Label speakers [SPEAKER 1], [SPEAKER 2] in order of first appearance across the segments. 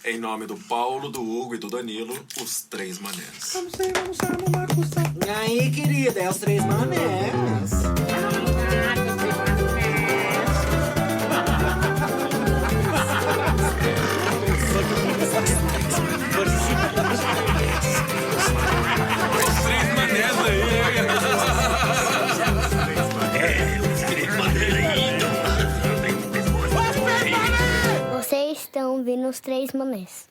[SPEAKER 1] Em nome do Paulo, do Hugo e do Danilo, os Três Manés.
[SPEAKER 2] Vamos lá, Gustavo.
[SPEAKER 3] E aí, querida, é os Três Manés.
[SPEAKER 1] Os Três Manés aí.
[SPEAKER 4] Vocês estão ouvindo os Três Manés.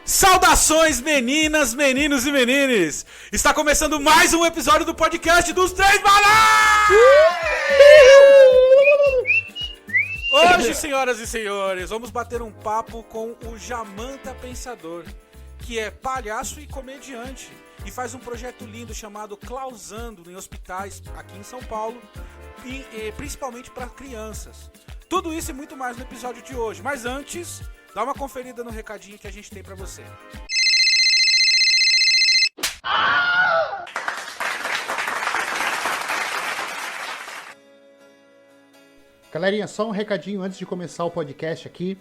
[SPEAKER 2] Saudações, meninas, meninos e menines! Está começando mais um episódio do podcast dos Três Manés! Hoje, senhoras e senhores, vamos bater um papo com o Jamanta Pensador, que é palhaço e comediante, e faz um projeto lindo chamado Clausando em hospitais aqui em São Paulo, e principalmente para crianças. Tudo isso e muito mais no episódio de hoje, mas antes, dá uma conferida no recadinho que a gente tem para você.
[SPEAKER 5] Galerinha, só um recadinho antes de começar o podcast aqui.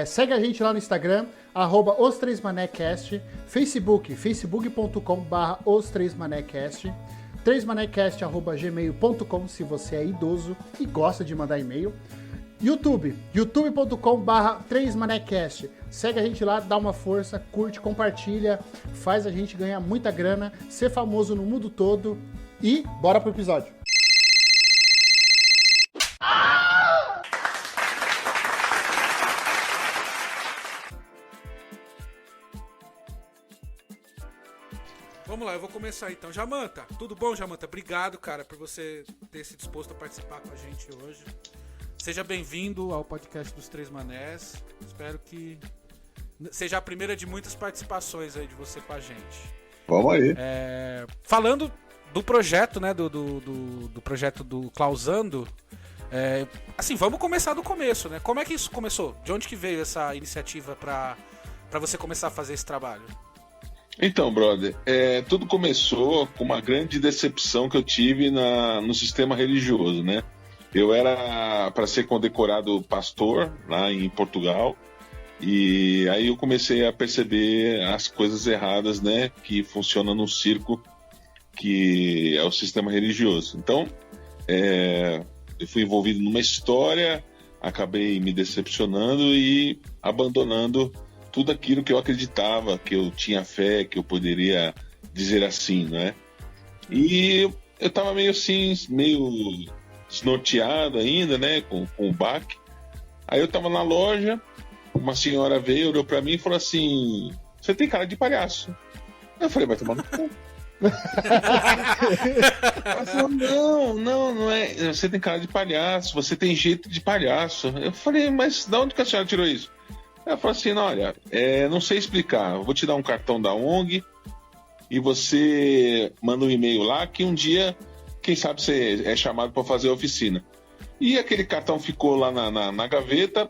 [SPEAKER 5] Segue a gente lá no Instagram, @os3manecast, facebook.com/os3manecast, 3manecast@gmail.com se você é idoso e gosta de mandar e-mail. youtube.com/3manecast. Segue a gente lá, dá uma força, curte, compartilha, faz a gente ganhar muita grana, ser famoso no mundo todo e bora pro episódio.
[SPEAKER 2] Vamos lá, eu vou começar então. Jamanta, tudo bom, Jamanta? Obrigado, cara, por você ter se disposto a participar com a gente hoje. Seja bem-vindo ao podcast dos Três Manés. Espero que seja a primeira de muitas participações aí de você com a gente.
[SPEAKER 6] Vamos aí.
[SPEAKER 2] Falando do projeto, né, do projeto do Clausando, assim, vamos começar do começo, né? Como é que isso começou? De onde que veio essa iniciativa para você começar a fazer esse trabalho?
[SPEAKER 6] Então, brother, tudo começou com uma grande decepção que eu tive no sistema religioso, né? Eu era para ser condecorado pastor lá em Portugal, e aí eu comecei a perceber as coisas erradas, né, que funcionam no circo, que é o sistema religioso. Então, eu fui envolvido numa história, acabei me decepcionando e abandonando tudo aquilo que eu acreditava, que eu tinha fé, que eu poderia dizer assim, né? E eu tava meio assim, meio desnorteado ainda, né, com o baque. Aí eu tava na loja, uma senhora veio, olhou pra mim e falou assim: "Você tem cara de palhaço." Eu falei: "Vai tomar no cu." Ela falou: não é. Você tem cara de palhaço, você tem jeito de palhaço." Eu falei: "Mas de onde que a senhora tirou isso?" Ela falou assim: "Olha, não sei explicar, eu vou te dar um cartão da ONG e você manda um e-mail lá que um dia, quem sabe, você é chamado para fazer a oficina." E aquele cartão ficou lá na gaveta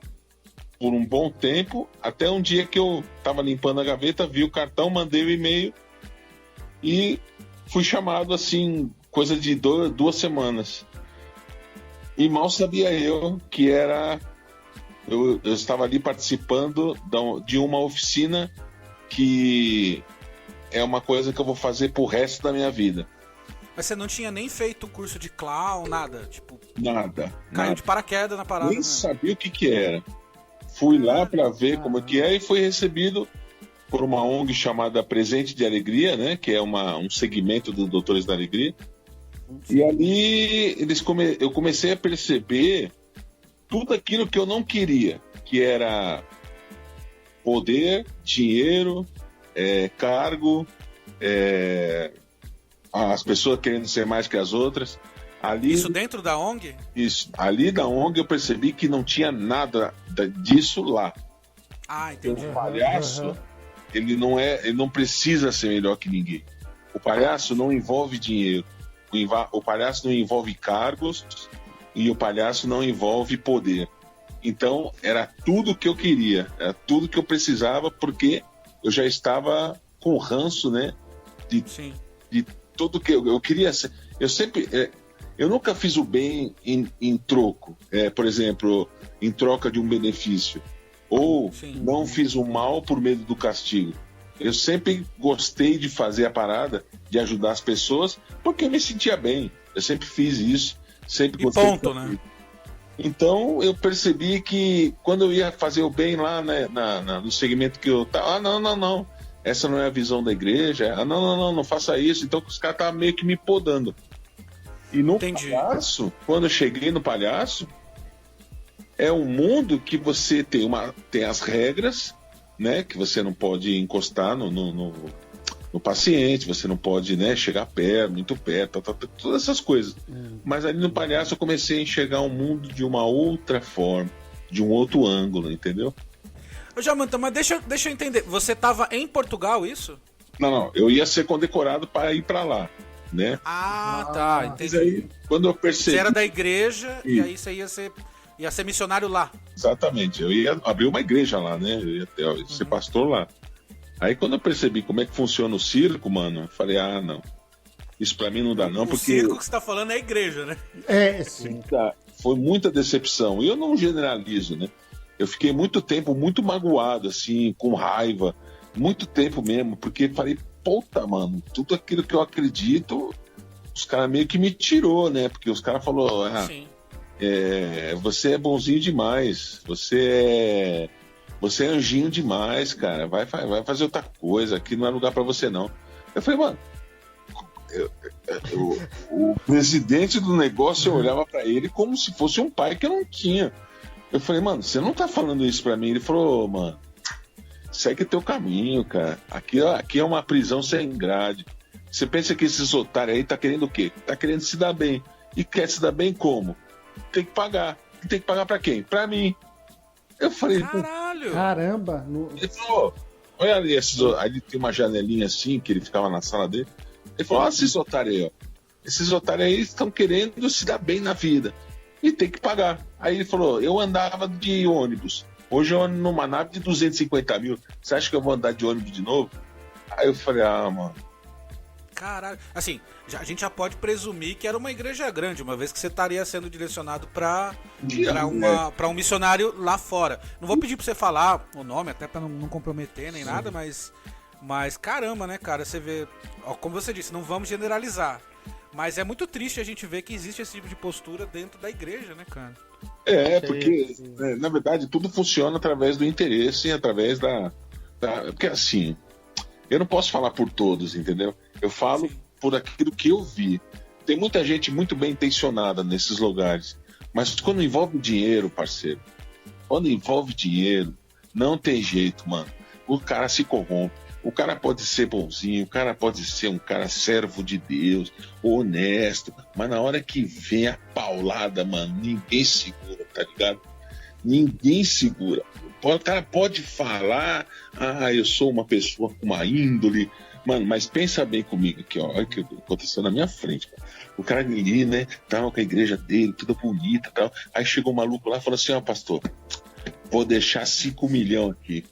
[SPEAKER 6] por um bom tempo, até um dia que eu estava limpando a gaveta, vi o cartão, mandei o e-mail e fui chamado assim, coisa de 2 semanas. E mal sabia eu que era... Eu estava ali participando de uma oficina que é uma coisa que eu vou fazer pro resto da minha vida.
[SPEAKER 2] Mas você não tinha nem feito o curso de clown, nada? Tipo,
[SPEAKER 6] Nada.
[SPEAKER 2] caiu de paraquedas na parada,
[SPEAKER 6] Nem
[SPEAKER 2] né?
[SPEAKER 6] sabia o que era. Fui lá para ver como que é e fui recebido por uma ONG chamada Presente de Alegria, né? Que é um segmento do Doutores da Alegria. E ali eu comecei a perceber tudo aquilo que eu não queria, que era poder, dinheiro, cargo, as pessoas querendo ser mais que as outras. Ali,
[SPEAKER 2] isso dentro da ONG?
[SPEAKER 6] Isso. Ali da ONG eu percebi que não tinha nada disso lá.
[SPEAKER 2] Ah, entendi.
[SPEAKER 6] O palhaço, ele não precisa ser melhor que ninguém. O palhaço não envolve dinheiro. O palhaço não envolve cargos. E o palhaço não envolve poder. Então, era tudo que eu queria, era tudo que eu precisava, porque eu já estava com ranço, né? De tudo que eu queria ser. Eu sempre... Eu nunca fiz o bem em troco, por exemplo, em troca de um benefício. Ou
[SPEAKER 2] Sim.
[SPEAKER 6] não fiz o mal por medo do castigo. Eu sempre gostei de fazer a parada, de ajudar as pessoas, porque eu me sentia bem. Eu sempre fiz isso, sempre
[SPEAKER 2] E
[SPEAKER 6] gostei.
[SPEAKER 2] ponto, né?
[SPEAKER 6] Então eu percebi que quando eu ia fazer o bem lá, né, no segmento que eu tava, não. Essa não é a visão da igreja. Não faça isso. Então os caras estavam meio que me podando. E no
[SPEAKER 2] Entendi.
[SPEAKER 6] palhaço, quando eu cheguei no palhaço, é um mundo que você tem as regras, né? Que você não pode encostar no paciente, você não pode, né, chegar perto, muito perto, todas essas coisas. Mas ali no palhaço eu comecei a enxergar o mundo de uma outra forma, de um outro ângulo, entendeu?
[SPEAKER 2] Ô, Jamanta, mas deixa eu entender. Você tava em Portugal, isso?
[SPEAKER 6] Não, eu ia ser condecorado para ir para lá, né?
[SPEAKER 2] Ah, tá,
[SPEAKER 6] Mas
[SPEAKER 2] entendi.
[SPEAKER 6] aí, quando eu percebi...
[SPEAKER 2] Você era da igreja e
[SPEAKER 6] Isso.
[SPEAKER 2] aí você ia ser missionário lá.
[SPEAKER 6] Exatamente, eu ia abrir uma igreja lá, né? Eu ia ser pastor lá. Aí quando eu percebi como é que funciona o circo, mano, eu falei, não. Isso pra mim não dá não,
[SPEAKER 2] O
[SPEAKER 6] porque...
[SPEAKER 2] circo que você tá falando é a igreja, né?
[SPEAKER 5] Sim.
[SPEAKER 6] Foi muita decepção. E eu não generalizo, né? Eu fiquei muito tempo muito magoado, assim, com raiva. Muito tempo mesmo, porque falei, puta, mano, tudo aquilo que eu acredito, os caras meio que me tirou, né? Porque os caras falaram,
[SPEAKER 2] Sim.
[SPEAKER 6] você é bonzinho demais, você é anjinho demais, cara, vai fazer outra coisa, aqui não é lugar pra você não. Eu falei, mano, o presidente do negócio, eu olhava pra ele como se fosse um pai que eu não tinha. Eu falei, mano, você não tá falando isso pra mim? Ele falou, mano, segue teu caminho, cara, aqui é uma prisão sem grade. Você pensa que esses otários aí tá querendo o quê? Tá querendo se dar bem. E quer se dar bem como? Tem que pagar. Tem que pagar pra quem? Pra mim. Eu falei,
[SPEAKER 2] Caralho!
[SPEAKER 5] Caramba.
[SPEAKER 6] ele falou, olha ali, aí ele tem uma janelinha assim, que ele ficava na sala dele. Ele falou, olha esses otários aí, ó. Esses otários aí estão querendo se dar bem na vida. E tem que pagar. Aí ele falou, eu andava de ônibus. Hoje eu ando numa nave de 250 mil. Você acha que eu vou andar de ônibus de novo? Aí eu falei, mano.
[SPEAKER 2] Caralho. Assim, a gente já pode presumir que era uma igreja grande, uma vez que você estaria sendo direcionado pra um missionário lá fora. Não vou pedir pra você falar o nome, até pra não comprometer nem nada, mas caramba, né, cara? Você vê, ó, como você disse, não vamos generalizar. Mas é muito triste a gente ver que existe esse tipo de postura dentro da igreja, né, cara?
[SPEAKER 6] Porque, na verdade, tudo funciona através do interesse, através da... Porque, assim, eu não posso falar por todos, entendeu? Eu falo por aquilo que eu vi. Tem muita gente muito bem intencionada nesses lugares. Mas quando envolve dinheiro, parceiro, quando envolve dinheiro, não tem jeito, mano. O cara se corrompe. O cara pode ser bonzinho, o cara pode ser um cara servo de Deus, honesto, mas na hora que vem a paulada, mano, ninguém segura, tá ligado? Ninguém segura. O cara pode falar, eu sou uma pessoa com uma índole, mano, mas pensa bem comigo aqui, ó, olha o que aconteceu na minha frente, cara. O cara ali, né, tava com a igreja dele, toda bonita e tal, aí chegou um maluco lá e falou assim, pastor, vou deixar 5 milhões aqui.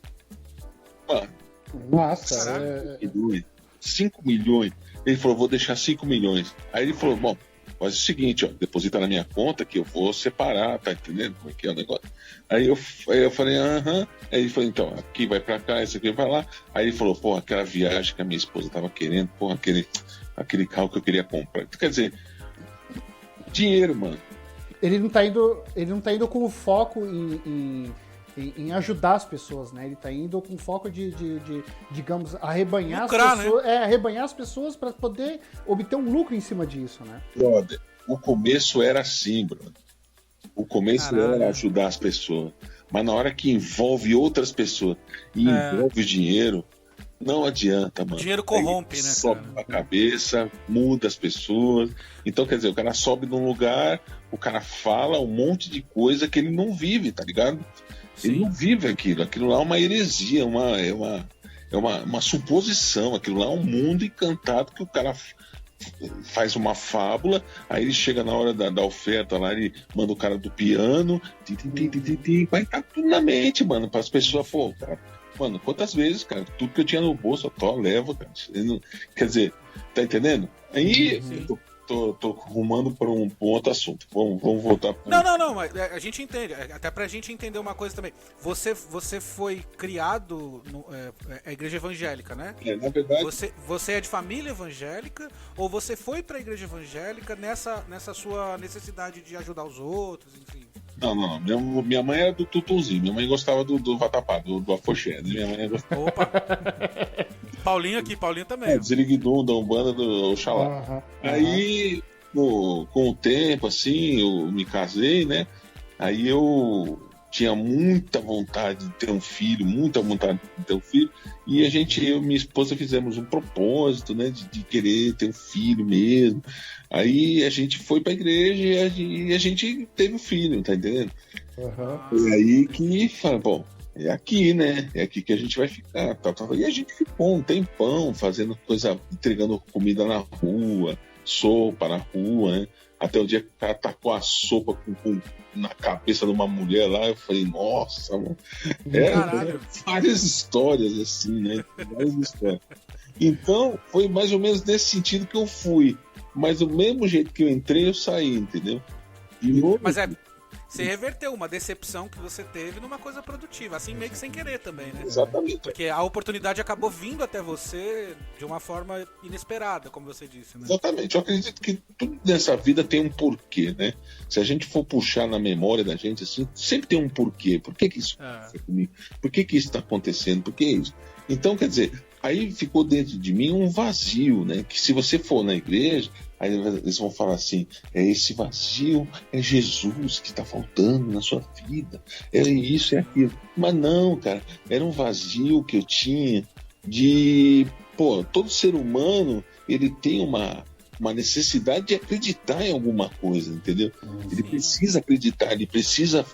[SPEAKER 6] Mano,
[SPEAKER 5] Nossa,
[SPEAKER 6] 5 milhões. Ele falou, vou deixar 5 milhões. Aí ele falou, bom, faz o seguinte, ó, deposita na minha conta que eu vou separar, tá entendendo como é que é o negócio? Aí eu falei, aham. Aí ele falou, então, aqui vai pra cá, esse aqui vai lá. Aí ele falou, pô, aquela viagem que a minha esposa tava querendo, pô, aquele carro que eu queria comprar. Quer dizer, dinheiro, mano.
[SPEAKER 5] Ele não tá indo com o foco em ajudar as pessoas, né? Ele tá indo com foco de digamos, arrebanhar
[SPEAKER 2] lucrar,
[SPEAKER 5] as pessoas, arrebanhar as pessoas para poder obter um lucro em cima disso, né?
[SPEAKER 6] Brother, o começo era assim, brother. O começo era ajudar as pessoas. Mas na hora que envolve outras pessoas e envolve dinheiro, não adianta, mano.
[SPEAKER 2] O dinheiro corrompe, né?
[SPEAKER 6] Sobe a cabeça, muda as pessoas. Então, quer dizer, o cara sobe num lugar, o cara fala um monte de coisa que ele não vive, tá ligado? Ele não vive aquilo. Aquilo lá é uma heresia, é uma suposição. Aquilo lá é um mundo encantado que o cara faz uma fábula, aí ele chega na hora da oferta lá, ele manda o cara do piano, vai estar tudo na mente, mano, para as pessoas, pô, cara, mano, quantas vezes, cara, tudo que eu tinha no bolso, eu levo, cara. Quer dizer, tá entendendo? Aí tô rumando para um outro assunto. Vamos voltar para.
[SPEAKER 2] Não, mas a gente entende. Até pra gente entender uma coisa também. Você foi criado a igreja evangélica, né?
[SPEAKER 6] Na verdade.
[SPEAKER 2] Você é de família evangélica ou você foi pra igreja evangélica nessa sua necessidade de ajudar os outros, enfim?
[SPEAKER 6] Não. Minha mãe era do Tutuzinho. Minha mãe gostava do Vatapá, do Afoxé. Minha mãe gostava.
[SPEAKER 2] Opa! Paulinho também.
[SPEAKER 6] Ziriguidum, da Umbanda, do Oxalá. Aí, com o tempo, assim, eu me casei, né? Aí eu tinha muita vontade de ter um filho, e eu e minha esposa fizemos um propósito, né, de querer ter um filho mesmo. Aí a gente foi pra igreja e a gente teve um filho, tá entendendo? E aí que fala, bom, é aqui, né? É aqui que a gente vai ficar. E a gente ficou um tempão fazendo coisa, entregando comida na rua, sopa na rua, né? Até o dia que o cara tacou a sopa na cabeça de uma mulher lá, eu falei, nossa, mano. Várias histórias assim, né? Várias histórias. Então, foi mais ou menos nesse sentido que eu fui. Mas do mesmo jeito que eu entrei, eu saí, entendeu?
[SPEAKER 2] Mas você reverteu uma decepção que você teve numa coisa produtiva, assim meio que sem querer também, né?
[SPEAKER 6] Exatamente.
[SPEAKER 2] Porque a oportunidade acabou vindo até você de uma forma inesperada, como você disse, né?
[SPEAKER 6] Exatamente. Eu acredito que tudo nessa vida tem um porquê, né? Se a gente for puxar na memória da gente, assim, sempre tem um porquê. Por que isso aconteceu comigo? Por que isso está acontecendo? Por que isso? Então, quer dizer, aí ficou dentro de mim um vazio, né? Que se você for na igreja, aí eles vão falar assim, esse vazio é Jesus que está faltando na sua vida, é isso, é aquilo. Mas não, cara, era um vazio que eu tinha de... todo ser humano, ele tem uma necessidade de acreditar em alguma coisa, entendeu? Ele precisa acreditar, ele precisa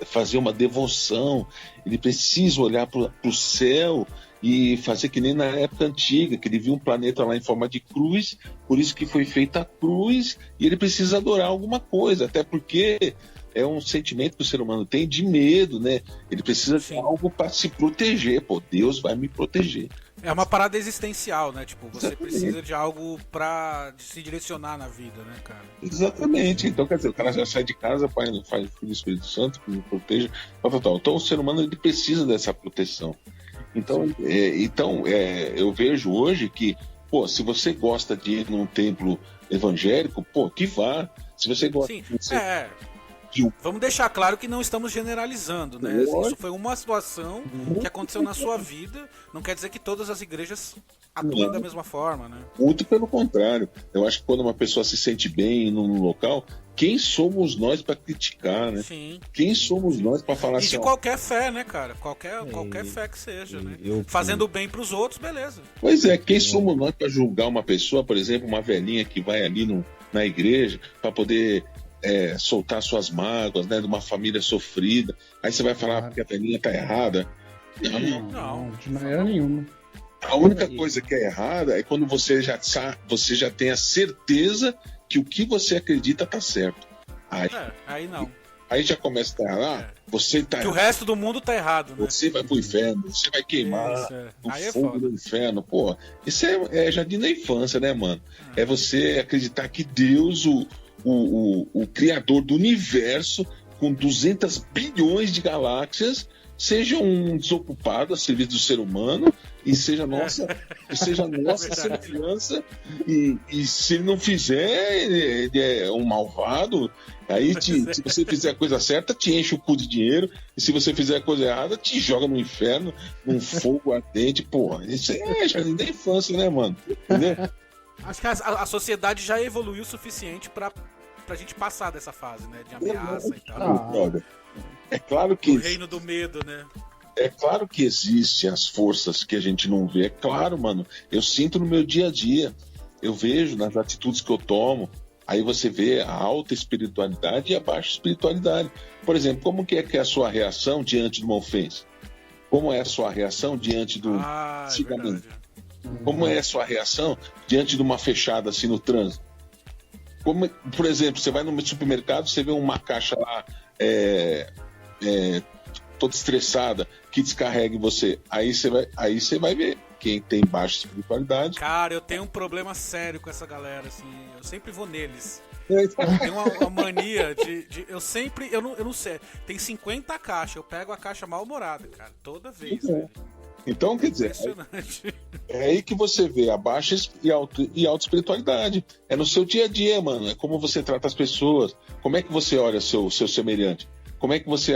[SPEAKER 6] fazer uma devoção, ele precisa olhar para o céu e fazer que nem na época antiga, que ele viu um planeta lá em forma de cruz, por isso que foi feita a cruz, e ele precisa adorar alguma coisa, até porque é um sentimento que o ser humano tem de medo, né? Ele precisa de algo para se proteger. Deus vai me proteger.
[SPEAKER 2] É uma parada existencial, né? Tipo, você precisa de algo pra se direcionar na vida, né, cara?
[SPEAKER 6] Exatamente. Então, quer dizer, o cara já sai de casa, Pai, Filho e Espírito Santo, que me proteja. Então, o ser humano, ele precisa dessa proteção. Então, eu vejo hoje que, se você gosta de ir num templo evangélico, que vá. Se você gosta
[SPEAKER 2] Vamos deixar claro que não estamos generalizando, né? Isso foi uma situação que aconteceu na sua vida, não quer dizer que todas as igrejas atuem da mesma forma, né?
[SPEAKER 6] Muito pelo contrário. Eu acho que quando uma pessoa se sente bem num local, quem somos nós para criticar, né?
[SPEAKER 2] Sim.
[SPEAKER 6] Quem somos nós para falar
[SPEAKER 2] assim?
[SPEAKER 6] E de
[SPEAKER 2] qualquer fé, né, cara? Qualquer fé que seja, né? Fazendo bem pros outros, beleza.
[SPEAKER 6] Pois é, quem somos nós para julgar uma pessoa, por exemplo, uma velhinha que vai ali na igreja para poder soltar suas mágoas, né, de uma família sofrida. Aí você vai falar que a velhinha tá errada.
[SPEAKER 5] Não, de maneira nenhuma.
[SPEAKER 6] A única coisa que é errada é quando você já tem a certeza que o que você acredita tá certo.
[SPEAKER 2] Aí não.
[SPEAKER 6] Aí já começa a estar errado. Você tá
[SPEAKER 2] que o resto do mundo tá errado, né?
[SPEAKER 6] Você vai pro inferno, você vai queimar no fogo do inferno. Isso é jardim da infância, né, mano? É você acreditar que Deus, o criador do universo, com 200 bilhões de galáxias, seja um desocupado a serviço do ser humano e seja nossa semelhança, e se ele não fizer, ele é um malvado. Aí se você fizer a coisa certa, te enche o cu de dinheiro, e se você fizer a coisa errada, te joga no inferno, num fogo ardente. Isso é jardim da infância, né, mano? Entendeu?
[SPEAKER 2] Acho que a sociedade já evoluiu o suficiente pra gente passar dessa fase, né? De ameaça e tal.
[SPEAKER 6] É claro que...
[SPEAKER 2] O reino do medo, né?
[SPEAKER 6] É claro que existem as forças que a gente não vê. É claro, mano. Eu sinto no meu dia a dia. Eu vejo nas atitudes que eu tomo. Aí você vê a alta espiritualidade e a baixa espiritualidade. Por exemplo, como que é a sua reação diante de uma ofensa? Como é a sua reação diante do cigamento? Como é a sua reação diante de uma fechada assim no trânsito? Por exemplo, você vai no supermercado, você vê uma caixa lá toda estressada, que descarrega em você. Aí você vai ver. quem tem baixa espiritualidade.
[SPEAKER 2] Cara, eu tenho um problema sério com essa galera, assim. Eu sempre vou neles. Eu tenho uma mania eu não sei. Tem 50 caixas, eu pego a caixa mal-humorada, cara. Toda vez, velho.
[SPEAKER 6] Então, quer dizer,
[SPEAKER 2] Impressionante.
[SPEAKER 6] é aí que você vê a baixa e alta espiritualidade. É no seu dia a dia, mano. É como você trata as pessoas. Como é que você olha o seu semelhante? Como é que você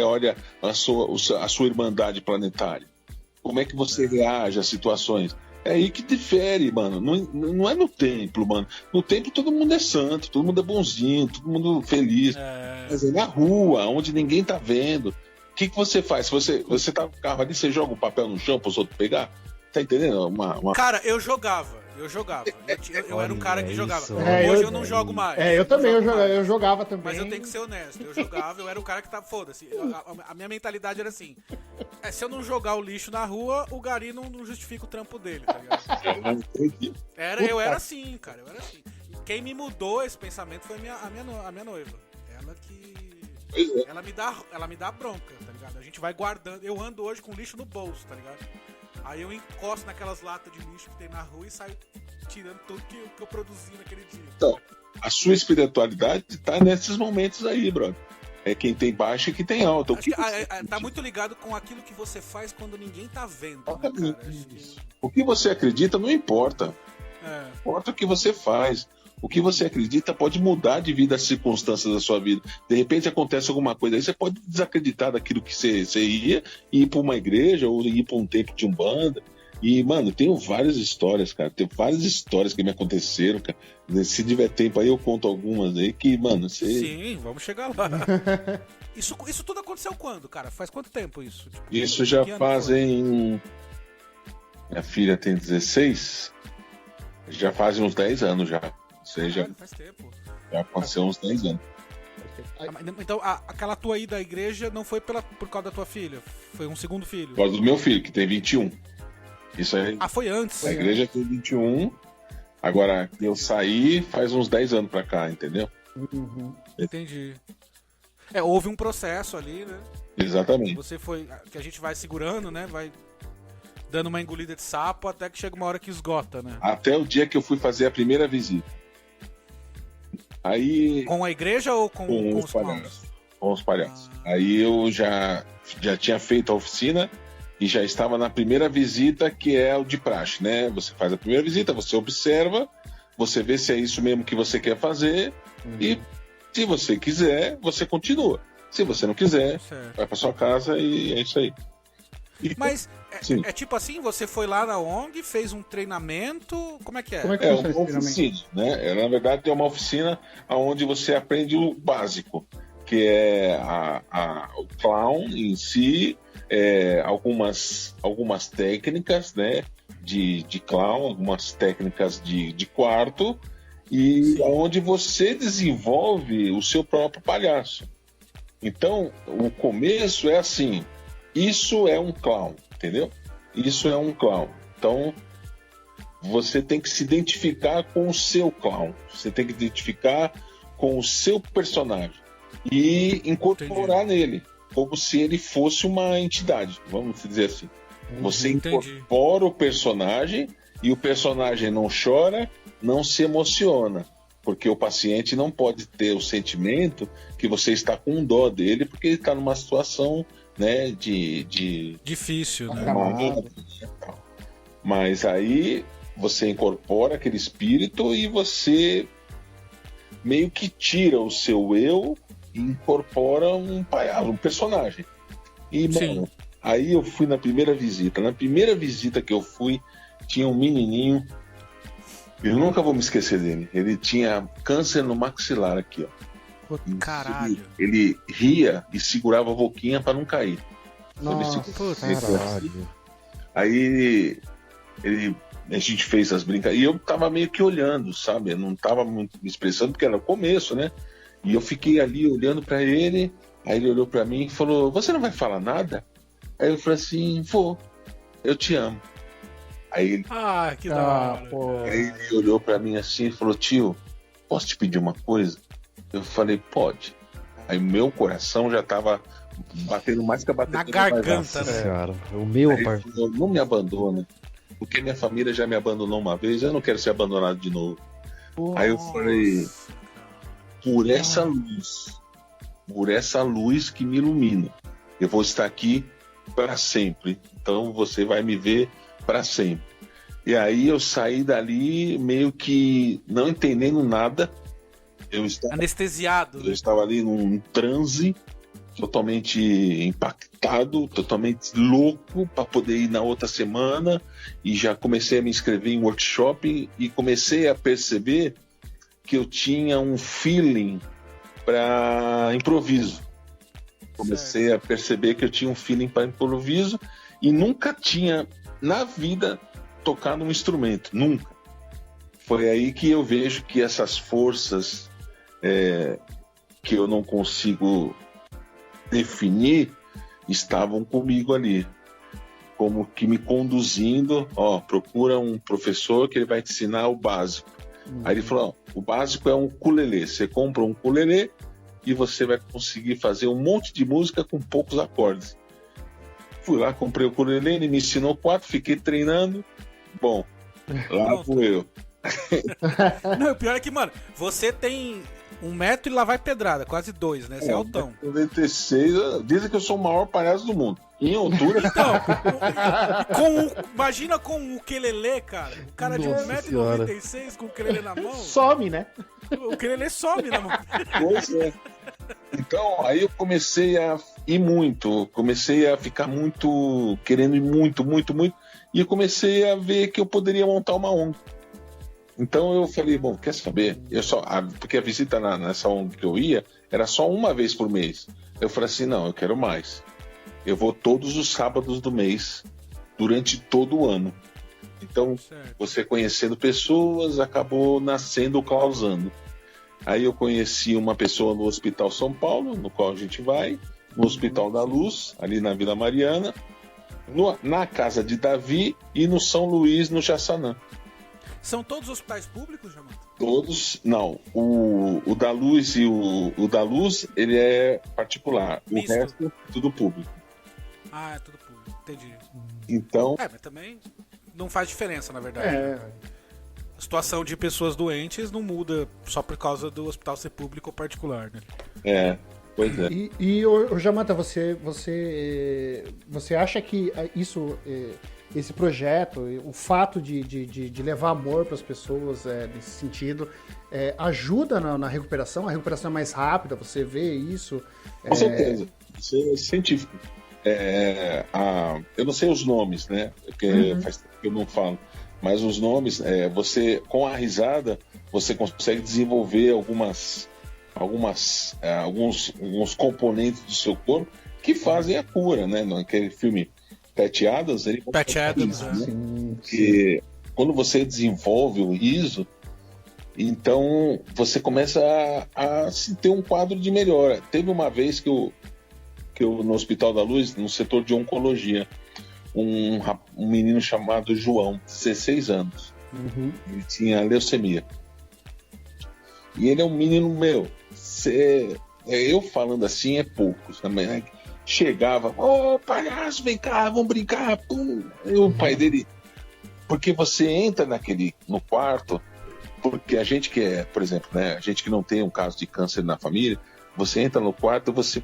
[SPEAKER 6] olha a sua irmandade planetária? Como é que você reage às situações? É aí que difere, mano. Não é no templo, mano. No templo todo mundo é santo, todo mundo é bonzinho, todo mundo feliz. Mas é na rua, onde ninguém tá vendo. O que você faz? Se você tá no carro ali, você joga o papel no chão para os outros pegar? Tá entendendo?
[SPEAKER 2] Cara, eu jogava. Eu era um cara que jogava.
[SPEAKER 5] É,
[SPEAKER 2] Hoje eu não jogo mais.
[SPEAKER 5] Eu também,
[SPEAKER 2] não jogo mais.
[SPEAKER 5] eu jogava também.
[SPEAKER 2] Mas eu tenho que ser honesto. Eu jogava, eu era o cara que tava. Foda-se. A minha mentalidade era assim: se eu não jogar o lixo na rua, o gari não justifica o trampo dele, tá ligado? Eu era assim, cara. Eu era assim. E quem me mudou esse pensamento foi a minha noiva. Ela que. Ela me dá bronca, tá ligado? A gente vai guardando. Eu ando hoje com lixo no bolso, tá ligado? Aí eu encosto naquelas latas de lixo que tem na rua e saio tirando tudo que eu produzi naquele dia.
[SPEAKER 6] Então, a sua espiritualidade tá nesses momentos aí, brother. É quem tem baixa e quem tem alta.
[SPEAKER 2] Tá muito ligado com aquilo que você faz quando ninguém tá vendo, né, cara?
[SPEAKER 6] O que você acredita não importa. Não importa o que você faz. O que você acredita pode mudar devido às circunstâncias da sua vida. De repente acontece alguma coisa aí, você pode desacreditar daquilo que você ia e ir para uma igreja ou ir para um templo de Umbanda. E, mano, tenho várias histórias, cara. Tem várias histórias que me aconteceram, cara. Se tiver tempo aí, eu conto algumas aí que, mano, você...
[SPEAKER 2] Sim, vamos chegar lá. Isso tudo aconteceu quando, cara? Faz quanto tempo isso? Tipo,
[SPEAKER 6] isso já fazem... Minha filha tem 16. Já fazem uns 10 anos já. Ou seja,
[SPEAKER 2] faz tempo.
[SPEAKER 6] Já aconteceu uns 10 anos.
[SPEAKER 2] Então, aquela tua ida à igreja não foi por causa da tua filha? Foi um segundo filho?
[SPEAKER 6] Por causa do meu filho, que tem 21. Isso aí.
[SPEAKER 2] Foi antes.
[SPEAKER 6] A igreja tem 21. Agora, eu saí faz uns 10 anos pra cá, entendeu?
[SPEAKER 2] Entendi. Houve um processo ali, né?
[SPEAKER 6] Exatamente.
[SPEAKER 2] Você foi... Que a gente vai segurando, né? Vai dando uma engolida de sapo até que chega uma hora que esgota, né?
[SPEAKER 6] Até o dia que eu fui fazer a primeira visita. Aí...
[SPEAKER 2] Com a igreja ou com os
[SPEAKER 6] palhaços? Com os palhaços. Aí eu já tinha feito a oficina e já estava na primeira visita, que é o de praxe, né? Você faz a primeira visita, você observa, você vê se é isso mesmo que você quer fazer e se você quiser, você continua. Se você não quiser, vai para sua casa e é isso aí.
[SPEAKER 2] Mas é tipo assim, você foi lá na ONG, fez um treinamento, como é que é?
[SPEAKER 6] É uma oficina, né? Na verdade é uma oficina onde você aprende o básico, que é o clown em si, algumas técnicas, né, de clown, algumas técnicas de quarto, e onde você desenvolve o seu próprio palhaço. Então, o começo é assim... Isso é um clown, entendeu? Isso é um clown. Então, você tem que se identificar com o seu clown. Você tem que identificar com o seu personagem. E incorporar nele, como se ele fosse uma entidade, vamos dizer assim. Você incorpora o personagem e o personagem não chora, não se emociona. Porque o paciente não pode ter o sentimento que você está com dó dele, porque ele está numa situação... né,
[SPEAKER 2] difícil, né?
[SPEAKER 6] Mas aí você incorpora aquele espírito e você meio que tira o seu eu e incorpora um palhaço, um personagem. E, mano, aí eu fui na primeira visita. Na primeira visita que eu fui, tinha um menininho, eu nunca vou me esquecer dele. Ele tinha câncer no maxilar aqui, ó.
[SPEAKER 2] Caralho.
[SPEAKER 6] Ele ria e segurava a boquinha pra não cair.
[SPEAKER 5] Nossa,
[SPEAKER 6] caralho. Aí a gente fez as brincadeiras. E eu tava meio que olhando, sabe? Eu não tava muito me expressando, porque era o começo, né? E eu fiquei ali olhando pra ele. Aí ele olhou pra mim e falou: "Você não vai falar nada?" Aí eu falei assim: "Vou, eu te amo." Aí ele,
[SPEAKER 2] que da hora.
[SPEAKER 6] Aí ele olhou pra mim assim e falou: "Tio, posso te pedir uma coisa?" Eu falei: "Pode." Aí meu coração já tava batendo mais que a bateria
[SPEAKER 2] na garganta, né?
[SPEAKER 7] Cara, o meu
[SPEAKER 6] falou: "Não me abandona." porque minha família já me abandonou uma vez, eu não quero ser abandonado de novo. Aí eu falei, por essa luz que me ilumina, eu vou estar aqui para sempre. Então você vai me ver para sempre. E aí eu saí dali meio que não entendendo nada.
[SPEAKER 2] Anestesiado.
[SPEAKER 6] Eu estava ali num transe, totalmente impactado, totalmente louco para poder ir na outra semana, e já comecei a me inscrever em workshop e comecei a perceber que eu tinha um feeling para improviso. Comecei a perceber que eu tinha um feeling para improviso e nunca tinha na vida tocado um instrumento, nunca. Foi aí que eu vejo que essas forças que eu não consigo definir estavam comigo ali, como que me conduzindo. Procura um professor que ele vai te ensinar o básico. Aí ele falou, o básico é um ukulele, você compra um ukulele e você vai conseguir fazer um monte de música com poucos acordes. Fui lá, comprei o ukulele, ele me ensinou 4, fiquei treinando. Bom, lá vou eu.
[SPEAKER 2] Não, o pior é que, mano, você tem 1 metro e lá vai pedrada, quase 2, né? Você é altão.
[SPEAKER 6] 96, dizem que eu sou o maior palhaço do mundo. Em altura.
[SPEAKER 2] Então, imagina com o ukelele, cara. O cara de 1,96m com o ukelele na mão.
[SPEAKER 5] Some, né?
[SPEAKER 2] O ukelele some na mão.
[SPEAKER 6] Pois é. Então, aí eu comecei a ir muito. Comecei a ficar muito, querendo ir muito. E eu comecei a ver que eu poderia montar uma ONG. Então eu falei, bom, quer saber? Porque a visita nessa ONG que eu ia era só uma vez por mês. Eu falei assim, não, eu quero mais. Eu vou todos os sábados do mês, durante todo o ano. Então, você conhecendo pessoas, acabou nascendo o Clausando. Aí eu conheci uma pessoa no Hospital São Paulo, no qual a gente vai, no Hospital da Luz, ali na Vila Mariana, na Casa de Davi e no São Luís, no Jaçanã.
[SPEAKER 2] São todos hospitais públicos, Jamanta?
[SPEAKER 6] Todos, não. O da Luz e o da Luz, ele é particular.
[SPEAKER 2] Misto.
[SPEAKER 6] O resto, tudo público.
[SPEAKER 2] Ah, é tudo público, entendi.
[SPEAKER 6] Então...
[SPEAKER 2] mas também não faz diferença, na verdade. A situação de pessoas doentes não muda só por causa do hospital ser público ou particular, né?
[SPEAKER 6] Pois é.
[SPEAKER 5] E o Jamanta, você acha que esse projeto, o fato de levar amor para as pessoas nesse sentido, ajuda na recuperação? A recuperação é mais rápida, você vê isso?
[SPEAKER 6] Com certeza, isso é científico. Eu não sei os nomes, né? Porque faz tempo que eu não falo. Mas os nomes, você, com a risada, você consegue desenvolver alguns componentes do seu corpo que fazem a cura, né? Naquele filme Pat Adams, ele
[SPEAKER 2] Pat Adams,
[SPEAKER 6] né? Que quando você desenvolve o riso, então você começa a ter um quadro de melhora. Teve uma vez que eu no Hospital da Luz, no setor de oncologia, um menino chamado João, 16 anos. Ele tinha leucemia. E ele é um menino eu falando assim é poucos também, né? Chegava, palhaço, vem cá, vamos brincar. Pum. E o pai dele, porque você entra no quarto, porque a gente que por exemplo, né, a gente que não tem um caso de câncer na família, você entra no quarto, você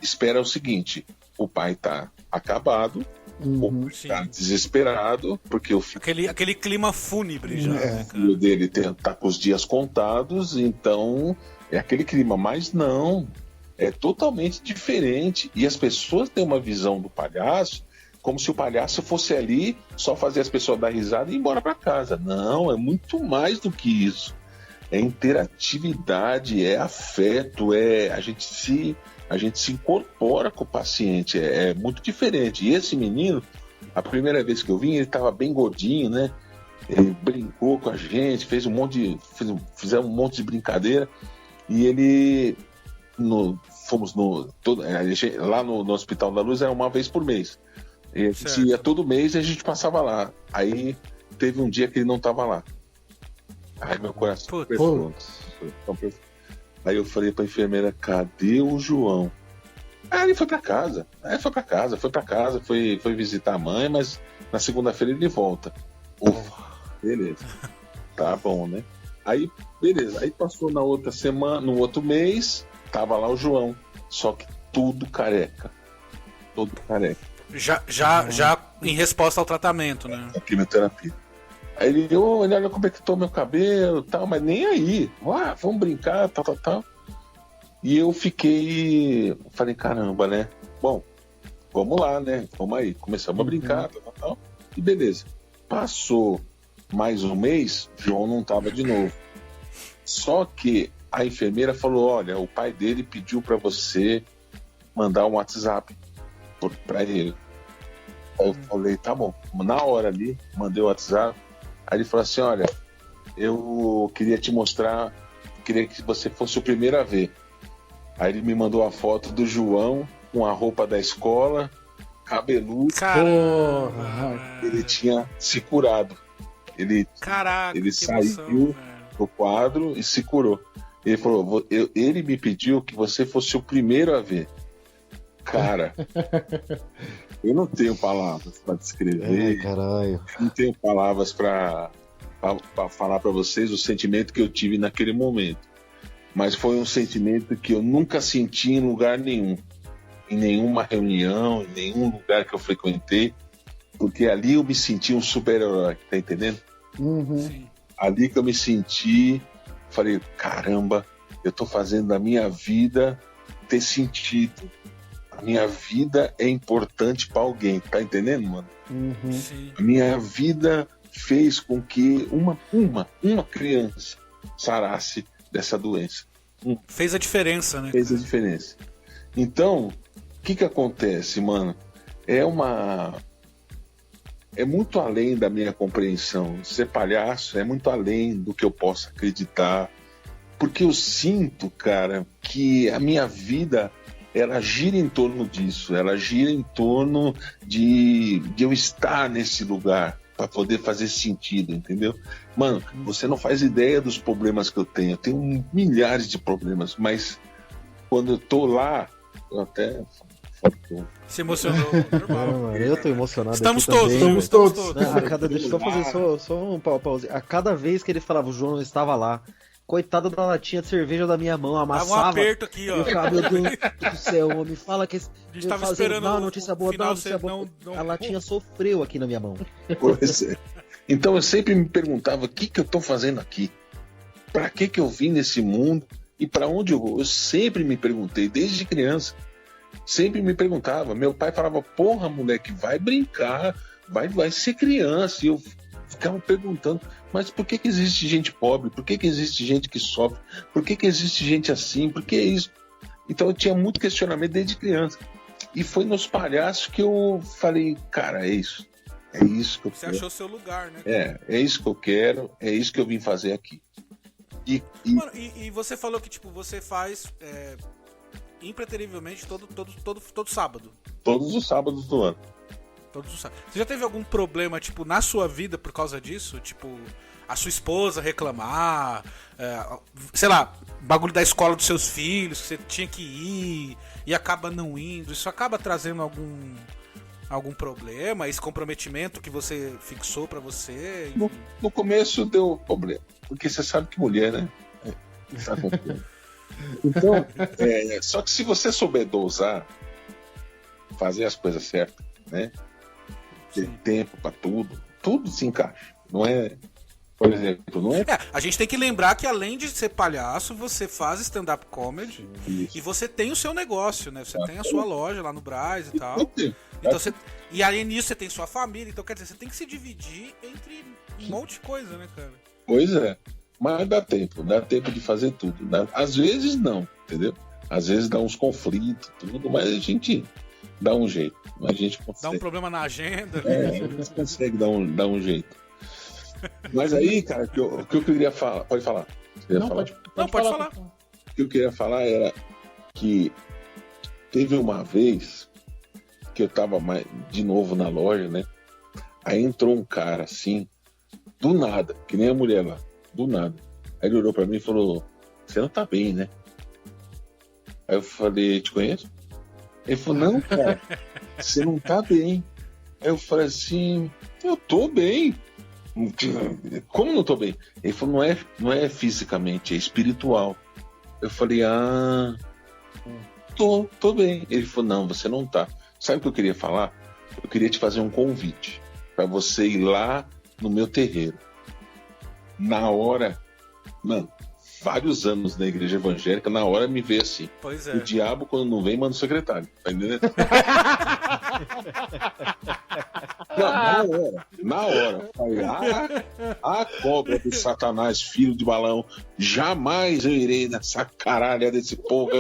[SPEAKER 6] espera o seguinte: o pai tá acabado, o pai tá desesperado, porque o filho...
[SPEAKER 2] Aquele clima fúnebre já, né, cara?
[SPEAKER 6] O filho dele tá com os dias contados, então é aquele clima, mas não, é totalmente diferente. E as pessoas têm uma visão do palhaço como se o palhaço fosse ali só fazer as pessoas dar risada e ir embora para casa. Não, é muito mais do que isso. É interatividade, é afeto, a gente se incorpora com o paciente, é muito diferente. E esse menino, a primeira vez que eu vim, ele estava bem gordinho, né? Ele brincou com a gente, fizeram um monte de brincadeira. E ele, lá no Hospital da Luz, era uma vez por mês. E a gente ia todo mês e a gente passava lá. Aí teve um dia que ele não estava lá. Ai, meu coração apertou. Aí eu falei pra enfermeira, cadê o João? Aí ele foi pra casa. Foi visitar a mãe, mas na segunda-feira ele volta. Ufa, beleza. Tá bom, né? Aí, beleza. Aí passou na outra semana, no outro mês, tava lá o João. Só que tudo careca. Todo careca.
[SPEAKER 2] Já em resposta ao tratamento, né?
[SPEAKER 6] A quimioterapia. Aí ele, olha como é que tô meu cabelo e tal, mas nem aí. Vamos brincar, tal. E eu falei, caramba, né? Bom, vamos lá, né? Vamos aí. Começamos a brincar, tal. E beleza. Passou mais um mês, João não tava de novo. Só que a enfermeira falou, olha, o pai dele pediu para você mandar um WhatsApp para ele. Aí eu falei, tá bom. Na hora ali, mandei o WhatsApp. Aí ele falou assim, olha, eu queria te mostrar, queria que você fosse o primeiro a ver. Aí ele me mandou a foto do João com a roupa da escola, cabeludo.
[SPEAKER 2] Caramba,
[SPEAKER 6] ele tinha se curado. Ele saiu
[SPEAKER 2] emoção,
[SPEAKER 6] do quadro e se curou. Ele falou, ele me pediu que você fosse o primeiro a ver. Cara, eu não tenho palavras para descrever.
[SPEAKER 7] Caralho.
[SPEAKER 6] Não tenho palavras para falar para vocês o sentimento que eu tive naquele momento. Mas foi um sentimento que eu nunca senti em lugar nenhum. Em nenhuma reunião, em nenhum lugar que eu frequentei. Porque ali eu me senti um super-herói, tá entendendo?
[SPEAKER 2] Sim.
[SPEAKER 6] Ali que eu me senti, falei, caramba, eu tô fazendo a minha vida ter sentido. A minha vida é importante para alguém, tá entendendo, mano?
[SPEAKER 2] Sim.
[SPEAKER 6] A minha vida fez com que uma criança sarasse dessa doença.
[SPEAKER 2] Fez a diferença, né?
[SPEAKER 6] Fez a diferença. Então, o que acontece, mano? É muito além da minha compreensão. Ser palhaço é muito além do que eu possa acreditar. Porque eu sinto, cara, que a minha vida, ela gira em torno disso. Ela gira em torno de eu estar nesse lugar para poder fazer sentido, entendeu? Mano, você não faz ideia dos problemas que eu tenho. Eu tenho milhares de problemas, mas quando eu tô lá, eu até...
[SPEAKER 2] Se emocionou. Normal.
[SPEAKER 7] Mano, eu tô emocionado.
[SPEAKER 2] Estamos
[SPEAKER 7] aqui
[SPEAKER 2] todos,
[SPEAKER 7] também.
[SPEAKER 2] né? Estamos todos.
[SPEAKER 7] Deixa eu só fazer só um pause. A cada vez que ele falava, o João não estava lá. Coitado da latinha de cerveja da minha mão, amassava.
[SPEAKER 2] Tava um aperto aqui, ó.
[SPEAKER 7] Eu ficava, meu Deus do céu, me fala que...
[SPEAKER 2] A gente tava esperando
[SPEAKER 7] não, notícia boa,
[SPEAKER 2] final,
[SPEAKER 7] notícia boa.
[SPEAKER 2] não-
[SPEAKER 7] A latinha sofreu aqui na minha mão.
[SPEAKER 6] Pois é. Então eu sempre me perguntava, o que eu tô fazendo aqui? Pra que eu vim nesse mundo? E pra onde eu vou? Eu sempre me perguntei, desde criança. Sempre me perguntava. Meu pai falava, porra, moleque, vai brincar, vai ser criança. E eu ficava perguntando, mas por que existe gente pobre? Por que existe gente que sofre? Por que existe gente assim? Por que isso? Então eu tinha muito questionamento desde criança. E foi nos palhaços que eu falei, cara, é isso. É isso que eu
[SPEAKER 2] Você
[SPEAKER 6] quero.
[SPEAKER 2] achou seu lugar, né?
[SPEAKER 6] É isso que eu quero, é isso que eu vim fazer aqui.
[SPEAKER 2] Mano, e você falou que, tipo, você faz impreterivelmente todo sábado.
[SPEAKER 6] Todos os sábados do ano.
[SPEAKER 2] Todos os sábados. Você já teve algum problema, tipo, na sua vida por causa disso? Tipo, a sua esposa reclamar, sei lá, bagulho da escola dos seus filhos, que você tinha que ir e acaba não indo. Isso acaba trazendo algum problema? Esse comprometimento que você fixou pra você?
[SPEAKER 6] No começo deu problema, porque você sabe que mulher, né? Sabe como é. Então, só que se você souber dosar, fazer as coisas certas, né? Ter tempo pra tudo se encaixa. Não é, por exemplo, não é.
[SPEAKER 2] A gente tem que lembrar que além de ser palhaço, você faz stand-up comedy
[SPEAKER 6] Isso.
[SPEAKER 2] e você tem o seu negócio, né? Você tem a sua loja lá no Brás e tal.
[SPEAKER 6] Não
[SPEAKER 2] Então e além disso, você tem sua família. Então, quer dizer, você tem que se dividir entre um monte de coisa, né, cara?
[SPEAKER 6] Pois é. Mas dá tempo de fazer tudo. Às vezes não, entendeu? Às vezes dá uns conflitos, tudo, mas a gente dá um jeito. A gente consegue.
[SPEAKER 2] Dá um problema na agenda.
[SPEAKER 6] A gente consegue dar um jeito. Mas aí, cara, o que eu queria falar. Pode falar.
[SPEAKER 2] Pode falar.
[SPEAKER 6] O que eu queria falar era que teve uma vez que eu tava de novo na loja, né? Aí entrou um cara assim, do nada, que nem a mulher lá, do nada. Aí ele olhou pra mim e falou, você não tá bem, né? Aí eu falei, te conheço? Ele falou, não, cara, você não tá bem. Aí eu falei assim, eu tô bem. Como não tô bem? Ele falou, não é fisicamente, é espiritual. Eu falei, tô bem. Ele falou, não, você não tá. Sabe o que eu queria falar? Eu queria te fazer um convite para você ir lá no meu terreiro. Na hora, mano, vários anos na igreja evangélica, na hora me vê assim.
[SPEAKER 2] Pois é.
[SPEAKER 6] O diabo, quando não vem, manda o secretário. Tá entendendo? Não, na hora. Falei, a cobra do Satanás, filho de Balão, jamais eu irei nessa caralha desse povo.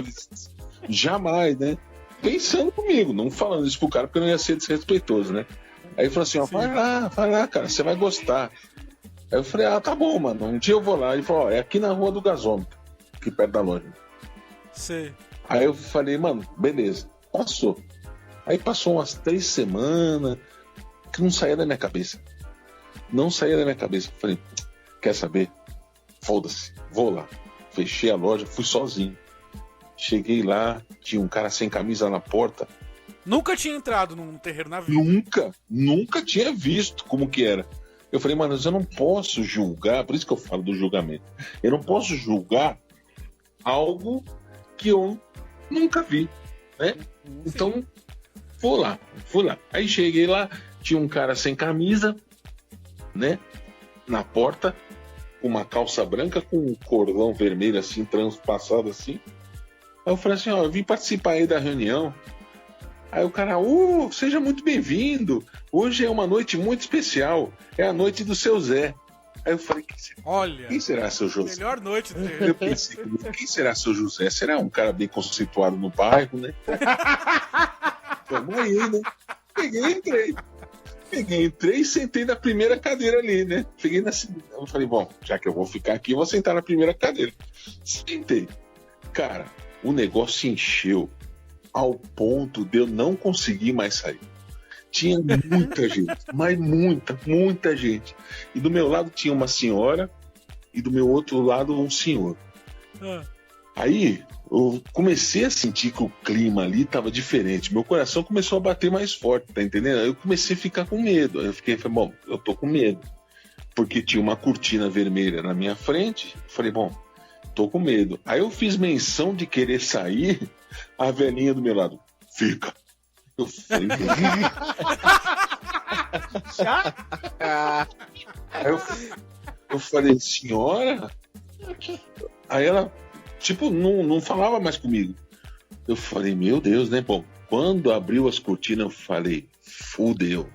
[SPEAKER 6] Jamais, né? Pensando comigo, não falando isso pro cara, porque eu não ia ser desrespeitoso, né? Aí ele falou assim, ó, vai lá, cara, você vai gostar. Aí eu falei, tá bom, mano, um dia eu vou lá. Ele falou, ó, é aqui na rua do gasômetro, aqui perto da loja.
[SPEAKER 2] Sei.
[SPEAKER 6] Aí eu falei, mano, beleza, passou. Aí passou umas 3 semanas, que não saía da minha cabeça. Não saía da minha cabeça. Eu falei, quer saber? Foda-se, vou lá. Fechei a loja, fui sozinho. Cheguei lá, tinha um cara sem camisa na porta.
[SPEAKER 2] Nunca tinha entrado num terreiro na vida.
[SPEAKER 6] Nunca tinha visto como que era. Eu falei, mano, eu não posso julgar, por isso que eu falo do julgamento. Eu não posso julgar algo que eu nunca vi, né? Então, fui lá. Aí cheguei lá, tinha um cara sem camisa, né? Na porta, com uma calça branca, com um cordão vermelho assim, transpassado assim. Aí eu falei assim, ó, eu vim participar aí da reunião. Aí o cara, seja muito bem-vindo. Hoje é uma noite muito especial. É a noite do seu Zé. Aí eu falei, quem será seu José?
[SPEAKER 2] Melhor noite do
[SPEAKER 6] Eu pensei, quem será seu José? Será um cara bem conceituado no bairro, né? Vamos aí, né? Entrei e sentei na primeira cadeira ali, né? Cheguei na segunda. Eu falei, bom, já que eu vou ficar aqui, eu vou sentar na primeira cadeira. Sentei. Cara, o negócio se encheu ao ponto de eu não conseguir mais sair. Tinha muita gente, mas muita gente. E do meu lado tinha uma senhora e do meu outro lado um senhor. Aí eu comecei a sentir que o clima ali estava diferente. Meu coração começou a bater mais forte, tá entendendo? Aí eu comecei a ficar com medo. Aí eu falei, bom, eu tô com medo. Porque tinha uma cortina vermelha na minha frente. Eu falei, bom, tô com medo. Aí eu fiz menção de querer sair, a velhinha do meu lado, fica. Eu falei, aí eu falei, senhora? Aí ela, tipo, não falava mais comigo. Eu falei, meu Deus, né? Bom, quando abriu as cortinas, eu falei, fudeu,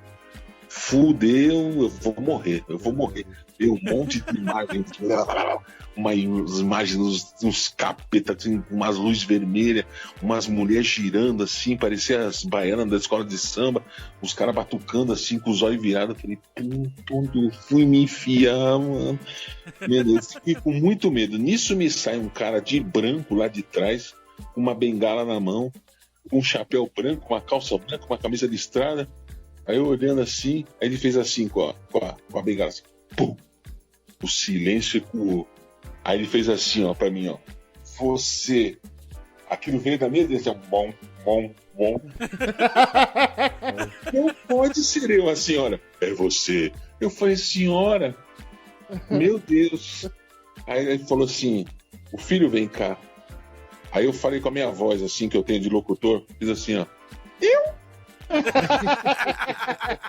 [SPEAKER 6] eu vou morrer. Veio um monte de imagens, umas imagens uns capetas, assim, umas luzes vermelhas, umas mulheres girando assim, parecia as baianas da escola de samba, os caras batucando assim, com os olhos virados. Eu falei, onde eu fui me enfiar, mano? Meu Deus, eu fiquei com muito medo. Nisso me sai um cara de branco lá de trás, com uma bengala na mão, com um chapéu branco, uma calça branca, uma camisa listrada. Aí eu olhando assim, aí ele fez assim com a bengala assim, pum. O silêncio ecoou. Aí ele fez assim, ó, pra mim, ó. Você. Aquilo veio da minha direção. Bom. Não pode ser eu, a senhora. É você. Eu falei, senhora. Meu Deus. Aí ele falou assim, o filho vem cá. Aí eu falei com a minha voz, assim, que eu tenho de locutor. Fiz assim, ó. Eu?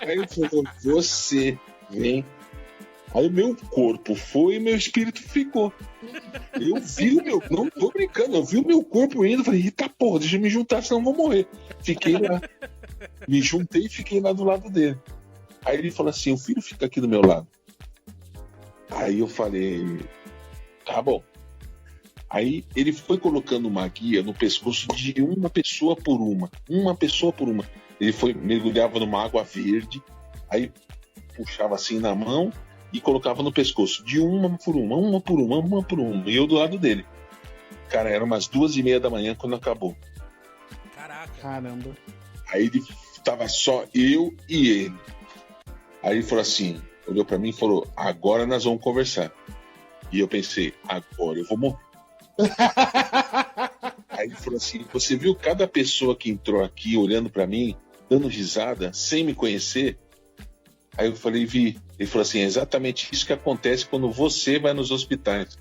[SPEAKER 6] Aí ele falou, você vem. Aí o meu corpo foi e meu espírito ficou. Eu vi o meu... Não tô brincando, eu vi o meu corpo indo. Falei, eita porra, deixa eu me juntar, senão eu vou morrer. Fiquei lá. Me juntei e fiquei lá do lado dele. Aí ele falou assim, o filho fica aqui do meu lado. Aí eu falei, tá bom. Aí ele foi colocando uma guia no pescoço de uma pessoa por uma. Ele mergulhava numa água verde, aí puxava assim na mão e colocava no pescoço, de uma por uma, e eu do lado dele. Cara, era umas 2:30 da manhã quando acabou.
[SPEAKER 2] Caraca.
[SPEAKER 5] Caramba.
[SPEAKER 6] Aí ele tava só eu e ele. Aí ele falou assim, olhou pra mim e falou, agora nós vamos conversar. E eu pensei, agora eu vou morrer. Aí Aí ele falou assim, você viu cada pessoa que entrou aqui olhando pra mim, dando risada, sem me conhecer? Aí eu falei, vi. Ele falou assim, é exatamente isso que acontece quando você vai nos hospitais.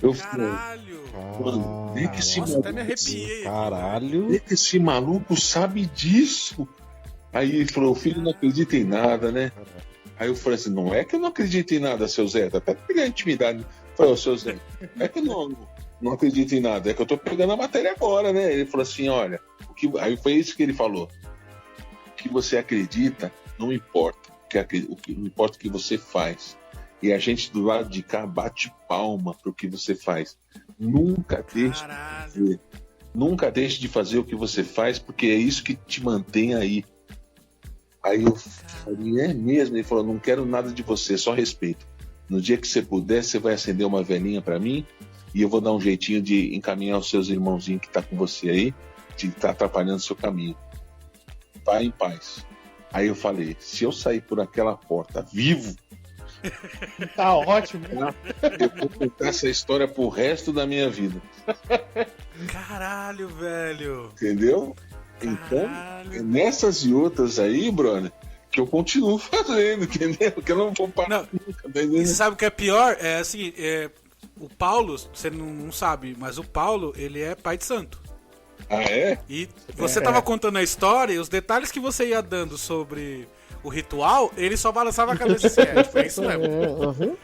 [SPEAKER 6] Eu falei,
[SPEAKER 2] Caralho!
[SPEAKER 6] mano, nem que esse
[SPEAKER 2] Nossa, até me
[SPEAKER 6] maluco,
[SPEAKER 2] arrepiei.
[SPEAKER 7] Caralho.
[SPEAKER 6] nem que esse maluco sabe disso. Aí ele falou, o filho não acredita em nada, né? Aí eu falei assim, não é que eu não acredito em nada, seu Zé, tá até pegando intimidade. Eu falei, ô, seu Zé, é que eu não acredito em nada, é que eu tô pegando a matéria agora, né? Ele falou assim, olha, aí foi isso que ele falou. O que você acredita não importa, o que importa é o que você faz. E a gente do lado de cá bate palma pro que você faz. Nunca deixe de fazer o que você faz, porque é isso que te mantém aí. Aí eu falei, é mesmo? Ele falou, não quero nada de você, só respeito. No dia que você puder, você vai acender uma velhinha pra mim e eu vou dar um jeitinho de encaminhar os seus irmãozinhos que tá com você aí, que tá atrapalhando o seu caminho. Vá em paz. Aí eu falei, se eu sair por aquela porta vivo,
[SPEAKER 5] Tá ótimo.
[SPEAKER 6] eu vou contar essa história pro resto da minha vida.
[SPEAKER 2] Caralho, velho!
[SPEAKER 6] Entendeu? Então,
[SPEAKER 2] Caralho.
[SPEAKER 6] nessas e outras aí, brother, que eu continuo fazendo, entendeu? Que eu não vou parar
[SPEAKER 2] Não,
[SPEAKER 6] nunca, tá
[SPEAKER 2] E
[SPEAKER 6] entendendo?
[SPEAKER 2] você sabe o que é pior? É assim, o Paulo, você não sabe, mas o Paulo, ele é pai de santo.
[SPEAKER 6] Ah, é?
[SPEAKER 2] E você tava contando a história e os detalhes que você ia dando sobre o ritual, ele só balançava a cabeça assim, tipo, é isso mesmo,
[SPEAKER 7] Uhum.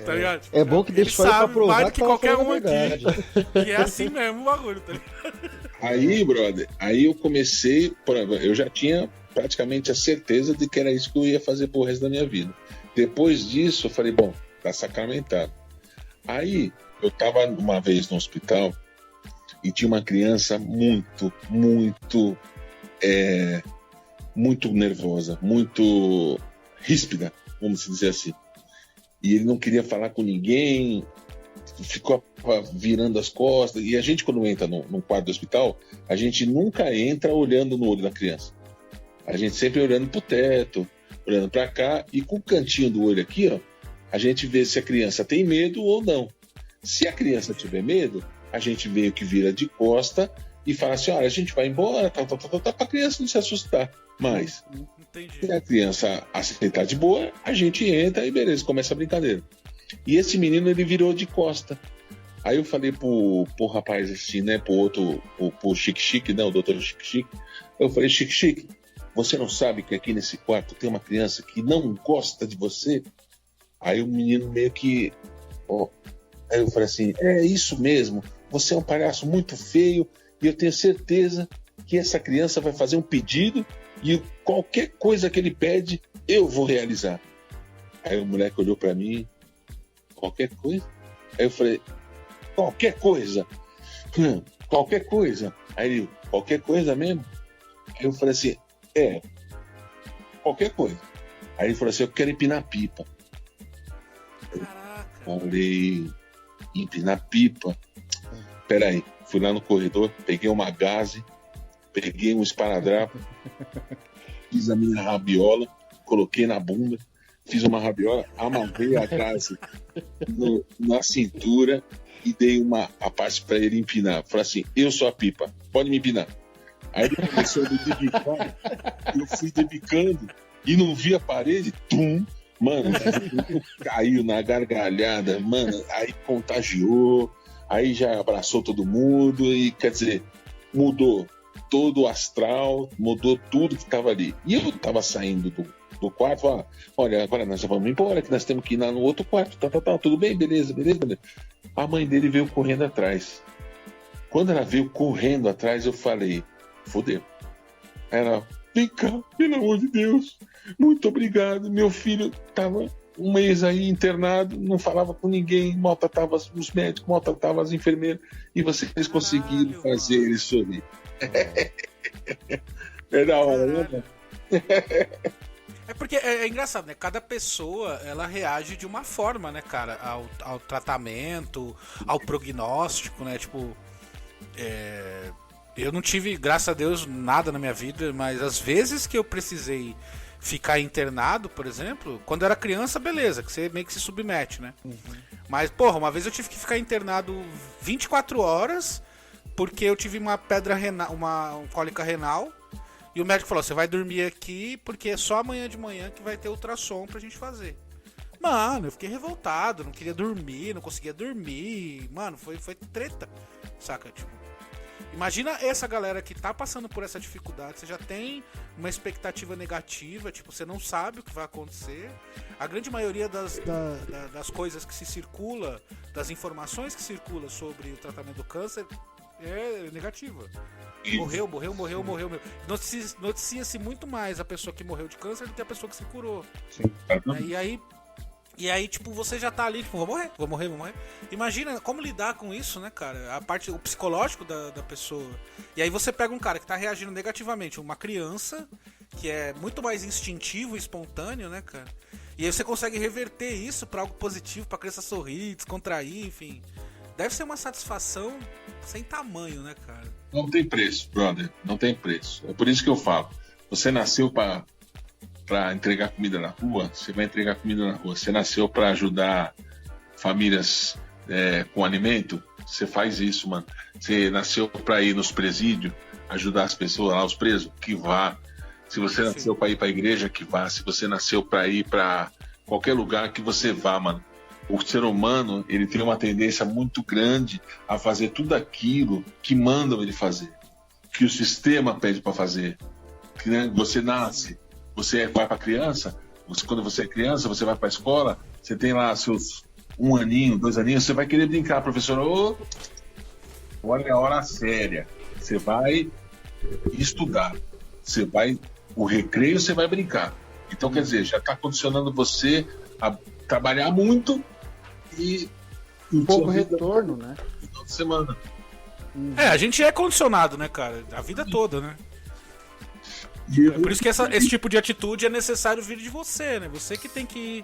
[SPEAKER 2] tá ligado?
[SPEAKER 7] É bom que deixa
[SPEAKER 2] Ele
[SPEAKER 7] fora pra
[SPEAKER 2] sabe
[SPEAKER 7] provar
[SPEAKER 2] mais do que
[SPEAKER 7] tava
[SPEAKER 2] qualquer
[SPEAKER 7] falando
[SPEAKER 2] um
[SPEAKER 7] a verdade.
[SPEAKER 2] aqui, que é assim mesmo o bagulho, tá ligado?
[SPEAKER 6] Aí, brother, aí eu comecei, eu já tinha praticamente a certeza de que era isso que eu ia fazer pro resto da minha vida. Depois disso, eu falei, bom, tá sacramentado. Aí, eu tava uma vez no hospital e tinha uma criança muito nervosa, muito ríspida, vamos dizer assim. E ele não queria falar com ninguém, ficou virando as costas. E a gente, quando entra num quadro do hospital, a gente nunca entra olhando no olho da criança. A gente sempre olhando pro teto, olhando para cá, e com o cantinho do olho aqui, ó, a gente vê se a criança tem medo ou não. Se a criança tiver medo, a gente meio que vira de costa e fala assim, olha, a gente vai embora, para a criança não se assustar. Mas,
[SPEAKER 2] Entendi.
[SPEAKER 6] se a criança aceitar de boa, a gente entra e beleza, começa a brincadeira. E esse menino, ele virou de costa. Aí eu falei pro rapaz assim, né, pro Chique, né, o doutor Chique, eu falei, Chique, você não sabe que aqui nesse quarto tem uma criança que não gosta de você? Aí o menino meio que, aí eu falei assim, é isso mesmo, você é um palhaço muito feio e eu tenho certeza que essa criança vai fazer um pedido e qualquer coisa que ele pede, eu vou realizar. Aí o moleque olhou pra mim, qualquer coisa? Aí eu falei, qualquer coisa? Qualquer coisa? Aí ele, qualquer coisa mesmo? Aí eu falei assim, qualquer coisa. Aí ele falou assim, eu quero empinar pipa.
[SPEAKER 2] Caraca.
[SPEAKER 6] Falei, empinar pipa? Peraí, fui lá no corredor, peguei uma gaze, peguei um esparadrapo, fiz a minha rabiola, coloquei na bunda, fiz uma rabiola, amarrei a gaze na cintura e dei a parte para ele empinar. Falei assim, eu sou a pipa, pode me empinar. Aí ele começou a debicar, eu fui debicando e não vi a parede, mano, caiu na gargalhada, mano, aí contagiou, aí já abraçou todo mundo e, quer dizer, mudou todo o astral, mudou tudo que estava ali. E eu tava saindo do quarto, falava, olha, agora nós já vamos embora, que nós temos que ir lá no outro quarto, tudo bem, beleza. A mãe dele veio correndo atrás. Quando ela veio correndo atrás, eu falei, fodeu. Ela, vem cá, pelo amor de Deus, muito obrigado, meu filho tava um mês aí internado, não falava com ninguém, maltratava os médicos, maltratava as enfermeiras, e vocês conseguiram fazer ele sorrir. É da hora, né, mano?
[SPEAKER 2] É porque é engraçado, né? Cada pessoa, ela reage de uma forma, né, cara? Ao tratamento, ao prognóstico, né? Tipo, eu não tive, graças a Deus, nada na minha vida, mas às vezes que eu precisei ficar internado, por exemplo, quando eu era criança, beleza, que você meio que se submete, né? Mas, porra, uma vez eu tive que ficar internado 24 horas porque eu tive uma pedra renal, uma cólica renal, e o médico falou, você vai dormir aqui porque é só amanhã de manhã que vai ter ultrassom pra gente fazer. Mano, eu fiquei revoltado, não queria dormir, não conseguia dormir, mano, foi treta, saca, tipo... Imagina essa galera que tá passando por essa dificuldade, você já tem uma expectativa negativa, tipo, você não sabe o que vai acontecer. A grande maioria das coisas que se circula, das informações que circulam sobre o tratamento do câncer é negativa. Morreu. Noticia-se muito mais a pessoa que morreu de câncer do que a pessoa que se curou.
[SPEAKER 6] Sim.
[SPEAKER 2] E aí, tipo, você já tá ali, tipo, vou morrer. Imagina como lidar com isso, né, cara? O psicológico da pessoa. E aí você pega um cara que tá reagindo negativamente, uma criança, que é muito mais instintivo e espontâneo, né, cara? E aí você consegue reverter isso pra algo positivo, pra criança sorrir, descontrair, enfim. Deve ser uma satisfação sem tamanho, né, cara?
[SPEAKER 6] Não tem preço, brother. Não tem preço. É por isso que eu falo. Você nasceu pra entregar comida na rua, você vai entregar comida na rua. Você nasceu para ajudar famílias com alimento, você faz isso, mano. Você nasceu para ir nos presídios, ajudar as pessoas lá, os presos, que vá. Se você nasceu para ir para a igreja, que vá. Se você nasceu para ir para qualquer lugar, que você vá, mano. O ser humano, ele tem uma tendência muito grande a fazer tudo aquilo que mandam ele fazer, que o sistema pede para fazer. Que, né, você nasce, você vai para criança, quando você é criança, você vai para a escola, você tem lá seus 1 aninho, 2 aninhos, você vai querer brincar, professor, olha a hora séria, você vai estudar, o recreio você vai brincar. Então, quer dizer, já está condicionando você a trabalhar muito e
[SPEAKER 5] pouco retorno, né?
[SPEAKER 6] Final de semana.
[SPEAKER 2] A gente é condicionado, né, cara? A vida toda, né? É por isso que esse tipo de atitude é necessário vir de você, né? Você que tem que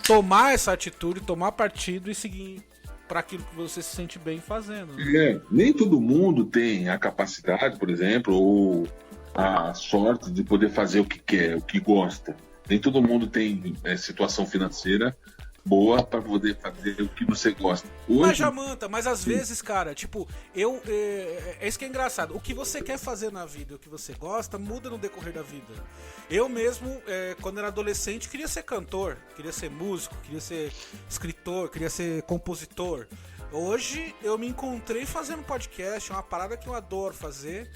[SPEAKER 2] tomar essa atitude, tomar partido e seguir para aquilo que você se sente bem fazendo. Né?
[SPEAKER 6] Nem todo mundo tem a capacidade, por exemplo, ou a sorte de poder fazer o que quer, o que gosta. Nem todo mundo tem situação financeira boa para poder fazer o que você gosta. Hoje...
[SPEAKER 2] Mas, Jamanta, às vezes, cara, tipo, é isso que é engraçado. O que você quer fazer na vida, o que você gosta, muda no decorrer da vida. Eu mesmo, quando era adolescente, queria ser cantor, queria ser músico, queria ser escritor, queria ser compositor. Hoje, eu me encontrei fazendo podcast, é uma parada que eu adoro fazer.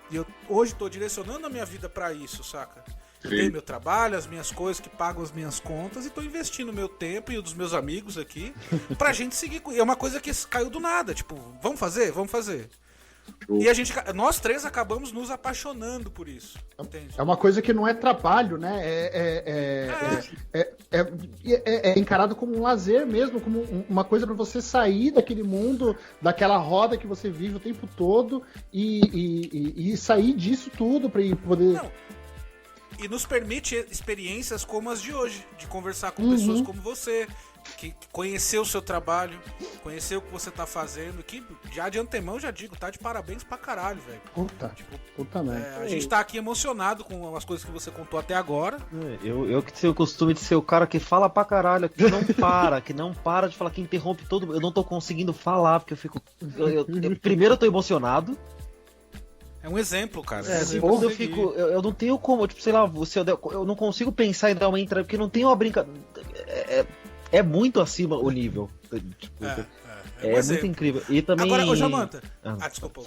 [SPEAKER 2] E eu hoje tô direcionando a minha vida pra isso, saca? Eu tenho meu trabalho, as minhas coisas que pagam as minhas contas e tô investindo meu tempo e o dos meus amigos aqui pra gente seguir. É uma coisa que caiu do nada, tipo, vamos fazer? E nós três acabamos nos apaixonando por isso, entende?
[SPEAKER 5] É uma coisa que não é trabalho, né? É encarado como um lazer mesmo, como uma coisa para você sair daquele mundo, daquela roda que você vive o tempo todo e sair disso tudo para poder...
[SPEAKER 2] Não. E nos permite experiências como as de hoje, de conversar com pessoas como você, que conhecer o seu trabalho, conhecer o que você tá fazendo, que já de antemão já digo, tá de parabéns pra caralho, velho.
[SPEAKER 5] Puta merda.
[SPEAKER 2] A gente tá aqui emocionado com as coisas que você contou até agora.
[SPEAKER 7] Eu que tenho o costume de ser o cara que fala pra caralho, que não para de falar, que interrompe todo mundo. Eu não tô conseguindo falar, porque eu fico... primeiro eu tô emocionado.
[SPEAKER 2] É um exemplo, cara.
[SPEAKER 7] Eu não tenho como, tipo, sei lá, eu não consigo pensar em dar uma entrada, porque não tem uma brincadeira. É muito acima o nível. Tipo, é muito incrível. E também.
[SPEAKER 2] Agora, ô Jamanta. Desculpa.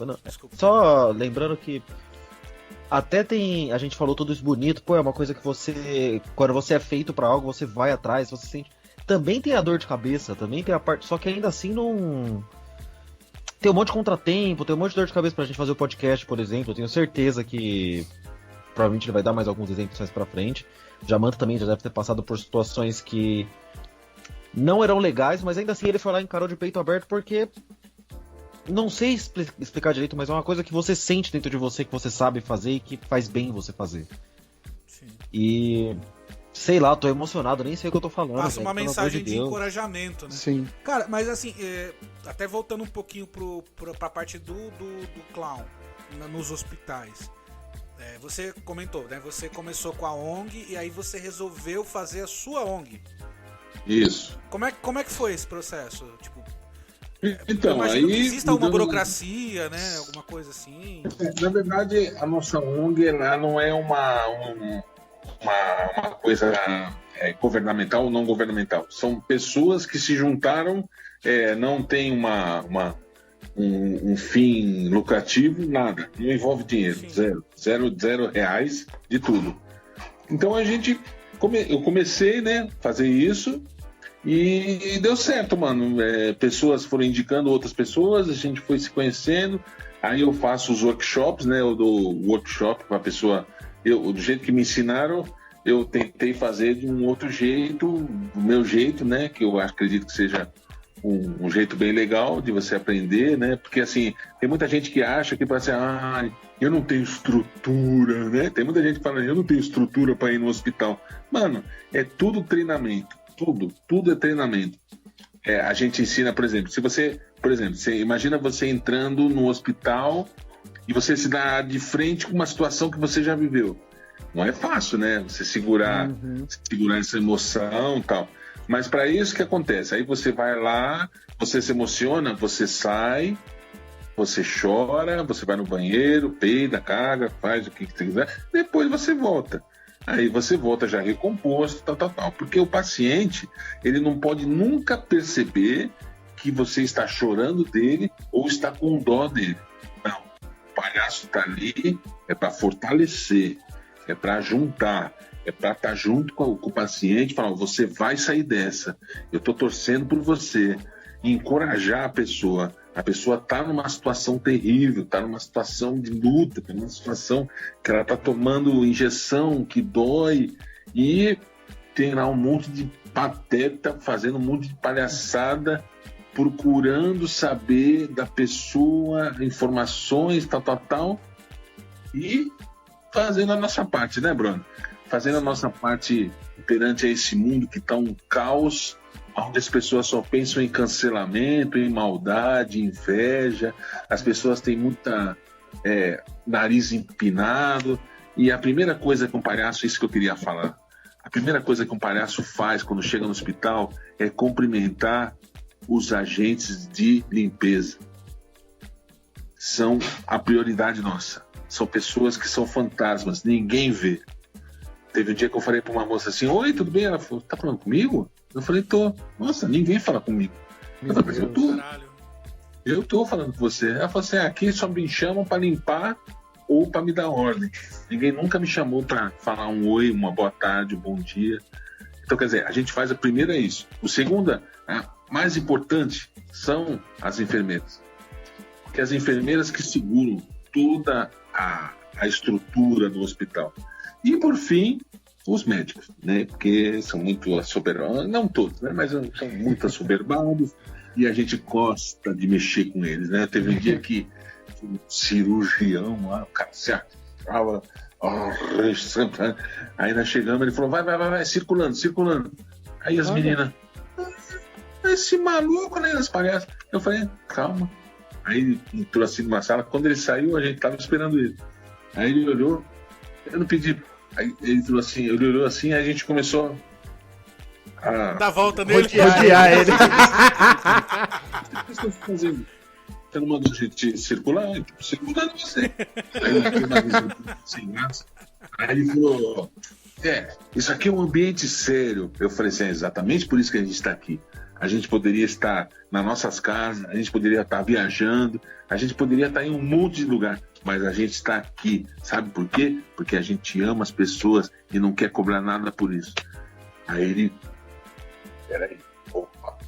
[SPEAKER 7] Só lembrando que até tem. A gente falou tudo isso bonito, pô, é uma coisa que você. Quando você é feito pra algo, você vai atrás, você sente. Também tem a dor de cabeça, também tem a parte. Só que ainda assim não. Tem um monte de contratempo, tem um monte de dor de cabeça pra gente fazer o podcast, por exemplo. Eu tenho certeza que provavelmente ele vai dar mais alguns exemplos mais pra frente. O Jamanta também já deve ter passado por situações que não eram legais, mas ainda assim ele foi lá e encarou de peito aberto porque... Não sei explicar direito, mas é uma coisa que você sente dentro de você, que você sabe fazer e que faz bem você fazer. Sim. E... Sei lá, tô emocionado, nem sei o que eu tô falando.
[SPEAKER 2] Passa uma mensagem de encorajamento, né?
[SPEAKER 5] Sim.
[SPEAKER 2] Cara, mas assim, até voltando um pouquinho pra parte do clown nos hospitais. Você comentou, né? Você começou com a ONG e aí você resolveu fazer a sua ONG.
[SPEAKER 6] Isso.
[SPEAKER 2] Como é que foi esse processo? Tipo, Eu
[SPEAKER 6] Então,
[SPEAKER 2] imagino que
[SPEAKER 6] aí.
[SPEAKER 2] exista uma
[SPEAKER 6] mudando-
[SPEAKER 2] burocracia, né? Alguma coisa assim.
[SPEAKER 6] Na verdade, a nossa ONG ela não é uma coisa governamental ou não governamental. São pessoas que se juntaram, não tem um fim lucrativo, nada. Não envolve dinheiro.
[SPEAKER 2] Sim.
[SPEAKER 6] Zero reais de tudo. Então eu comecei, né, fazer isso e deu certo, mano. Pessoas foram indicando outras pessoas, a gente foi se conhecendo. Aí eu faço os workshops, né? Eu dou workshop para a pessoa. Do jeito que me ensinaram, eu tentei fazer de um outro jeito, do meu jeito, né? Que eu acredito que seja um jeito bem legal de você aprender, né? Porque assim, tem muita gente que acha que assim, eu não tenho estrutura, né? Tem muita gente que fala, eu não tenho estrutura para ir no hospital. Mano, é tudo treinamento, tudo é treinamento. A gente ensina, por exemplo, você imagina você entrando no hospital e você se dá de frente com uma situação que você já viveu. Não é fácil, né? Você segurar essa emoção e tal. Mas para isso que acontece? Aí você vai lá, você se emociona, você sai, você chora, você vai no banheiro, peida, caga, faz o que você quiser, depois você volta. Aí você volta já recomposto, tal. Porque o paciente, ele não pode nunca perceber que você está chorando dele ou está com dó dele. Não. O palhaço está ali para fortalecer, é para juntar, é para estar junto com o paciente e falar, você vai sair dessa, eu estou torcendo por você, e encorajar a pessoa. A pessoa está numa situação terrível, está numa situação de luta, está numa situação que ela está tomando injeção que dói, e tem lá um monte de pateta fazendo um monte de palhaçada, procurando saber da pessoa, informações, tal, e fazendo a nossa parte, né, Bruno? Fazendo a nossa parte perante a esse mundo que está um caos, onde as pessoas só pensam em cancelamento, em maldade, inveja, as pessoas têm muita nariz empinado, e a primeira coisa que um palhaço, isso que eu queria falar, a primeira coisa que um palhaço faz quando chega no hospital é cumprimentar os agentes de limpeza. São a prioridade nossa. São pessoas que são fantasmas, ninguém vê. Teve um dia que eu falei para uma moça assim, oi, tudo bem? Ela falou, tá falando comigo? Eu falei, tô. Nossa, ninguém fala comigo. Eu falei, eu tô falando com você. Ela falou assim, aqui só me chamam para limpar ou para me dar ordem. Ninguém nunca me chamou para falar um oi, uma boa tarde, um bom dia. Então, quer dizer, a gente faz a primeira é isso. O segundo, a mais importante, são as enfermeiras. Porque as enfermeiras que seguram toda a estrutura do hospital. E, por fim, os médicos, né? Porque são muito assoberbados, não todos, né? Mas são muito assoberbados e a gente gosta de mexer com eles, né? Teve um dia que um cirurgião lá, o cara se achava, aí nós chegamos, ele falou, vai, circulando. Aí as meninas, esse maluco, né? As palhaças. Eu falei, calma. Aí ele entrou assim numa sala, quando ele saiu, a gente tava esperando ele. Aí ele olhou, eu não pedi. Aí ele falou assim, ele olhou assim, aí a gente começou a
[SPEAKER 2] Dá volta nele.
[SPEAKER 5] Rodear ele.
[SPEAKER 6] O que você está fazendo? Você não mandou a gente circular? Eu tô circulando você. Aí ele ficou na visão sem graça. Aí ele falou, isso aqui é um ambiente sério. Eu falei assim, é exatamente por isso que a gente está aqui. A gente poderia estar nas nossas casas, a gente poderia estar viajando, a gente poderia estar em um monte de lugar, mas a gente está aqui. Sabe por quê? Porque a gente ama as pessoas e não quer cobrar nada por isso. Aí ele... Peraí. Opa.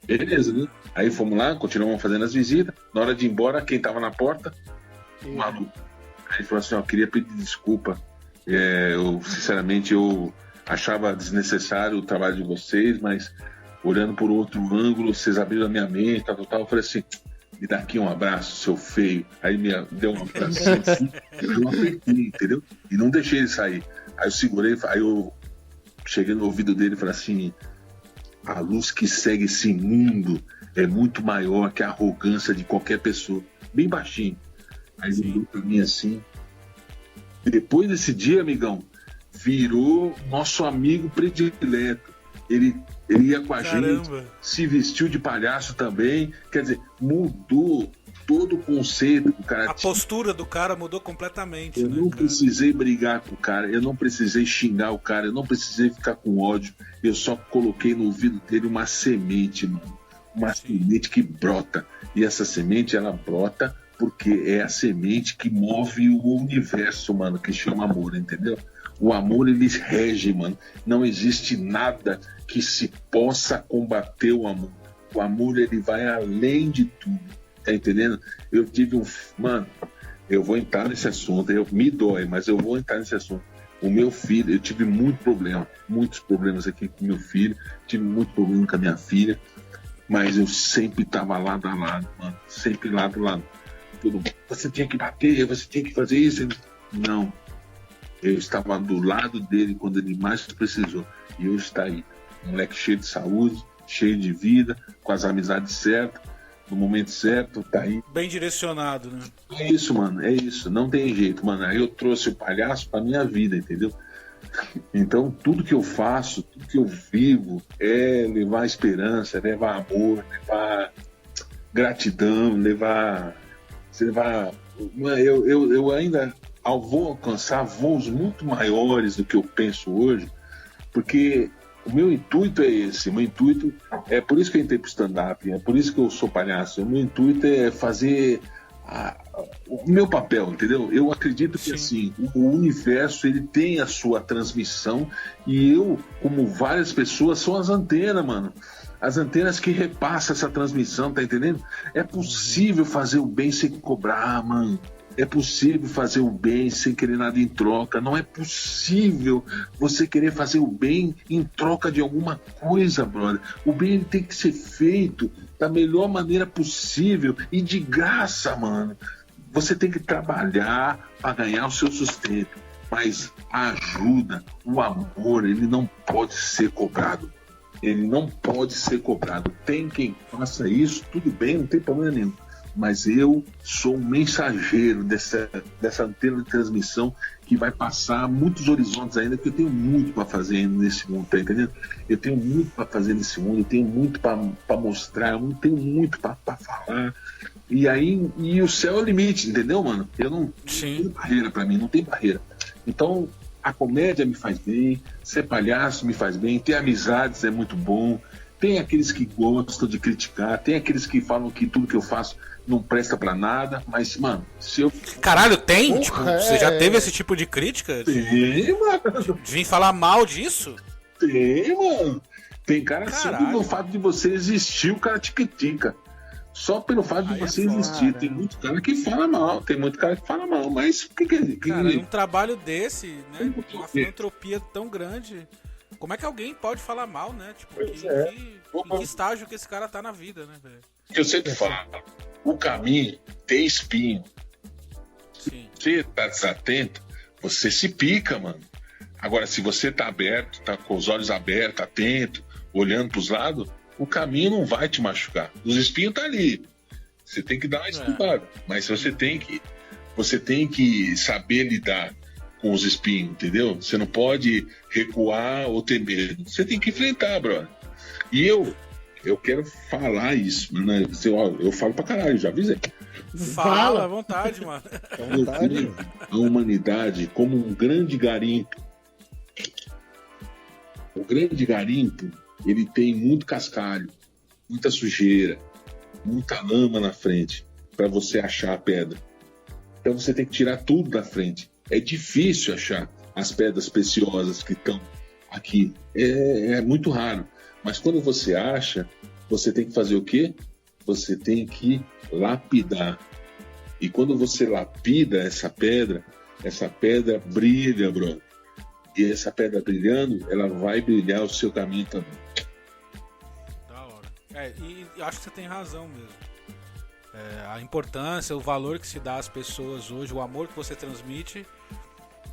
[SPEAKER 6] Beleza, né? Aí fomos lá, continuamos fazendo as visitas. Na hora de ir embora, quem estava na porta? O maluco. Aí ele falou assim, queria pedir desculpa. Sinceramente, eu achava desnecessário o trabalho de vocês, mas... olhando por outro ângulo, vocês abriram a minha mente, tal. Eu falei assim, me dá aqui um abraço, seu feio. Aí me deu um abraço assim, eu apertei, entendeu? E não deixei ele sair. Aí eu segurei, aí eu cheguei no ouvido dele e falei assim, a luz que segue esse mundo é muito maior que a arrogância de qualquer pessoa. Bem baixinho. Aí ele olhou pra mim assim. E depois desse dia, amigão, virou nosso amigo predileto. Ele ia com a
[SPEAKER 2] Caramba.
[SPEAKER 6] gente, se vestiu de palhaço também. Quer dizer, mudou todo o conceito que o cara
[SPEAKER 2] A
[SPEAKER 6] tinha.
[SPEAKER 2] postura do cara mudou completamente,
[SPEAKER 6] Eu
[SPEAKER 2] né,
[SPEAKER 6] não
[SPEAKER 2] cara?
[SPEAKER 6] precisei brigar com o cara, eu não precisei xingar o cara, eu não precisei ficar com ódio. Eu só coloquei no ouvido dele uma semente, mano. Uma semente que brota. E essa semente, ela brota porque é a semente que move o universo, mano, que chama amor, entendeu? O amor, ele rege, mano. Não existe nada que se possa combater o amor. O amor, ele vai além de tudo. Tá entendendo? Eu tive Mano, eu vou entrar nesse assunto. Me dói, mas eu vou entrar nesse assunto. O meu filho, eu tive muitos problemas aqui com meu filho. Tive muito problema com a minha filha. Mas eu sempre tava lado a lado, mano. Sempre lado a lado. Você tinha que bater, você tinha que fazer isso. Não. Eu estava do lado dele quando ele mais precisou. E hoje está aí. Um moleque cheio de saúde, cheio de vida, com as amizades certas, no momento certo, tá aí.
[SPEAKER 2] Bem direcionado, né?
[SPEAKER 6] É isso, mano. É isso. Não tem jeito, mano. Aí eu trouxe o palhaço pra minha vida, entendeu? Então, tudo que eu faço, tudo que eu vivo é levar esperança, levar amor, levar gratidão, levar. Eu ainda vou alcançar voos muito maiores do que eu penso hoje, porque o meu intuito é esse. O meu intuito é por isso que eu entrei pro stand-up, é por isso que eu sou palhaço. O meu intuito é fazer o meu papel, entendeu? Eu acredito que assim, o universo, ele tem a sua transmissão e eu, como várias pessoas, sou as antenas, mano. As antenas que repassam essa transmissão, tá entendendo? É possível fazer o bem sem cobrar, mano. É possível fazer o bem sem querer nada em troca. Não é possível você querer fazer o bem em troca de alguma coisa, brother. O bem, ele tem que ser feito da melhor maneira possível e de graça, mano. Você tem que trabalhar para ganhar o seu sustento. Mas a ajuda, o amor, ele não pode ser cobrado. Ele não pode ser cobrado. Tem quem faça isso, tudo bem, não tem problema nenhum. Mas eu sou um mensageiro dessa antena de transmissão que vai passar muitos horizontes ainda, porque eu tenho muito para fazer nesse mundo, tá entendendo? Eu tenho muito para fazer nesse mundo, eu tenho muito para mostrar, eu tenho muito para falar. E o céu é o limite, entendeu, mano? Não tem barreira para mim, não tem barreira. Então, a comédia me faz bem, ser palhaço me faz bem, ter amizades é muito bom. Tem aqueles que gostam de criticar, tem aqueles que falam que tudo que eu faço não presta pra nada, mas, mano, se eu...
[SPEAKER 2] Caralho, tem?
[SPEAKER 5] Porra,
[SPEAKER 2] Tipo, você já teve esse tipo de crítica?
[SPEAKER 6] Tem, mano.
[SPEAKER 2] De vir falar mal disso?
[SPEAKER 6] Tem, mano. Tem cara só
[SPEAKER 2] Caralho.
[SPEAKER 6] pelo fato de você existir, o cara te critica. Só pelo fato de
[SPEAKER 2] Aí é
[SPEAKER 6] você
[SPEAKER 2] foda.
[SPEAKER 6] existir. Tem muito cara que fala mal, mas o que
[SPEAKER 2] Cara, um trabalho desse, né? Uma filantropia tão grande. Como é que alguém pode falar mal, né? Tipo, em que estágio que esse cara tá na vida, né, velho?
[SPEAKER 6] eu sempre falo, o caminho tem espinho.
[SPEAKER 2] Sim.
[SPEAKER 6] Se você tá desatento, você se pica, mano. Agora, se você tá aberto, tá com os olhos abertos, atento, olhando pros lados, o caminho não vai te machucar. Os espinhos tá ali. Você tem que dar uma estudada. Mas você tem que saber lidar com os espinhos, entendeu? Você não pode recuar ou ter medo. Você tem que enfrentar, brother. E eu quero falar isso, né? Eu falo pra caralho, já avisei.
[SPEAKER 2] Fala à vontade, mano.
[SPEAKER 6] Eu vejo a humanidade como um grande garimpo. O grande garimpo, ele tem muito cascalho, muita sujeira, muita lama na frente para você achar a pedra. Então você tem que tirar tudo da frente. É difícil achar as pedras preciosas que estão aqui. É muito raro. Mas quando você acha, você tem que fazer o quê? Você tem que lapidar. E quando você lapida essa pedra brilha, bro. E essa pedra brilhando, ela vai brilhar o seu caminho também.
[SPEAKER 2] Da hora. E acho que você tem razão mesmo. A importância, o valor que se dá às pessoas hoje, o amor que você transmite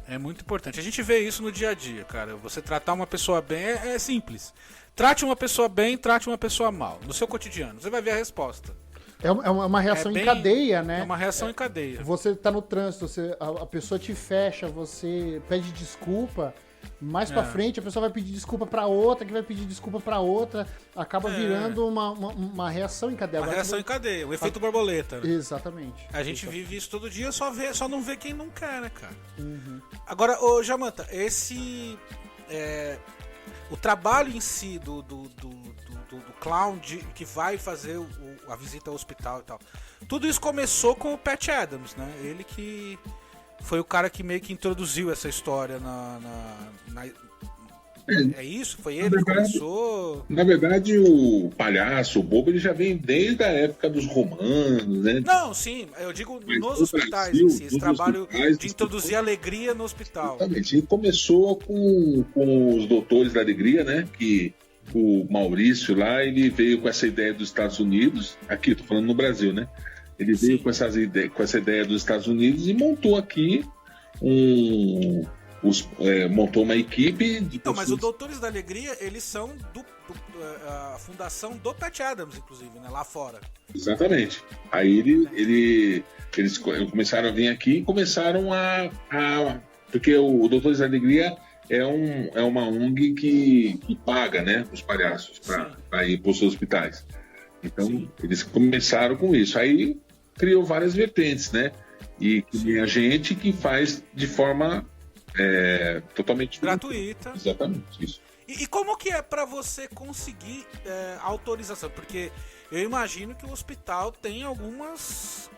[SPEAKER 2] é muito importante. A gente vê isso no dia a dia, cara. Você tratar uma pessoa bem é simples. Trate uma pessoa bem, trate uma pessoa mal. No seu cotidiano, você vai ver a resposta.
[SPEAKER 5] É uma reação em cadeia, né?
[SPEAKER 2] É uma reação em cadeia.
[SPEAKER 5] Você tá no trânsito, a pessoa te fecha, você pede desculpa. Mais pra frente a pessoa vai pedir desculpa pra outra, que vai pedir desculpa pra outra, acaba virando uma reação em cadeia.
[SPEAKER 2] Uma
[SPEAKER 5] Agora
[SPEAKER 2] reação em cadeia, o efeito borboleta. Né?
[SPEAKER 5] Exatamente.
[SPEAKER 2] A gente vive isso todo dia, só não vê quem não quer, né, cara? Agora, ô Jamanta, o trabalho em si do clown que vai fazer a visita ao hospital e tal, tudo isso começou com o Pat Adams, né? Ele que foi o cara que meio que introduziu essa história É isso? Foi ele que começou?
[SPEAKER 6] Na verdade, o palhaço, o bobo, ele já vem desde a época dos romanos, né?
[SPEAKER 2] Não, sim, eu digo
[SPEAKER 6] Mas
[SPEAKER 2] nos
[SPEAKER 6] no
[SPEAKER 2] hospitais,
[SPEAKER 6] Brasil,
[SPEAKER 2] assim, esse
[SPEAKER 6] nos
[SPEAKER 2] trabalho
[SPEAKER 6] hospitais,
[SPEAKER 2] de introduzir alegria no hospital.
[SPEAKER 6] Exatamente. E começou com os doutores da alegria, né? Que o Maurício lá, ele veio com essa ideia dos Estados Unidos, aqui, tô falando no Brasil, né? Ele veio com essa ideia dos Estados Unidos e montou aqui montou uma equipe de
[SPEAKER 2] Então, mas os Doutores da Alegria, eles são a fundação do Pat Adams, inclusive, né? Lá fora.
[SPEAKER 6] Exatamente. Aí eles começaram a vir aqui e começaram porque o Doutores da Alegria é uma ONG que paga, né, os palhaços para ir para os hospitais. Então, eles começaram com isso. Aí criou várias vertentes, né? E tem a gente que faz de forma totalmente
[SPEAKER 2] gratuita.
[SPEAKER 6] Exatamente, isso.
[SPEAKER 2] E como que é para você conseguir autorização? Porque eu imagino que o hospital tem algumas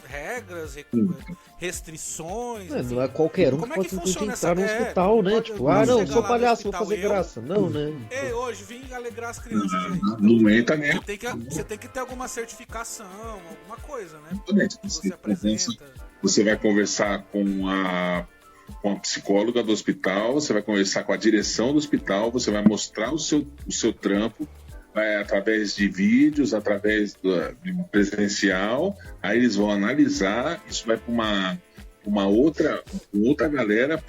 [SPEAKER 2] regras, restrições.
[SPEAKER 7] Não é qualquer um que pode simplesmente entrar no hospital, né? Tipo, não, sou palhaço, vou fazer graça. Não, né?
[SPEAKER 2] Hoje vim alegrar as crianças aí.
[SPEAKER 6] Não entra nem.
[SPEAKER 2] Você tem que ter alguma certificação, alguma coisa, né?
[SPEAKER 6] Exatamente.
[SPEAKER 2] Você apresenta.
[SPEAKER 6] Você vai conversar com a psicóloga do hospital, você vai conversar com a direção do hospital, você vai mostrar o seu trampo, através de vídeos, através de presencial, aí eles vão analisar, isso vai para uma outra galera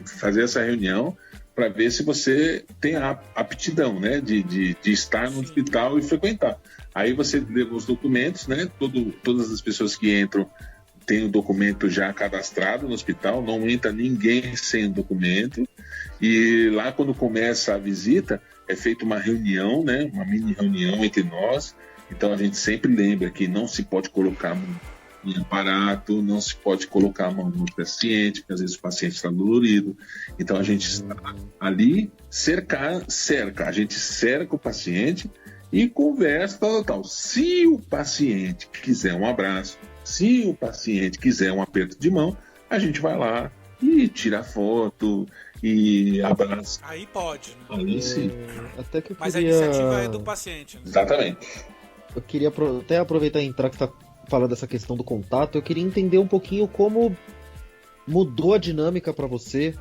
[SPEAKER 6] fazer essa reunião para ver se você tem a aptidão, né, de estar no hospital e frequentar. Aí você leva os documentos, né, todas as pessoas que entram tem o documento já cadastrado no hospital, não entra ninguém sem documento, e lá quando começa a visita é feita uma reunião, né, uma mini reunião entre nós. Então a gente sempre lembra que não se pode colocar a mão em aparato, não se pode colocar a mão no paciente, porque às vezes o paciente está dolorido. Então a gente está ali, a gente cerca o paciente e conversa, tal. Se o paciente quiser um abraço, se o paciente quiser um aperto de mão, a gente vai lá e tira foto e abraça.
[SPEAKER 2] Aí pode. Né?
[SPEAKER 6] Aí sim.
[SPEAKER 7] Até que
[SPEAKER 2] Mas a iniciativa é do paciente. Né?
[SPEAKER 6] Exatamente.
[SPEAKER 7] Eu queria até aproveitar e entrar que tá falando dessa questão do contato. Eu queria entender um pouquinho como mudou a dinâmica para você,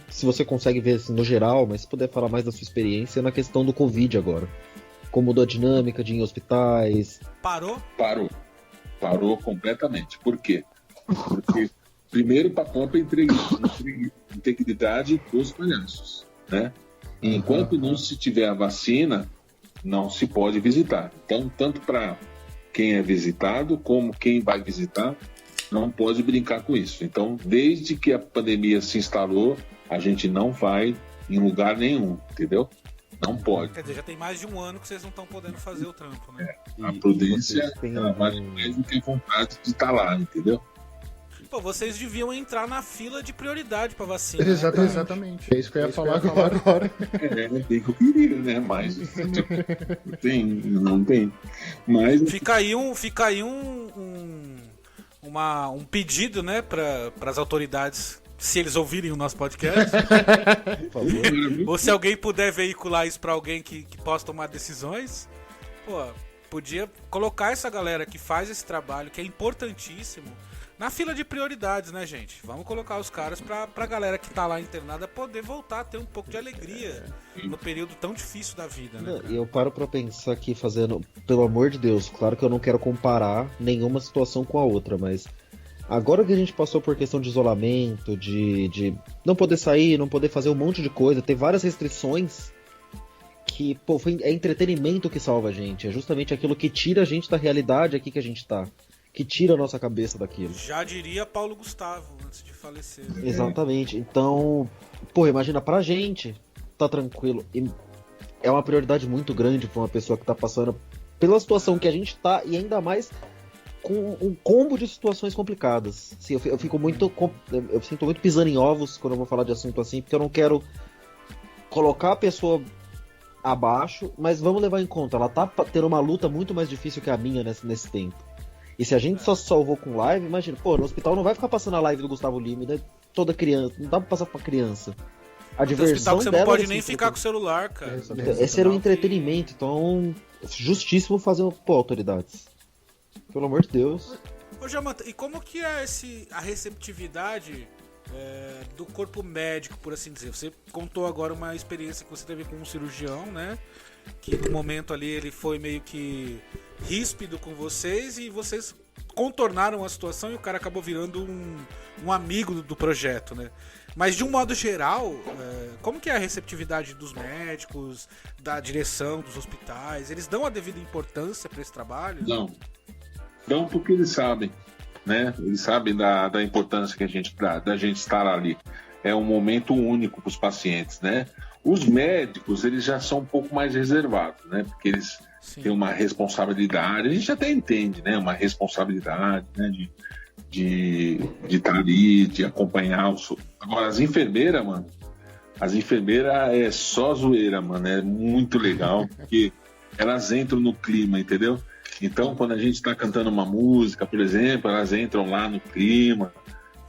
[SPEAKER 7] se você consegue ver assim, no geral, mas se puder falar mais da sua experiência na questão do Covid agora. Como mudou a dinâmica de ir em hospitais?
[SPEAKER 6] Parou completamente. Por quê? Porque, primeiro, para a integridade dos palhaços, né? E enquanto não se tiver a vacina, não se pode visitar. Então, tanto para quem é visitado, como quem vai visitar, não pode brincar com isso. Então, desde que a pandemia se instalou, a gente não vai em lugar nenhum, entendeu? Não pode.
[SPEAKER 2] Quer dizer, já tem mais de um ano que vocês não estão podendo fazer o trampo, né?
[SPEAKER 6] A prudência, ela vale mais do que a vontade de estar lá, entendeu?
[SPEAKER 2] Pô, vocês deviam entrar na fila de prioridade pra vacina.
[SPEAKER 5] Exatamente. É isso que eu ia falar agora.
[SPEAKER 6] Bem que eu queria, né? Mas não tem. Mas
[SPEAKER 2] Fica aí um pedido, né, para as autoridades, se eles ouvirem o nosso podcast.
[SPEAKER 7] Por favor.
[SPEAKER 2] Ou se alguém puder veicular isso pra alguém que possa tomar decisões, pô, podia colocar essa galera que faz esse trabalho, que é importantíssimo, na fila de prioridades, né, gente? Vamos colocar os caras pra galera que tá lá internada poder voltar a ter um pouco de alegria no período tão difícil da vida, né?
[SPEAKER 7] E eu paro pra pensar aqui fazendo, pelo amor de Deus, claro que eu não quero comparar nenhuma situação com a outra, mas agora que a gente passou por questão de isolamento, de não poder sair, não poder fazer um monte de coisa, ter várias restrições, que, pô, é entretenimento que salva a gente, é justamente aquilo que tira a gente da realidade aqui que a gente tá, que tira a nossa cabeça daquilo.
[SPEAKER 2] Já diria Paulo Gustavo, né? antes de falecer.
[SPEAKER 7] Exatamente. Então, pô, imagina pra gente, tá tranquilo. E é uma prioridade muito grande pra uma pessoa que tá passando pela situação que a gente tá e ainda mais com um combo de situações complicadas. Assim, eu fico muito. Eu sinto muito pisando em ovos quando eu vou falar de assunto assim, porque eu não quero colocar a pessoa abaixo, mas vamos levar em conta, ela tá tendo uma luta muito mais difícil que a minha nesse tempo. E se a gente só salvou com live, imagina, pô, no hospital não vai ficar passando a live do Gustavo Lima, né? Toda criança, não dá pra passar pra criança. A diversão
[SPEAKER 2] que você
[SPEAKER 7] dela
[SPEAKER 2] não pode
[SPEAKER 7] é
[SPEAKER 2] nem
[SPEAKER 7] esse
[SPEAKER 2] ficar com o celular, cara.
[SPEAKER 7] esse era o entretenimento, então justíssimo fazer, pô, autoridades. Pelo amor de Deus.
[SPEAKER 2] Ô, Jamanta, e como que é a receptividade do corpo médico, por assim dizer? Você contou agora uma experiência que você teve com um cirurgião, né? Que no momento ali ele foi meio que ríspido com vocês e vocês contornaram a situação e o cara acabou virando um amigo do projeto, né? Mas de um modo geral, como que é a receptividade dos médicos, da direção dos hospitais? Eles dão a devida importância para esse trabalho?
[SPEAKER 6] Não, porque eles sabem, né? Eles sabem da importância que da gente estar ali. É um momento único para os pacientes, né? Os médicos, eles já são um pouco mais reservados, né? Porque eles têm uma responsabilidade, a gente até entende, né? Uma responsabilidade, né? De estar ali, de acompanhar o... Agora, as enfermeiras, mano, é só zoeira, mano. É muito legal, porque elas entram no clima, entendeu? Então, quando a gente está cantando uma música, por exemplo, elas entram lá no clima.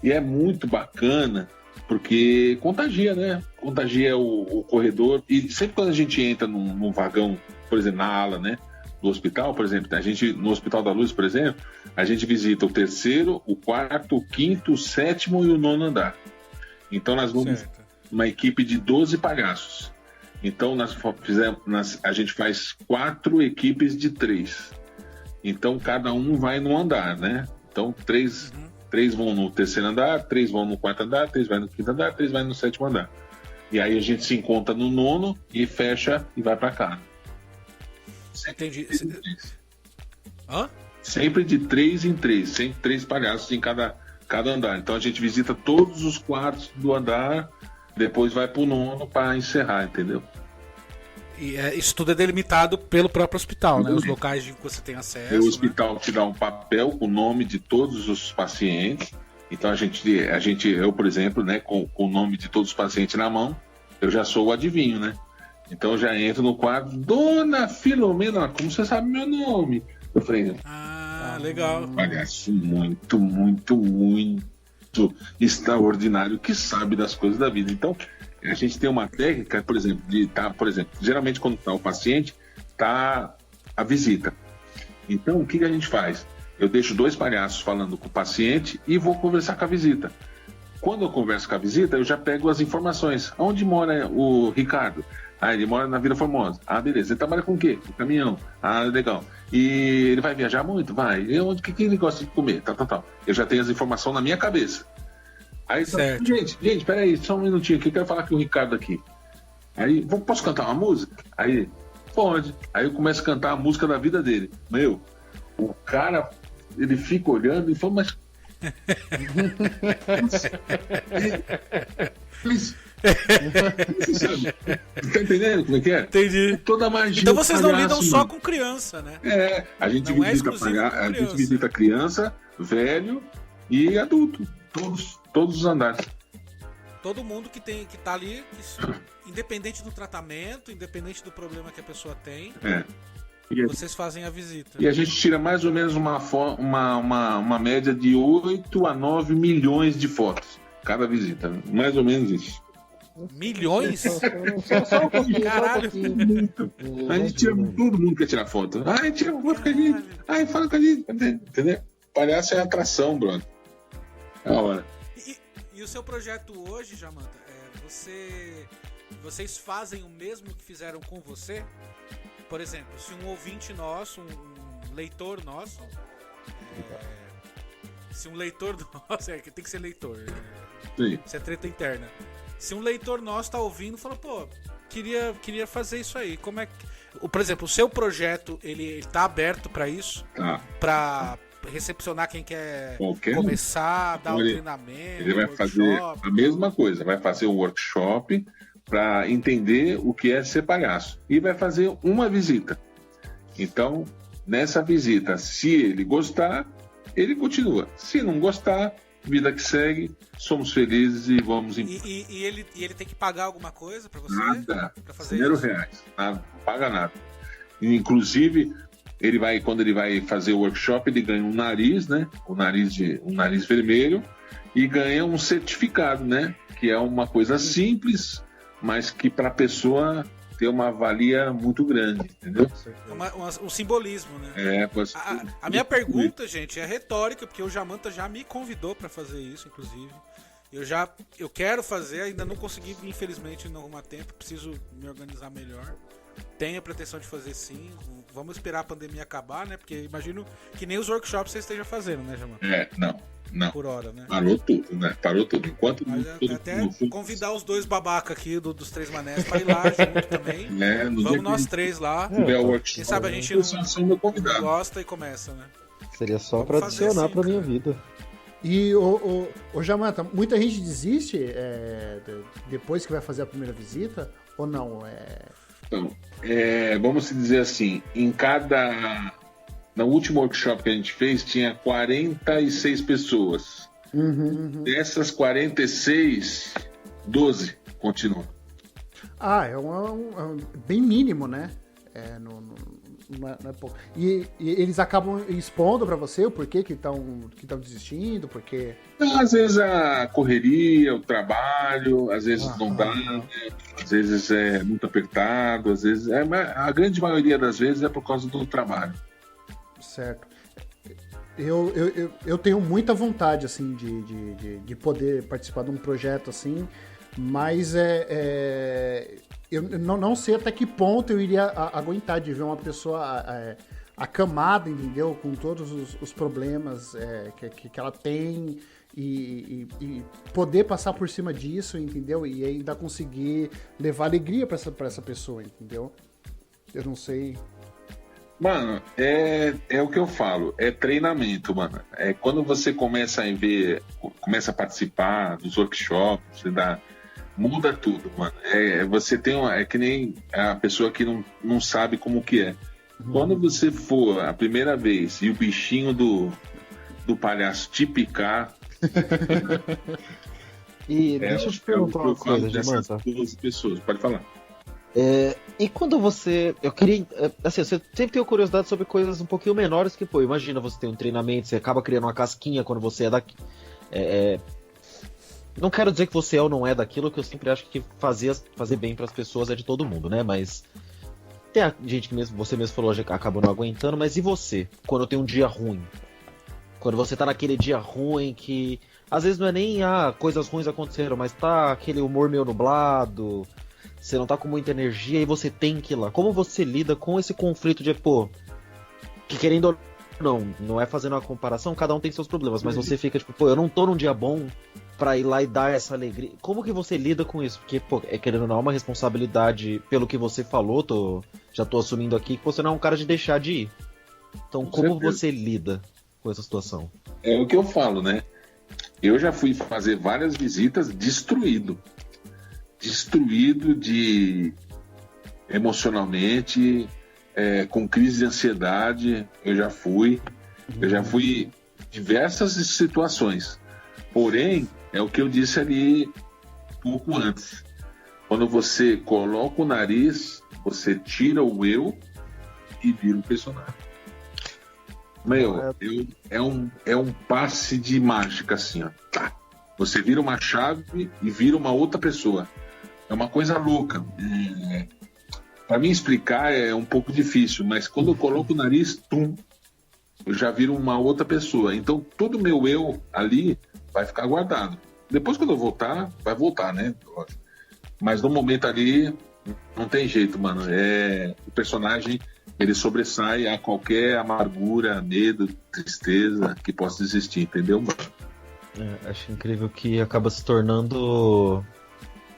[SPEAKER 6] E é muito bacana, porque contagia, né? Contagia o corredor. E sempre quando a gente entra num vagão, por exemplo, na ala, né? Do hospital, por exemplo, no Hospital da Luz, por exemplo, a gente visita o 3º, o 4º, o 5º, o 7º e o 9º andar. Então, nós vamos uma equipe de 12 palhaços. Então, a gente faz 4 equipes de 3. Então, cada um vai no andar, né? Então, 3 vão no 3º andar, 3 vão no 4º andar, 3 vai no 5º andar, 3 vai no 7º andar. E aí a gente se encontra no 9º e fecha e vai para cá.
[SPEAKER 2] Entendi. Hã?
[SPEAKER 6] Sempre de 3 em 3, sempre 3 palhaços em cada andar. Então a gente visita todos os quartos do andar, depois vai pro 9º para encerrar, entendeu?
[SPEAKER 2] E isso tudo é delimitado pelo próprio hospital, né? Os locais de que você tem acesso.
[SPEAKER 6] O hospital te dá um papel com o nome de todos os pacientes. Então eu, por exemplo, né, com o nome de todos os pacientes na mão, eu já sou o adivinho, né? Então eu já entro no quadro, Dona Filomena, como você sabe meu nome? Eu falei,
[SPEAKER 2] legal.
[SPEAKER 6] Palhaço muito, muito, muito extraordinário que sabe das coisas da vida. Então, a gente tem uma técnica, por exemplo, geralmente quando está o paciente, está a visita. Então, o que a gente faz? Eu deixo 2 palhaços falando com o paciente e vou conversar com a visita. Quando eu converso com a visita, eu já pego as informações. Onde mora o Ricardo? Ele mora na Vila Formosa. Beleza. Ele trabalha com o quê? Com caminhão. Legal. E ele vai viajar muito? Vai. E o que ele gosta de comer? Tal. Eu já tenho as informações na minha cabeça. Aí, gente, peraí, só um minutinho aqui, eu quero falar com o Ricardo aqui. Aí, posso cantar uma música? Aí, pode. Aí eu começo a cantar a música da vida dele. O cara, ele fica olhando e fala, mas... Você sabe? Tá entendendo como é que é?
[SPEAKER 2] Entendi.
[SPEAKER 6] Toda magia.
[SPEAKER 2] Então vocês não lidam só com criança, né?
[SPEAKER 6] A gente visita criança, velho e adulto. Todos os andares.
[SPEAKER 2] Todo mundo que tá ali, independente do tratamento, independente do problema que a pessoa tem, vocês fazem a visita.
[SPEAKER 6] E a gente tira mais ou menos uma média de 8 a 9 milhões de fotos cada visita. Mais ou menos isso.
[SPEAKER 2] Milhões?
[SPEAKER 7] Só um pouquinho,
[SPEAKER 2] Caralho.
[SPEAKER 6] A gente tira, todo mundo quer tirar foto. A gente tira foto com a gente. Fala com a gente. Entendeu? Palhaço é atração, brother. É a hora.
[SPEAKER 2] E o seu projeto hoje, Jamanta, vocês fazem o mesmo que fizeram com você? Por exemplo, se um ouvinte nosso, um leitor nosso, se um leitor nosso, tem que ser leitor,
[SPEAKER 6] Sim.
[SPEAKER 2] Isso é treta interna. Se um leitor nosso tá ouvindo e fala, pô, queria fazer isso aí, como é que... Por exemplo, o seu projeto, ele tá aberto para isso?
[SPEAKER 6] Tá.
[SPEAKER 2] Pra recepcionar quem quer
[SPEAKER 6] Qualquer um.
[SPEAKER 2] começar, dar um
[SPEAKER 6] Ele-
[SPEAKER 2] treinamento,
[SPEAKER 6] Ele vai fazer
[SPEAKER 2] workshop.
[SPEAKER 6] a mesma coisa, vai fazer um workshop para entender o que é ser palhaço e vai fazer uma visita. Então, nessa visita, se ele gostar, ele continua. Se não gostar, vida que segue, somos felizes e vamos em
[SPEAKER 2] E ele tem que pagar alguma coisa pra você?
[SPEAKER 6] nada,
[SPEAKER 2] Pra fazer
[SPEAKER 6] R$
[SPEAKER 2] isso?
[SPEAKER 6] reais, nada, não paga nada. E, inclusive, quando ele vai fazer o workshop, ele ganha um nariz, né? Um nariz vermelho e ganha um certificado, né? Que é uma coisa simples, mas que para a pessoa tem uma valia muito grande, entendeu?
[SPEAKER 2] Um simbolismo, né? A minha pergunta, gente, é retórica, porque o Jamanta já me convidou pra fazer isso, inclusive. Eu quero fazer, ainda não consegui, infelizmente, não arrumar tempo, preciso me organizar melhor. Tenho a pretensão de fazer sim. Vamos esperar a pandemia acabar, né? Porque imagino que nem os workshops você esteja fazendo, né, Jamanta?
[SPEAKER 6] Não.
[SPEAKER 2] Por hora, né?
[SPEAKER 6] Parou tudo, né? Parou tudo. Enquanto
[SPEAKER 2] Mas
[SPEAKER 6] tudo
[SPEAKER 2] até convidar os dois babaca aqui dos Três Manés pra ir lá junto também.
[SPEAKER 6] no dia
[SPEAKER 2] Vamos nós
[SPEAKER 6] que
[SPEAKER 2] três lá.
[SPEAKER 6] tiver o workshop,
[SPEAKER 2] Quem sabe a gente
[SPEAKER 6] vocês são meu convidado.
[SPEAKER 2] gosta e começa, né?
[SPEAKER 7] Seria só
[SPEAKER 2] Vamos
[SPEAKER 7] pra
[SPEAKER 2] fazer
[SPEAKER 7] adicionar
[SPEAKER 2] assim,
[SPEAKER 7] pra minha
[SPEAKER 2] cara.
[SPEAKER 7] vida.
[SPEAKER 5] E o Jamanta, muita gente desiste depois que vai fazer a primeira visita ou não?
[SPEAKER 6] Então, vamos dizer assim, no último workshop que a gente fez, tinha 46 pessoas. Dessas 46, 12 continuam.
[SPEAKER 5] É bem mínimo, né? Não é pouco. E eles acabam expondo pra você o porquê que estão desistindo, porque...
[SPEAKER 6] Às vezes a correria, o trabalho, às vezes não dá, né? Às vezes é muito apertado, às vezes... a grande maioria das vezes é por causa do trabalho.
[SPEAKER 5] Certo. Eu tenho muita vontade, assim, de poder participar de um projeto assim, mas eu não sei até que ponto eu iria aguentar de ver uma pessoa acamada, entendeu? Com todos os problemas que ela tem e poder passar por cima disso, entendeu? E ainda conseguir levar alegria pra essa pessoa, entendeu? Eu não sei...
[SPEAKER 6] Mano, é o que eu falo, é treinamento, mano. Quando você começa a participar dos workshops, muda tudo, mano. Você tem é que nem a pessoa que não sabe como que é. Quando você for a primeira vez e o bichinho do palhaço te picar...
[SPEAKER 7] E deixa eu te perguntar uma coisa, Jamanta.
[SPEAKER 6] Duas pessoas, pode falar.
[SPEAKER 7] E quando você... Eu queria... Assim, você sempre tem curiosidade sobre coisas um pouquinho menores que, pô, imagina você tem um treinamento, você acaba criando uma casquinha quando você é daqui. Não quero dizer que você é ou não é daquilo, que eu sempre acho que fazer bem pras pessoas é de todo mundo, né? Mas tem a gente que você mesmo falou, já acabou não aguentando, mas e você? Quando tem um dia ruim? Quando você tá naquele dia ruim que... Às vezes não é nem, coisas ruins aconteceram, mas tá aquele humor meio nublado... Você não tá com muita energia e você tem que ir lá. Como você lida com esse conflito de, que querendo ou não é fazendo uma comparação, cada um tem seus problemas, mas você fica tipo, eu não tô num dia bom pra ir lá e dar essa alegria. Como que você lida com isso? Porque, querendo ou não, é uma responsabilidade, pelo que você falou, já tô assumindo aqui, que você não é um cara de deixar de ir. Então, como você lida com essa situação?
[SPEAKER 6] É o que eu falo, né? Eu já fui fazer várias visitas destruído emocionalmente, com crise de ansiedade. Eu já fui diversas situações. Porém, é o que eu disse ali pouco antes. Quando você coloca o nariz, você tira o eu e vira o personagem. É um passe de mágica, assim, ó. Tá. Você vira uma chave e vira uma outra pessoa. É uma coisa louca. Para mim explicar é um pouco difícil, mas quando eu coloco o nariz, eu já viro uma outra pessoa. Então todo o meu eu ali vai ficar guardado. Depois quando eu voltar, vai voltar, né? Mas no momento ali, não tem jeito, mano. O personagem, ele sobressai a qualquer amargura, medo, tristeza que possa existir, entendeu, mano?
[SPEAKER 7] Acho incrível que acaba se tornando...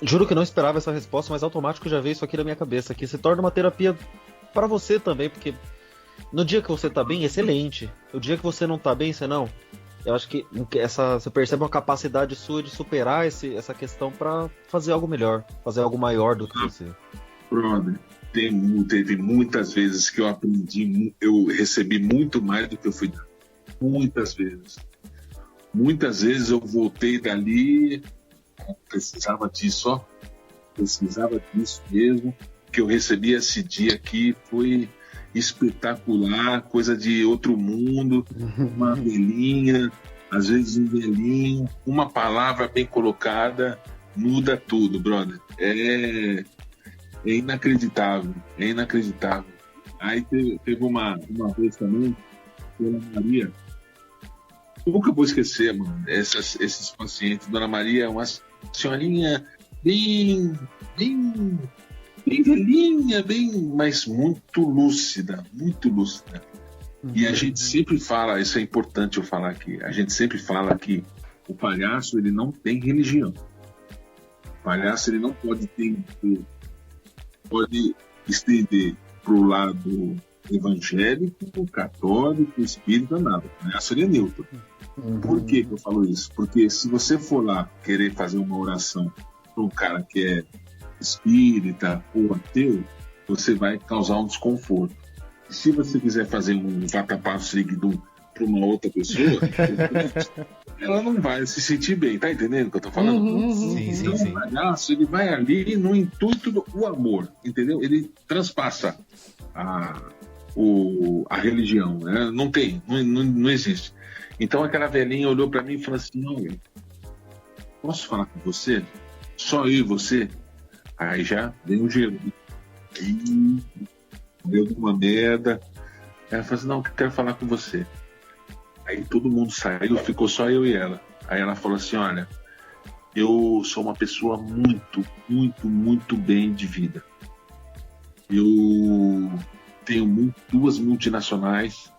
[SPEAKER 7] Juro que eu não esperava essa resposta, mas automático já veio isso aqui na minha cabeça, que se torna uma terapia pra você também, porque No dia que você tá bem, excelente. O dia que você não tá bem, você não. Eu acho que você percebe uma capacidade sua de superar essa questão pra fazer algo melhor, fazer algo maior do que você.
[SPEAKER 6] Brother, teve muitas vezes que eu aprendi, eu recebi muito mais do que eu fui dar. Muitas vezes. Muitas vezes eu voltei dali, precisava disso, ó. Precisava disso mesmo. O que eu recebi esse dia aqui foi espetacular, coisa de outro mundo. Uma velhinha, às vezes um velhinho, uma palavra bem colocada muda tudo, brother. É inacreditável, é inacreditável. Aí teve uma vez também, Dona Maria, eu nunca vou esquecer, mano, esses pacientes. Dona Maria é uma senhorinha bem velhinha, mas muito lúcida, muito lúcida. E a gente sempre fala, isso é importante eu falar aqui, a gente sempre fala que o palhaço, ele não tem religião. O palhaço, ele não pode estender para o lado evangélico, católico, espírita, nada. O palhaço, ele é neutro. Por que eu falo isso? Porque se você for lá querer fazer uma oração para um cara que é espírita ou ateu, você vai causar um desconforto. E se você quiser fazer um vata-passo seguido para uma outra pessoa, ela não vai se sentir bem, tá entendendo o que eu tô falando?
[SPEAKER 7] Sim.
[SPEAKER 6] O palhaço, ele vai ali no intuito do amor, entendeu? Ele transpassa a religião, né? Não existe. Então aquela velhinha olhou para mim e falou assim: olha, posso falar com você? Só eu e você? Aí já deu um gelo. Aí deu uma merda. Ela falou assim: não, eu quero falar com você. Aí todo mundo saiu, ficou só eu e ela. Aí ela falou assim: olha, eu sou uma pessoa muito bem de vida. Eu tenho duas multinacionais.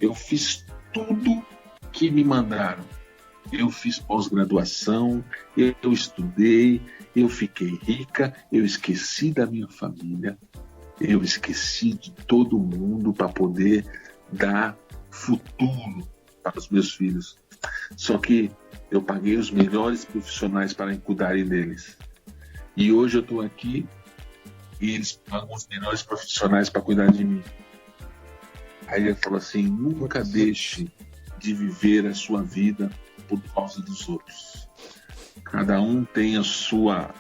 [SPEAKER 6] Eu fiz tudo que me mandaram. Eu fiz pós-graduação, eu estudei, eu fiquei rica, eu esqueci da minha família, eu esqueci de todo mundo para poder dar futuro para os meus filhos. Só que eu paguei os melhores profissionais para cuidarem deles. E hoje eu estou aqui e eles pagam os melhores profissionais para cuidar de mim. Aí ele falou assim: nunca deixe de viver a sua vida por causa dos outros. Cada um tem a sua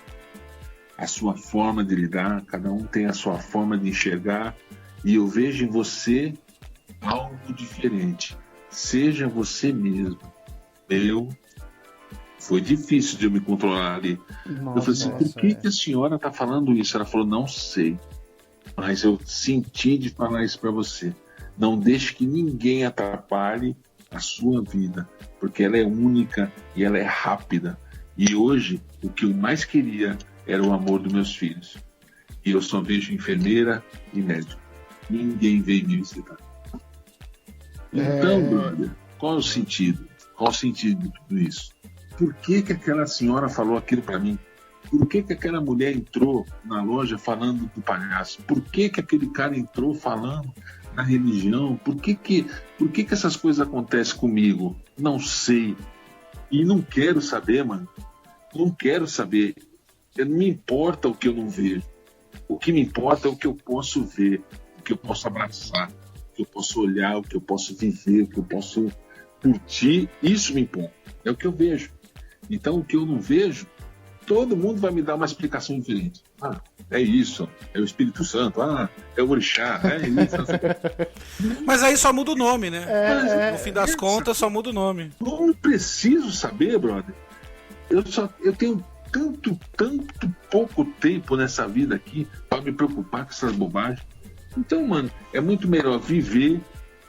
[SPEAKER 6] forma de lidar, cada um tem a sua forma de enxergar, e eu vejo em você algo diferente. Seja você mesmo. Foi difícil de eu me controlar ali. Eu falei assim: por que a senhora está falando isso? Ela falou: não sei, mas eu senti de falar isso para você. Não deixe que ninguém atrapalhe a sua vida, porque ela é única e ela é rápida. E hoje, o que eu mais queria era o amor dos meus filhos. E eu só vejo enfermeira e médico. Ninguém veio me visitar. Então, brother, qual é o sentido? Qual o sentido de tudo isso? Por que aquela senhora falou aquilo para mim? Por que aquela mulher entrou na loja falando do palhaço? Por que aquele cara entrou falando na religião? Por que essas coisas acontecem comigo? Não sei. E não quero saber, mano. Não quero saber. Não me importa o que eu não vejo. O que me importa é o que eu posso ver, o que eu posso abraçar, o que eu posso olhar, o que eu posso viver, o que eu posso curtir. Isso me importa. É o que eu vejo. Então, o que eu não vejo, todo mundo vai me dar uma explicação diferente. Ah, é isso, é o Espírito Santo, é o Orixá, é isso.
[SPEAKER 2] Mas aí só muda o nome, né? No fim das contas, só muda o nome.
[SPEAKER 6] Não preciso saber, brother. Eu tenho tanto pouco tempo nessa vida aqui para me preocupar com essas bobagens. Então, mano, é muito melhor viver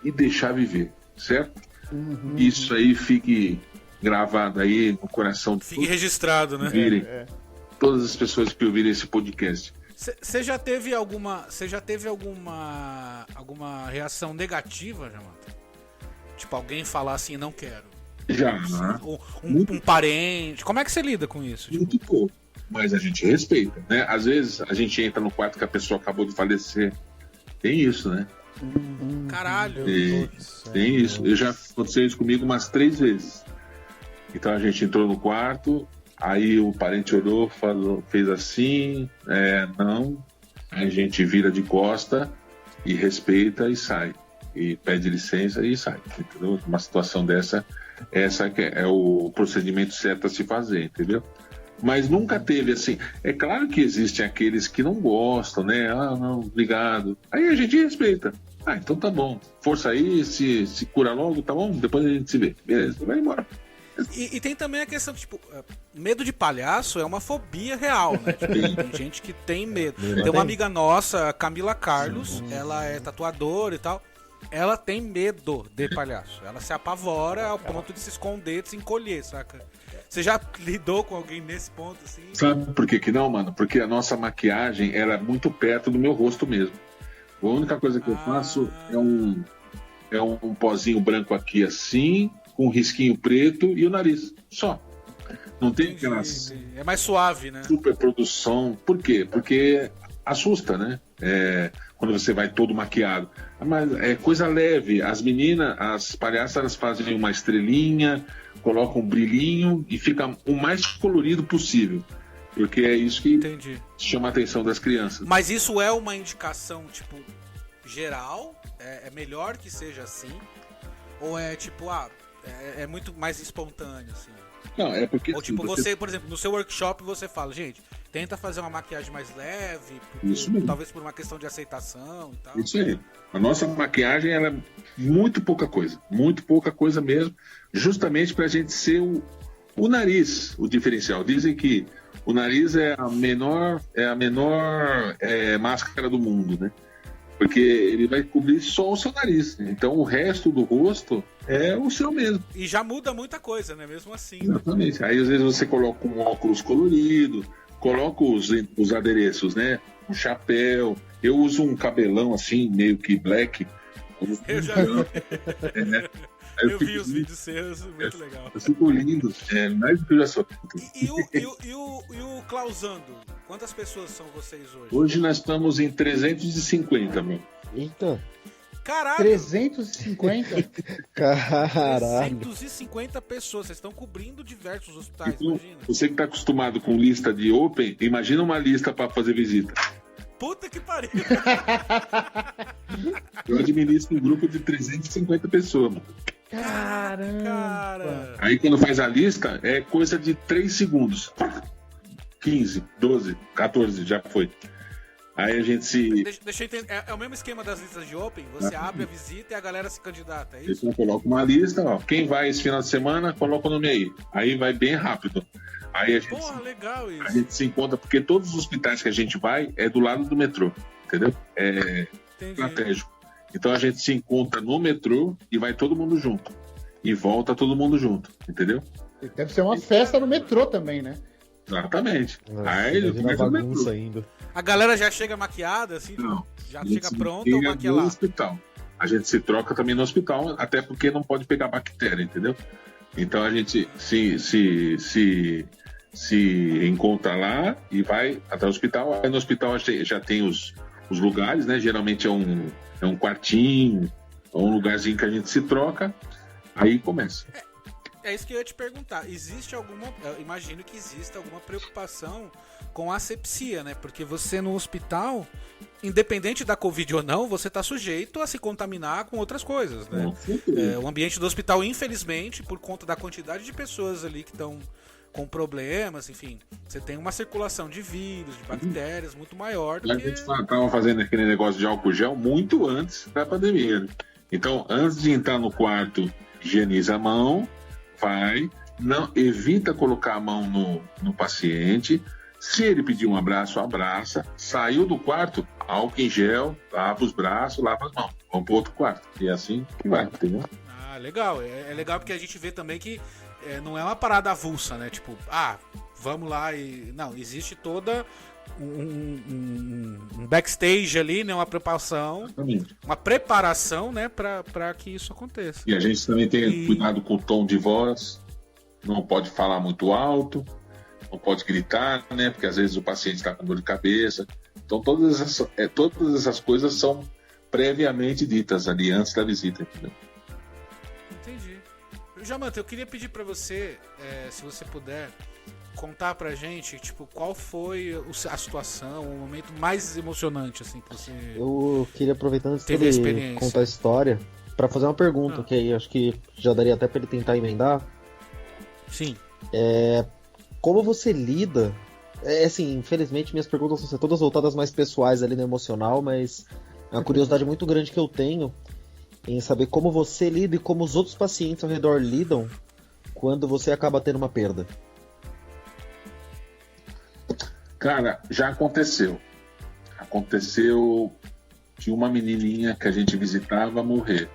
[SPEAKER 6] e deixar viver, certo? Isso aí fique gravado aí no coração de
[SPEAKER 2] Fique registrado, né?
[SPEAKER 6] Todas as pessoas que ouvirem esse podcast.
[SPEAKER 2] Você já teve alguma reação negativa, Jamanta? Tipo, alguém falar assim: não quero.
[SPEAKER 6] Já.
[SPEAKER 2] Um parente. Como é que você lida com isso?
[SPEAKER 6] Muito pouco. Mas a gente respeita, né? Às vezes a gente entra no quarto que a pessoa acabou de falecer. Tem isso, né?
[SPEAKER 2] Caralho.
[SPEAKER 6] E tem isso. Já aconteceu isso comigo umas 3 vezes. Então a gente entrou no quarto, aí o parente olhou, falou, fez assim, não. Aí a gente vira de costa e respeita e sai. E pede licença e sai. Entendeu? Uma situação dessa, essa que é o procedimento certo a se fazer, entendeu? Mas nunca teve assim. É claro que existem aqueles que não gostam, né? Ah, não, obrigado. Aí a gente respeita. Ah, então tá bom. Força aí, se cura logo, tá bom? Depois a gente se vê. Beleza, vai embora.
[SPEAKER 2] E tem também a questão, tipo, medo de palhaço é uma fobia real, né? Tipo, tem gente que tem medo. Tem uma amiga nossa, a Camila Carlos, ela é tatuadora e tal. Ela tem medo de palhaço. Ela se apavora ao ponto de se esconder, de se encolher, saca? Você já lidou com alguém nesse ponto, assim?
[SPEAKER 6] Sabe por que não, mano? Porque a nossa maquiagem era muito perto do meu rosto mesmo. A única coisa que eu faço é um pozinho branco aqui assim, com um risquinho preto e o nariz. Só. Não tem aquelas...
[SPEAKER 2] É mais suave, né?
[SPEAKER 6] Superprodução. Por quê? Porque assusta, né? Quando você vai todo maquiado. Mas é coisa leve. As meninas, as palhaças, elas fazem uma estrelinha, colocam um brilhinho e fica o mais colorido possível. Porque é isso que chama a atenção das crianças.
[SPEAKER 2] Mas isso é uma indicação, tipo, geral? É melhor que seja assim? Ou é tipo, é muito mais espontâneo, assim?
[SPEAKER 6] Não, é porque...
[SPEAKER 2] Ou tipo, você, por exemplo, no seu workshop você fala, gente, tenta fazer uma maquiagem mais leve, porque, talvez por uma questão de aceitação e tal.
[SPEAKER 6] Isso aí. A nossa maquiagem, ela é muito pouca coisa mesmo, justamente pra gente ser o nariz, o diferencial. Dizem que o nariz é a menor máscara do mundo, né? Porque ele vai cobrir só o seu nariz. Então o resto do rosto é o seu mesmo.
[SPEAKER 2] E já muda muita coisa, né? Mesmo assim.
[SPEAKER 6] Exatamente. Né? Aí às vezes você coloca um óculos colorido, coloca os adereços, né? Um chapéu. Eu uso um cabelão assim, meio que black.
[SPEAKER 2] Eu já vi. Eu vi os vídeos seus, muito legal.
[SPEAKER 6] Eu fico lindo, mais do que eu já sou.
[SPEAKER 2] E o Clausando? Quantas pessoas são vocês hoje?
[SPEAKER 6] Hoje nós estamos em 350, meu.
[SPEAKER 7] Eita.
[SPEAKER 2] Caralho!
[SPEAKER 5] 350?
[SPEAKER 7] Caralho.
[SPEAKER 2] 350 pessoas, vocês estão cobrindo diversos hospitais,
[SPEAKER 6] Então,
[SPEAKER 2] imagina.
[SPEAKER 6] você que está acostumado com lista de open, imagina uma lista para fazer visita.
[SPEAKER 2] Puta que pariu!
[SPEAKER 6] Eu administro um grupo de 350 pessoas, mano.
[SPEAKER 5] Caramba!
[SPEAKER 2] Cara.
[SPEAKER 6] Aí quando faz a lista, é coisa de 3 segundos. 15, 12, 14, já foi. Aí a gente se...
[SPEAKER 2] Deixa eu entender, é o mesmo esquema das listas de Open? Você abre a visita e a galera se candidata, é isso?
[SPEAKER 6] Você coloca uma lista, ó. Quem vai esse final de semana, coloca o nome aí. Aí vai bem rápido. Aí a gente,
[SPEAKER 2] porra, legal isso.
[SPEAKER 6] A gente se encontra, porque todos os hospitais que a gente vai é do lado do metrô, entendeu? É estratégico. Então a gente se encontra no metrô e vai todo mundo junto. E volta todo mundo junto, entendeu?
[SPEAKER 5] Deve ser uma festa no metrô também, né?
[SPEAKER 6] Exatamente. Aí ele
[SPEAKER 7] Imagina a
[SPEAKER 6] começa no
[SPEAKER 7] bagunça
[SPEAKER 6] metrô.
[SPEAKER 7] ainda.
[SPEAKER 2] A galera já chega maquiada, assim?
[SPEAKER 6] Não.
[SPEAKER 2] Já chega pronta ou maquia
[SPEAKER 6] no
[SPEAKER 2] lá?
[SPEAKER 6] hospital. A gente se troca também no hospital, até porque não pode pegar bactéria, entendeu? Então a gente se encontra lá e vai até o hospital. Aí no hospital já tem os lugares, né? Geralmente é um quartinho, ou um lugarzinho que a gente se troca, aí começa.
[SPEAKER 2] É isso que eu ia te perguntar. Existe alguma... Eu imagino que exista alguma preocupação com a asepsia, né? Porque você no hospital, independente da Covid ou não, você está sujeito a se contaminar com outras coisas, né? O ambiente do hospital, infelizmente, por conta da quantidade de pessoas ali que estão com problemas, enfim, você tem uma circulação de vírus, de bactérias muito maior do
[SPEAKER 6] A
[SPEAKER 2] que...
[SPEAKER 6] gente estava fazendo aquele negócio de álcool gel muito antes da pandemia, né? Então, antes de entrar no quarto, higieniza a mão, não evita colocar a mão no paciente. Se ele pedir um abraço, abraça. Saiu do quarto, álcool em gel, lava os braços, lava as mãos. Vamos para outro quarto. E é assim que vai, entendeu?
[SPEAKER 2] Ah, legal. É legal porque a gente vê também que não é uma parada avulsa, né? Tipo, vamos lá e... Não, existe toda um backstage ali, né? Uma preparação.
[SPEAKER 6] Exatamente.
[SPEAKER 2] Uma preparação, né? Pra que isso aconteça.
[SPEAKER 6] E a gente também tem cuidado com o tom de voz. Não pode falar muito alto. Não pode gritar, né? Porque às vezes o paciente está com dor de cabeça. Então todas essas coisas são previamente ditas ali antes da visita, entendeu?
[SPEAKER 2] Entendi. Jamanta, eu queria pedir pra você, se você puder, contar pra gente, tipo, qual foi a situação, o momento mais emocionante, assim, que você...
[SPEAKER 7] Eu queria aproveitar antes
[SPEAKER 2] Teve a
[SPEAKER 7] dele
[SPEAKER 2] experiência.
[SPEAKER 7] contar a história pra fazer uma pergunta, que aí acho que já daria até pra ele tentar emendar.
[SPEAKER 2] Sim.
[SPEAKER 7] Como você lida... assim, infelizmente minhas perguntas vão ser todas voltadas mais pessoais ali no emocional, mas é uma curiosidade muito grande que eu tenho em saber como você lida e como os outros pacientes ao redor lidam quando você acaba tendo uma perda.
[SPEAKER 6] Cara, já aconteceu. Aconteceu de uma menininha que a gente visitava morrer.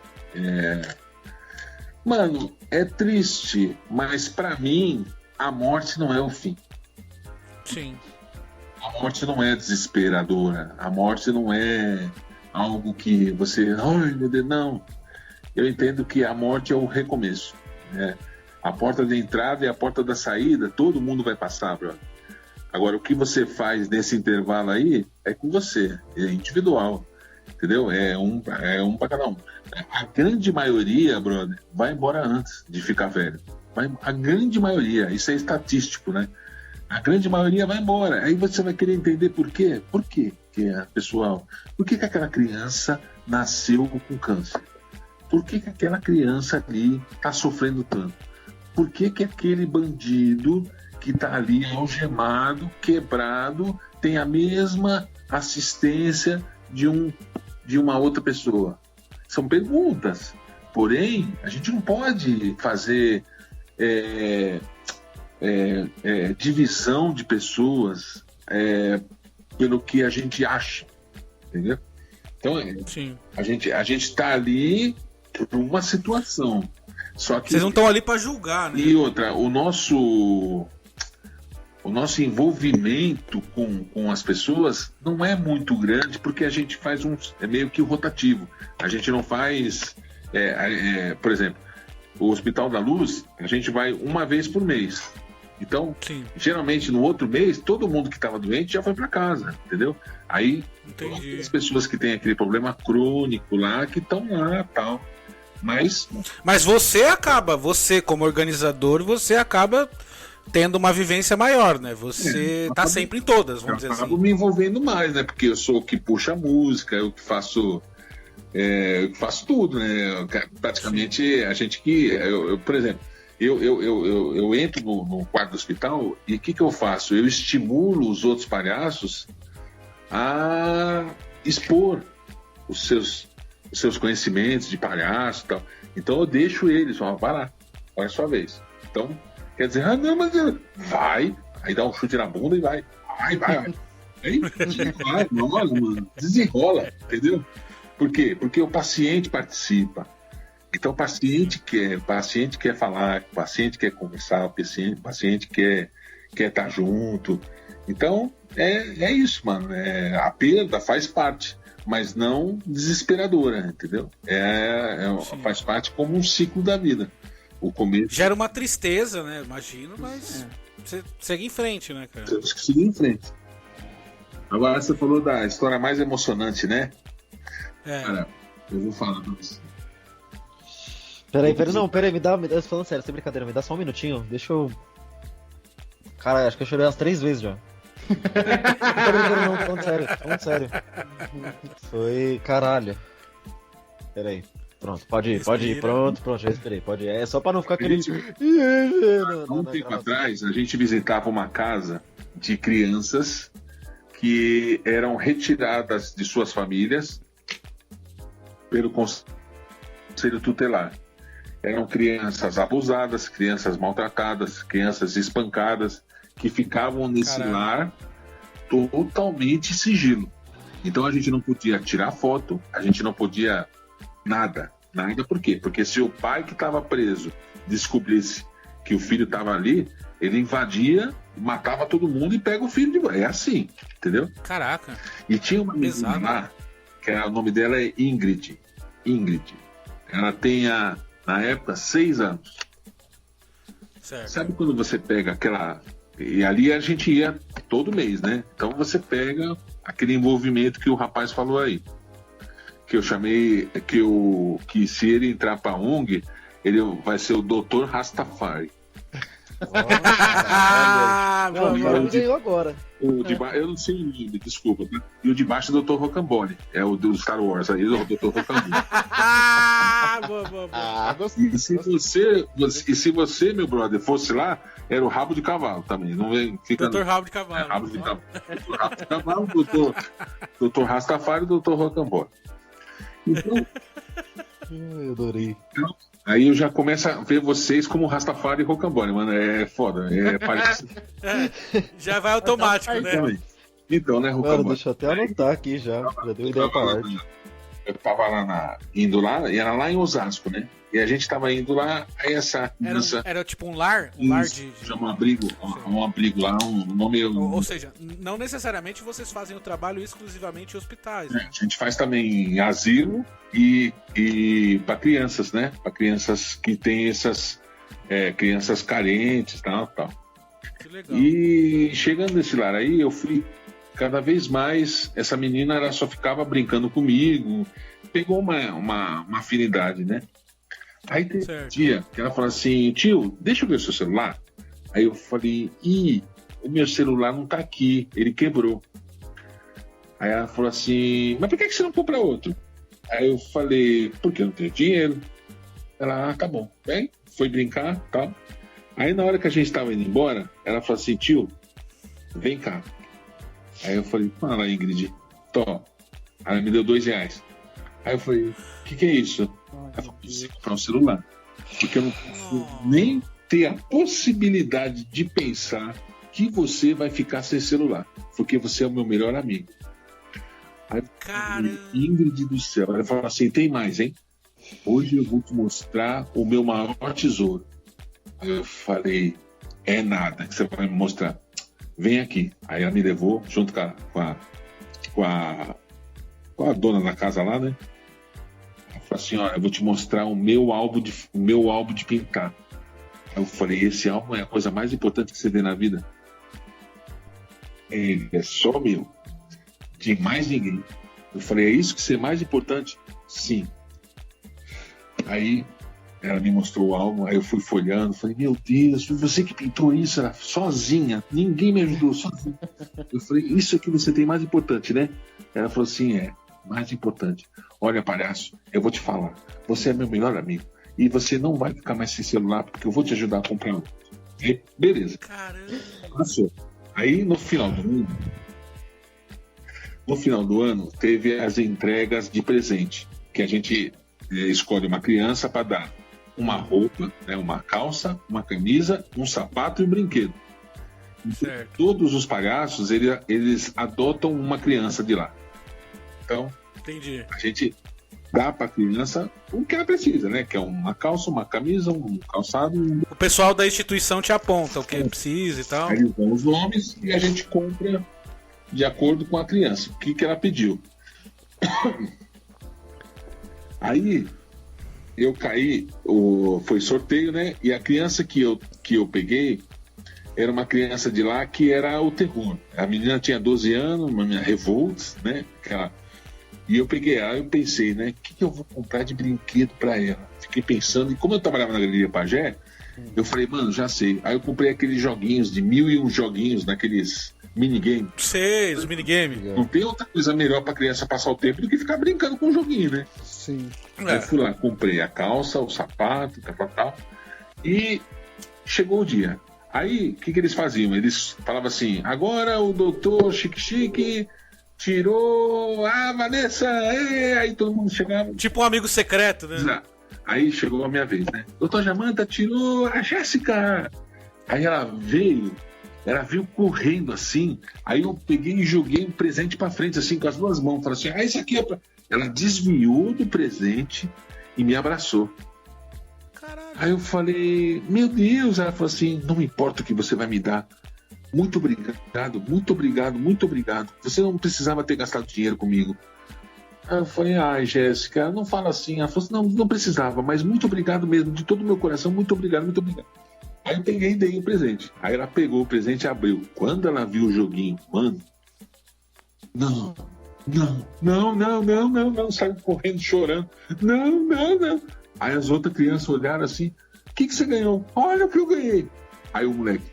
[SPEAKER 6] Mano, é triste, mas pra mim a morte não é o fim.
[SPEAKER 2] Sim.
[SPEAKER 6] A morte não é desesperadora. A morte não é algo que você... Ai, meu Deus, não. Eu entendo que a morte é o recomeço, né? A porta de entrada e a porta da saída, todo mundo vai passar, brother. Agora, o que você faz nesse intervalo aí é com você, é individual, entendeu? É um para cada um. A grande maioria, brother, vai embora antes de ficar velho. A grande maioria, isso é estatístico, né? A grande maioria vai embora. Aí você vai querer entender por quê? Por quê que a pessoa... Por que aquela criança nasceu com câncer? Por que aquela criança ali está sofrendo tanto? Por que aquele bandido que está ali algemado, quebrado, tem a mesma assistência de uma outra pessoa? São perguntas. Porém, a gente não pode fazer divisão de pessoas pelo que a gente acha, entendeu? Então,
[SPEAKER 2] Sim.
[SPEAKER 6] a gente está ali por uma situação. Só que...
[SPEAKER 2] Vocês não estão ali pra julgar, né?
[SPEAKER 6] E outra, o nosso envolvimento com as pessoas não é muito grande, porque a gente faz é meio que rotativo. A gente não faz, por exemplo, o Hospital da Luz, a gente vai uma vez por mês. Então,
[SPEAKER 2] Sim.
[SPEAKER 6] geralmente no outro mês, todo mundo que estava doente já foi para casa, entendeu? Aí,
[SPEAKER 2] Entendi.
[SPEAKER 6] as pessoas que têm aquele problema crônico lá, que estão lá, tal. Mas
[SPEAKER 2] você como organizador, você acaba tendo uma vivência maior, né? Você tá sempre em todas, vamos dizer
[SPEAKER 6] eu acabo
[SPEAKER 2] assim.
[SPEAKER 6] me envolvendo mais, né? Porque eu sou o que puxa a música, eu que faço tudo, né? Praticamente a gente que... por exemplo, eu entro no quarto do hospital e o que eu faço? Eu estimulo os outros palhaços a expor os seus conhecimentos de palhaço e tal. Então eu deixo eles, vai lá, olha a sua vez. Então, quer dizer, não, mas vai, aí dá um chute na bunda e vai. Aí, vai, mano, desenrola, entendeu? Por quê? Porque o paciente participa. Então o paciente quer falar, o paciente quer conversar, o paciente quer estar junto. Então, é isso, mano. A perda faz parte, mas não desesperadora, entendeu? Faz parte como um ciclo da vida. O começo...
[SPEAKER 2] Gera uma tristeza, né? Imagino, mas você segue em frente, né, cara?
[SPEAKER 6] Temos que seguir em frente. Agora você falou da história mais emocionante, né? Cara, eu vou falar pra você.
[SPEAKER 7] Peraí, me dá, falando sério, sem brincadeira, me dá só um minutinho, deixa eu... Cara, acho que eu chorei umas 3 vezes já. Não tô brincando não, falando sério. Foi... caralho. Peraí, pronto, pode ir, pronto, já esperei, pode ir. É só pra não ficar aquele...
[SPEAKER 6] Um tempo atrás, a gente visitava uma casa de crianças que eram retiradas de suas famílias pelo Conselho Tutelar. Eram crianças abusadas, crianças maltratadas, crianças espancadas, que ficavam nesse lar totalmente sigilo. Então a gente não podia tirar foto, a gente não podia nada. Nada por quê? Porque se o pai que estava preso descobrisse que o filho estava ali, ele invadia, matava todo mundo e pega o filho de volta. É assim, entendeu?
[SPEAKER 2] Caraca.
[SPEAKER 6] E tinha uma menina lá, que o nome dela é Ingrid. Ela tem, na época, 6 anos.
[SPEAKER 2] Certo.
[SPEAKER 6] Sabe quando você pega aquela... E ali a gente ia todo mês, né? Então você pega aquele envolvimento que o rapaz falou aí. que eu chamei, que se ele entrar pra ONG, ele vai ser o Dr. Rastafari.
[SPEAKER 2] Ah,
[SPEAKER 7] Não, o cara ganhou agora.
[SPEAKER 6] Eu não sei o nome, desculpa. Tá? E o de baixo é o Dr. Rocambole. É o do Star Wars, aí é o Dr. Rocambole.
[SPEAKER 2] boa.
[SPEAKER 7] Gostei.
[SPEAKER 6] E se você, meu brother, fosse lá, era o rabo de cavalo também. Não vem, fica,
[SPEAKER 2] Doutor Rabo de Cavalo.
[SPEAKER 6] É, rabo de cavalo. Dr. Rabo de cavalo, Dr. Rastafari e Dr. Rocambole. Então,
[SPEAKER 7] Eu adorei.
[SPEAKER 6] aí eu já começo a ver vocês como Rastafari e Rocambole, mano. É foda. Parece.
[SPEAKER 2] Já vai automático, né?
[SPEAKER 6] Então, né,
[SPEAKER 7] Mano,
[SPEAKER 6] Rocambole?
[SPEAKER 7] deixa eu até anotar aqui já. Já deu ideia pra arte.
[SPEAKER 6] Eu tava lá indo lá, e era lá em Osasco, né? E a gente tava indo lá, aí essa criança.
[SPEAKER 2] Era tipo um lar? Um lar de.
[SPEAKER 6] Chama um abrigo lá, um nome.
[SPEAKER 2] Ou seja, não necessariamente vocês fazem o trabalho exclusivamente em hospitais, né?
[SPEAKER 6] A gente faz também em asilo e para crianças, né? Para crianças que têm essas crianças carentes, tal.
[SPEAKER 2] Que legal.
[SPEAKER 6] E chegando nesse lar aí, eu fui cada vez mais. Essa menina, ela só ficava brincando comigo, pegou uma afinidade, né? Aí teve um dia que ela falou assim: tio, deixa eu ver o seu celular. Aí eu falei: o meu celular não tá aqui, ele quebrou. Aí ela falou assim: mas por que você não compra outro? Aí eu falei: porque eu não tenho dinheiro. Ela: tá bom. Bem, foi brincar, tal. Aí na hora que a gente tava indo embora, ela falou assim: tio, vem cá. Aí eu falei: fala, Ingrid, tô. Ela me deu R$2. Aí eu falei: o que é isso? Ela falou: você comprar um celular. Porque eu não posso nem ter a possibilidade de pensar que você vai ficar sem celular. Porque você é o meu melhor amigo. Aí,
[SPEAKER 2] Caramba.
[SPEAKER 6] Ingrid do céu. Ela falou assim: tem mais, hein? Hoje eu vou te mostrar o meu maior tesouro. Aí eu falei: é nada que você vai me mostrar. Vem aqui. Aí ela me levou junto com a dona da casa lá, né? Ela falou assim: olha, eu vou te mostrar o meu álbum de pintar. Aí eu falei: esse álbum é a coisa mais importante que você vê na vida? Ele é só meu. De mais ninguém. Eu falei: é isso que você é mais importante? Sim. Aí ela me mostrou o álbum, aí eu fui folhando, falei: meu Deus, foi você que pintou isso, era sozinha, ninguém me ajudou, sozinha. Eu falei: isso é que você tem mais importante, né? Ela falou assim: é, mais importante. Olha, palhaço, eu vou te falar, você é meu melhor amigo, e você não vai ficar mais sem celular, porque eu vou te ajudar a comprar um. E, beleza.
[SPEAKER 2] Caramba.
[SPEAKER 6] Passou. Aí no final do ano, teve as entregas de presente, que a gente escolhe uma criança para dar uma roupa, né, uma calça, uma camisa, um sapato e um brinquedo.
[SPEAKER 2] Certo.
[SPEAKER 6] Todos os palhaços, eles adotam uma criança de lá. Então,
[SPEAKER 2] Entendi.
[SPEAKER 6] a gente dá para a criança o que ela precisa, né? Que é uma calça, uma camisa, um calçado.
[SPEAKER 2] O pessoal da instituição te aponta o que precisa e tal.
[SPEAKER 6] Aí eles dão os nomes e a gente compra de acordo com a criança. O que ela pediu. Aí eu caí, foi sorteio, né? E a criança que eu peguei era uma criança de lá que era o terror. A menina tinha 12 anos, uma menina revolts, né? E eu peguei ela e eu pensei, né? O que eu vou comprar de brinquedo pra ela? Fiquei pensando, e como eu trabalhava na Galeria Pajé, eu falei: mano, já sei. Aí eu comprei aqueles joguinhos de 1001 joguinhos, naqueles minigame.
[SPEAKER 2] Sei, os minigames.
[SPEAKER 6] Não tem outra coisa melhor pra criança passar o tempo do que ficar brincando com o joguinho, né?
[SPEAKER 5] Sim.
[SPEAKER 6] Aí eu fui lá, comprei a calça, o sapato, tal. E chegou o dia. Aí, o que eles faziam? Eles falavam assim: agora o doutor Chique tirou a Vanessa. Aí todo mundo chegava.
[SPEAKER 2] Tipo um amigo secreto, né?
[SPEAKER 6] Exato. Aí chegou a minha vez, né? Doutor Jamanta tirou a Jéssica. Aí ela veio correndo assim. Aí eu peguei e joguei um presente pra frente, assim, com as duas mãos. Falei assim: isso aqui é pra... Ela desviou do presente e me abraçou.
[SPEAKER 2] Caralho.
[SPEAKER 6] Aí eu falei: meu Deus. Ela falou assim: não importa o que você vai me dar. Muito obrigado, muito obrigado, muito obrigado. Você não precisava ter gastado dinheiro comigo. Aí eu falei: ai, Jéssica, não fala assim. Ela falou assim: não precisava, mas muito obrigado mesmo, de todo o meu coração, muito obrigado, muito obrigado. Aí eu peguei e dei o presente. Aí ela pegou o presente e abriu. Quando ela viu o joguinho, mano, não Não, saiu correndo, chorando. Não. Aí as outras crianças olharam assim, o que você ganhou? Olha o que eu ganhei. Aí o moleque,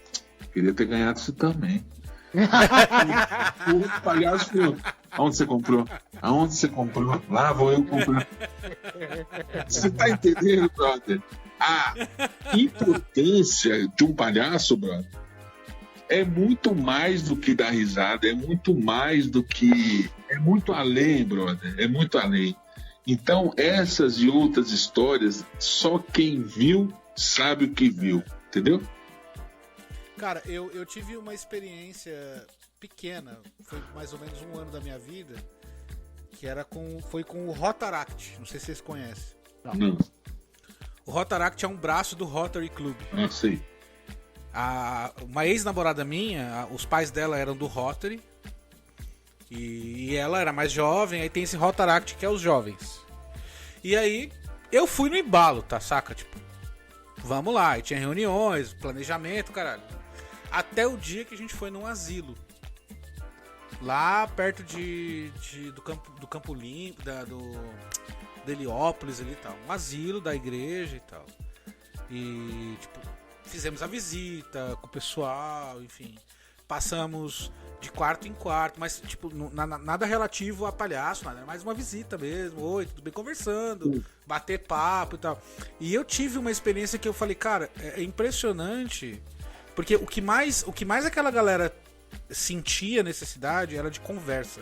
[SPEAKER 6] queria ter ganhado isso também. O palhaço falou, aonde você comprou? Lá vou eu comprar. Você tá entendendo, brother? A importância de um palhaço, brother, é muito mais do que dar risada, é muito mais do que... É muito além, brother, é muito além. Então, essas e outras histórias, só quem viu sabe o que viu, entendeu?
[SPEAKER 2] Cara, eu tive uma experiência pequena, foi mais ou menos 1 ano da minha vida, que foi com o Rotaract, não sei se vocês conhecem.
[SPEAKER 6] Não.
[SPEAKER 2] O Rotaract é um braço do Rotary Club.
[SPEAKER 6] Ah, sei.
[SPEAKER 2] Uma ex-namorada minha, os pais dela eram do Rotary, e ela era mais jovem, aí tem esse Rotaract que é os jovens. E aí, eu fui no embalo, tá, saca? Tipo, vamos lá, e tinha reuniões, planejamento, caralho. Até o dia que a gente foi num asilo. Lá perto do Campo Limpo, do Heliópolis ali e tal. Um asilo da igreja e tal. E, tipo, fizemos a visita com o pessoal, enfim. Passamos de quarto em quarto, mas, tipo, nada relativo a palhaço, nada. Era mais uma visita mesmo. Oi, tudo bem? Conversando, bater papo e tal. E eu tive uma experiência que eu falei, cara, é impressionante, porque o que mais aquela galera sentia necessidade era de conversa.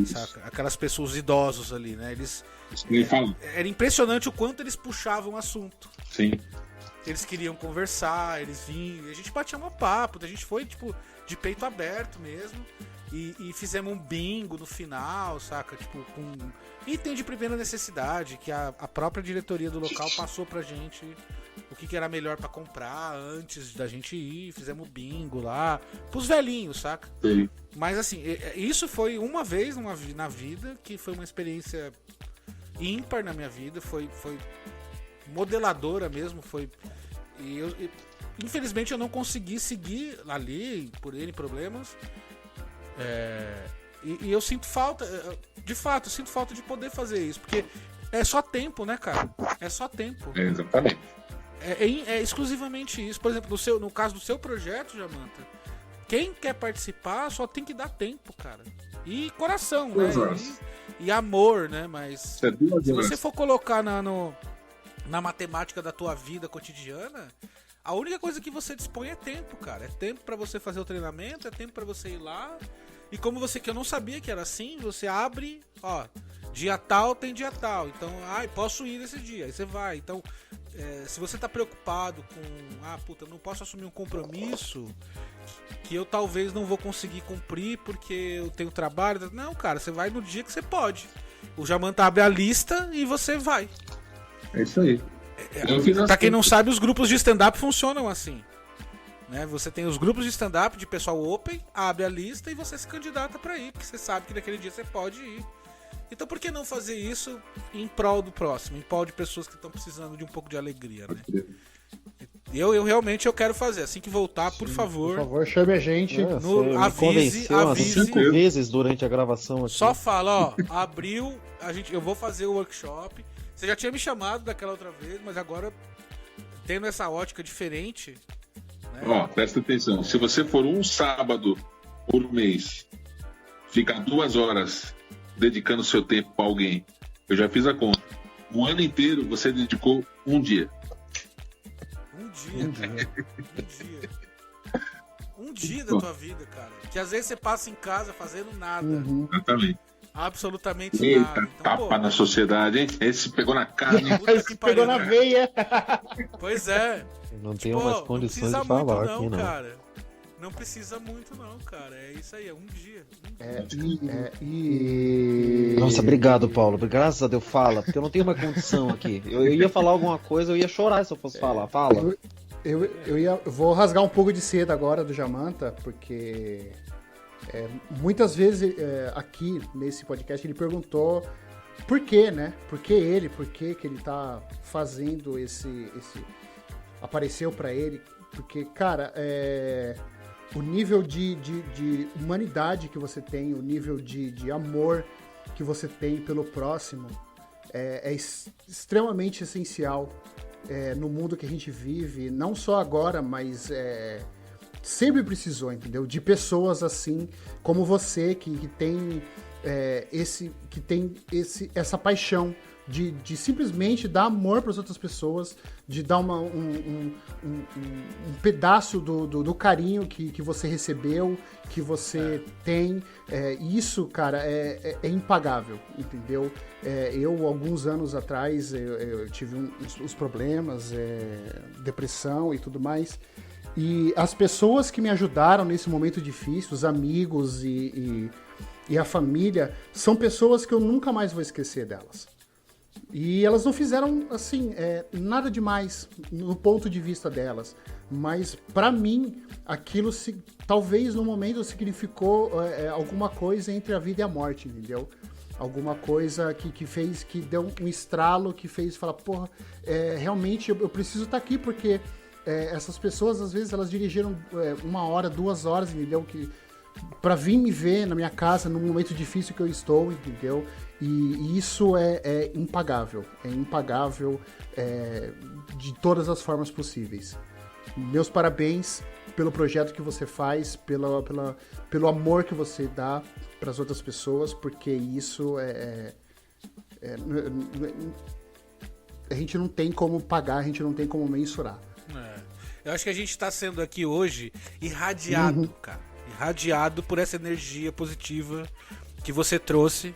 [SPEAKER 2] Saca? Aquelas pessoas idosos ali, né? Era impressionante o quanto eles puxavam o assunto.
[SPEAKER 6] Sim.
[SPEAKER 2] Eles queriam conversar, eles vinham, a gente batia um papo, a gente foi, tipo, de peito aberto mesmo, e fizemos um bingo no final, saca? Tipo, com item de primeira necessidade, que a própria diretoria do local passou pra gente o que era melhor pra comprar antes da gente ir, fizemos bingo lá, pros velhinhos, saca?
[SPEAKER 6] Sim.
[SPEAKER 2] Mas assim, isso foi uma vez na vida, que foi uma experiência ímpar na minha vida, foi modeladora mesmo, infelizmente eu não consegui seguir ali por N problemas, e eu sinto falta, de fato, eu sinto falta de poder fazer isso, porque é só tempo, né, cara? É só tempo.
[SPEAKER 6] Exatamente.
[SPEAKER 2] É exclusivamente isso. Por exemplo, no caso do seu projeto, Jamanta, quem quer participar só tem que dar tempo, cara. E coração, né? E amor, né? Mas se você for colocar na matemática da tua vida cotidiana, a única coisa que você dispõe é tempo, cara. É tempo pra você fazer o treinamento, é tempo pra você ir lá. E como que eu não sabia que era assim, você abre, ó, dia tal tem dia tal. Então, posso ir nesse dia. Aí você vai. Então, se você tá preocupado com, eu não posso assumir um compromisso que eu talvez não vou conseguir cumprir porque eu tenho trabalho. Não, cara, você vai no dia que você pode. O Jamanta abre a lista e você vai.
[SPEAKER 6] É isso aí.
[SPEAKER 2] Pra quem não sabe, os grupos de stand-up funcionam assim, né? Você tem os grupos de stand-up de pessoal open, abre a lista e você se candidata pra ir, porque você sabe que naquele dia você pode ir. Então por que não fazer isso em prol do próximo, em prol de pessoas que estão precisando de um pouco de alegria, né? Eu realmente quero fazer, assim que voltar, por favor.
[SPEAKER 5] Por favor, chame a gente.
[SPEAKER 2] Avise.
[SPEAKER 7] 5 vezes durante a gravação aqui.
[SPEAKER 2] Só fala, abril, eu vou fazer o workshop. Você já tinha me chamado daquela outra vez, mas agora, tendo essa ótica diferente, né?
[SPEAKER 6] Presta atenção. Se você for um sábado por mês, ficar 2 horas dedicando seu tempo para alguém, eu já fiz a conta. O ano inteiro você dedicou um dia.
[SPEAKER 2] Um dia da tua vida, cara. Que às vezes você passa em casa fazendo nada.
[SPEAKER 6] Exatamente.
[SPEAKER 2] Absolutamente
[SPEAKER 6] Eita,
[SPEAKER 2] nada. Então,
[SPEAKER 6] tapa na sociedade, hein? Esse pegou na carne.
[SPEAKER 5] Esse pegou na veia.
[SPEAKER 2] Pois é.
[SPEAKER 7] Não tenho mais condições de falar aqui, não.
[SPEAKER 2] Cara. Não precisa muito, não, cara. É isso aí, é um dia.
[SPEAKER 7] Nossa, obrigado, Paulo. Graças a Deus, fala, porque eu não tenho mais condição aqui. Eu ia falar alguma coisa, eu ia chorar se eu fosse falar. Fala.
[SPEAKER 5] Eu vou rasgar um pouco de seda agora do Jamanta, porque muitas vezes aqui nesse podcast ele perguntou por quê, né? Por que ele tá fazendo esse apareceu pra ele, porque, cara, o nível de humanidade que você tem, o nível de amor que você tem pelo próximo é extremamente essencial no mundo que a gente vive, não só agora, mas sempre precisou, entendeu? De pessoas assim como você, que tem essa paixão de simplesmente dar amor para as outras pessoas, de dar um pedaço do carinho que você recebeu, que você tem. Isso, cara, é impagável, entendeu? Eu, alguns anos atrás, eu tive uns problemas, depressão e tudo mais. E as pessoas que me ajudaram nesse momento difícil, os amigos e a família, são pessoas que eu nunca mais vou esquecer delas. E elas não fizeram, assim, nada demais no ponto de vista delas. Mas, pra mim, aquilo talvez no momento significou alguma coisa entre a vida e a morte, entendeu? Alguma coisa que deu um estralo, que fez falar, porra, realmente eu preciso estar aqui, porque essas pessoas, às vezes, elas dirigiram 1 hora, 2 horas, entendeu? Pra vir me ver na minha casa, num momento difícil que eu estou, entendeu? E isso é impagável. É impagável de todas as formas possíveis. Meus parabéns pelo projeto que você faz, pelo amor que você dá para as outras pessoas, porque isso a gente não tem como pagar, a gente não tem como mensurar.
[SPEAKER 2] Eu acho que a gente tá sendo aqui hoje irradiado, cara. Irradiado por essa energia positiva que você trouxe.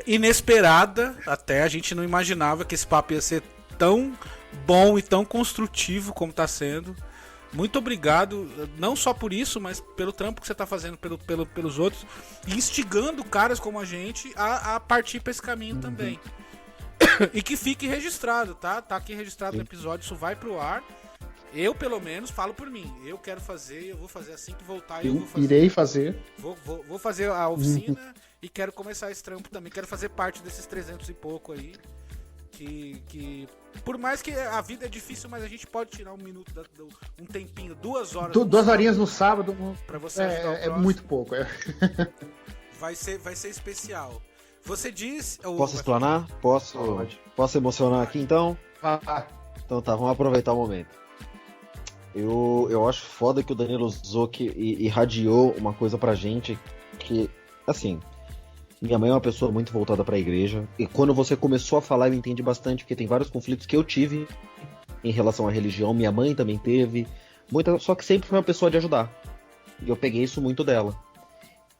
[SPEAKER 2] Inesperada até, a gente não imaginava que esse papo ia ser tão bom e tão construtivo como tá sendo. Muito obrigado, não só por isso, mas pelo trampo que você tá fazendo pelos outros, e instigando caras como a gente a partir pra esse caminho também. E que fique registrado, tá? Tá aqui registrado no episódio, isso vai pro ar. Eu, pelo menos, falo por mim. Eu quero fazer, eu vou fazer assim que voltar. Eu vou fazer.
[SPEAKER 5] Irei fazer.
[SPEAKER 2] Vou fazer a oficina e quero começar esse trampo também. Quero fazer parte desses 300 e pouco aí. Que por mais que a vida é difícil, mas a gente pode tirar um minuto, um tempinho, 2 horas.
[SPEAKER 5] 2 horinhas no sábado.
[SPEAKER 2] Pra você ajudar o próximo.
[SPEAKER 5] Muito pouco.
[SPEAKER 2] Vai ser especial. Você diz...
[SPEAKER 7] Posso explanar? Posso emocionar aqui então? Então tá, vamos aproveitar o momento. Eu acho foda que o Danilo Zucchi irradiou uma coisa pra gente que, assim, minha mãe é uma pessoa muito voltada pra igreja, e quando você começou a falar eu entendi bastante, porque tem vários conflitos que eu tive em relação à religião, minha mãe também teve, só que sempre foi uma pessoa de ajudar, e eu peguei isso muito dela.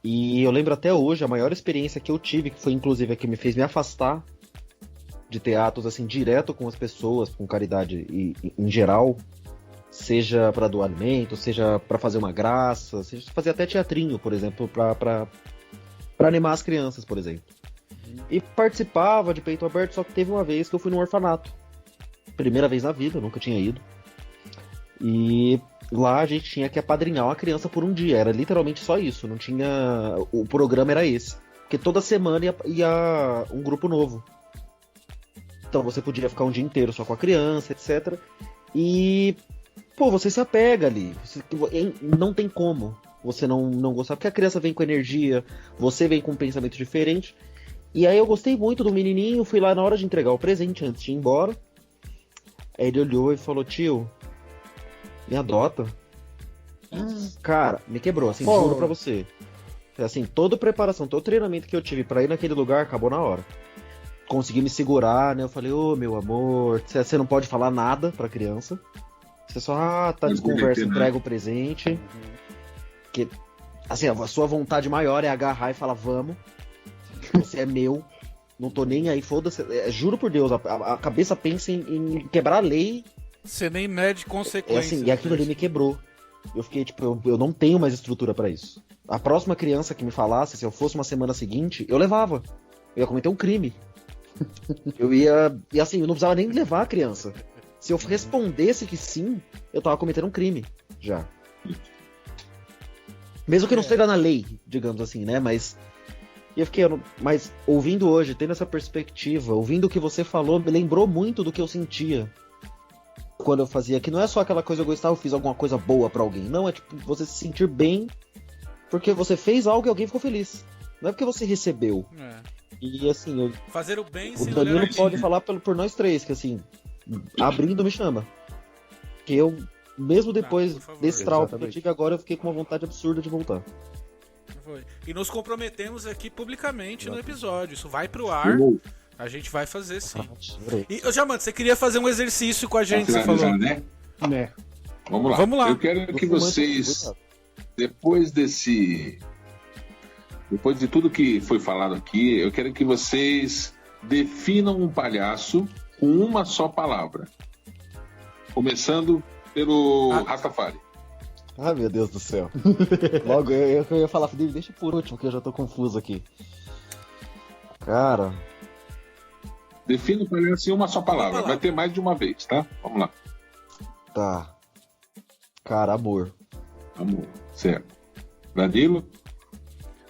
[SPEAKER 7] E eu lembro até hoje, a maior experiência que eu tive, que foi inclusive a que me fez me afastar de ter atos assim, direto com as pessoas, com caridade em geral, seja para doar alimento, seja para fazer uma graça, seja fazer até teatrinho, por exemplo, para animar as crianças, por exemplo. E participava de peito aberto, só que teve uma vez que eu fui num orfanato. Primeira vez na vida, eu nunca tinha ido. E lá a gente tinha que apadrinhar uma criança por um dia, era literalmente só isso, não tinha... O programa era esse, porque toda semana ia um grupo novo. Então você podia ficar um dia inteiro só com a criança, etc. E... pô, você se apega ali. Não tem como você não gostar, porque a criança vem com energia, você vem com um pensamento diferente. E aí eu gostei muito do menininho, fui lá na hora de entregar o presente, antes de ir embora. Aí ele olhou e falou, tio, me adota. Cara, me quebrou, assim, juro pra você. Assim, toda a preparação, todo o treinamento que eu tive pra ir naquele lugar acabou na hora. Consegui me segurar, né? Eu falei, meu amor, você não pode falar nada pra criança. Você só, tá, desconversa, entrega o presente. Que, assim, a sua vontade maior é agarrar e falar, vamos. Você é meu. Não tô nem aí, foda-se. Juro por Deus, a cabeça pensa em quebrar a lei.
[SPEAKER 2] Você nem mede consequências.
[SPEAKER 7] Assim, e aquilo ali me quebrou. Eu fiquei, tipo, eu não tenho mais estrutura pra isso. A próxima criança que me falasse, se eu fosse uma semana seguinte, eu levava. Eu ia cometer um crime. Eu ia... E assim, eu não precisava nem levar a criança. Se eu respondesse que sim, eu tava cometendo um crime, já. Mesmo que não esteja na lei, digamos assim, né? Mas eu fiquei... Mas ouvindo hoje, tendo essa perspectiva, ouvindo o que você falou, me lembrou muito do que eu sentia quando eu fazia, que não é só aquela coisa eu gostava, eu fiz alguma coisa boa pra alguém. Não, é tipo você se sentir bem porque você fez algo e alguém ficou feliz. Não é porque você recebeu. E assim,
[SPEAKER 2] Fazer o bem
[SPEAKER 7] o
[SPEAKER 2] sem olhar
[SPEAKER 7] Danilo
[SPEAKER 2] a
[SPEAKER 7] pode
[SPEAKER 2] dinheiro.
[SPEAKER 7] falar por nós três, que assim, abrindo me chama. Que eu, mesmo depois
[SPEAKER 2] por favor.
[SPEAKER 7] desse trauma que eu
[SPEAKER 5] Exatamente.
[SPEAKER 7] tive agora, eu fiquei com uma vontade absurda de voltar.
[SPEAKER 2] Foi. E nos comprometemos aqui publicamente no episódio. Isso vai pro ar. A gente vai fazer sim. E, ô, Jamanta, você queria fazer um exercício com a gente, você falou.
[SPEAKER 6] Né?
[SPEAKER 5] Né?
[SPEAKER 6] Vamos lá.
[SPEAKER 2] Vamos lá.
[SPEAKER 6] Eu quero que vocês, depois de tudo que foi falado aqui, eu quero que vocês definam um palhaço com uma só palavra. Começando pelo Rastafari.
[SPEAKER 7] Ai, meu Deus do céu. Logo, eu ia falar, Felipe, deixa por último, que eu já tô confuso aqui. Cara,
[SPEAKER 6] Defina o palhaço em uma só palavra. Vai ter mais de uma vez, tá? Vamos lá.
[SPEAKER 7] tá. Cara, amor.
[SPEAKER 6] Amor. Certo. Danilo,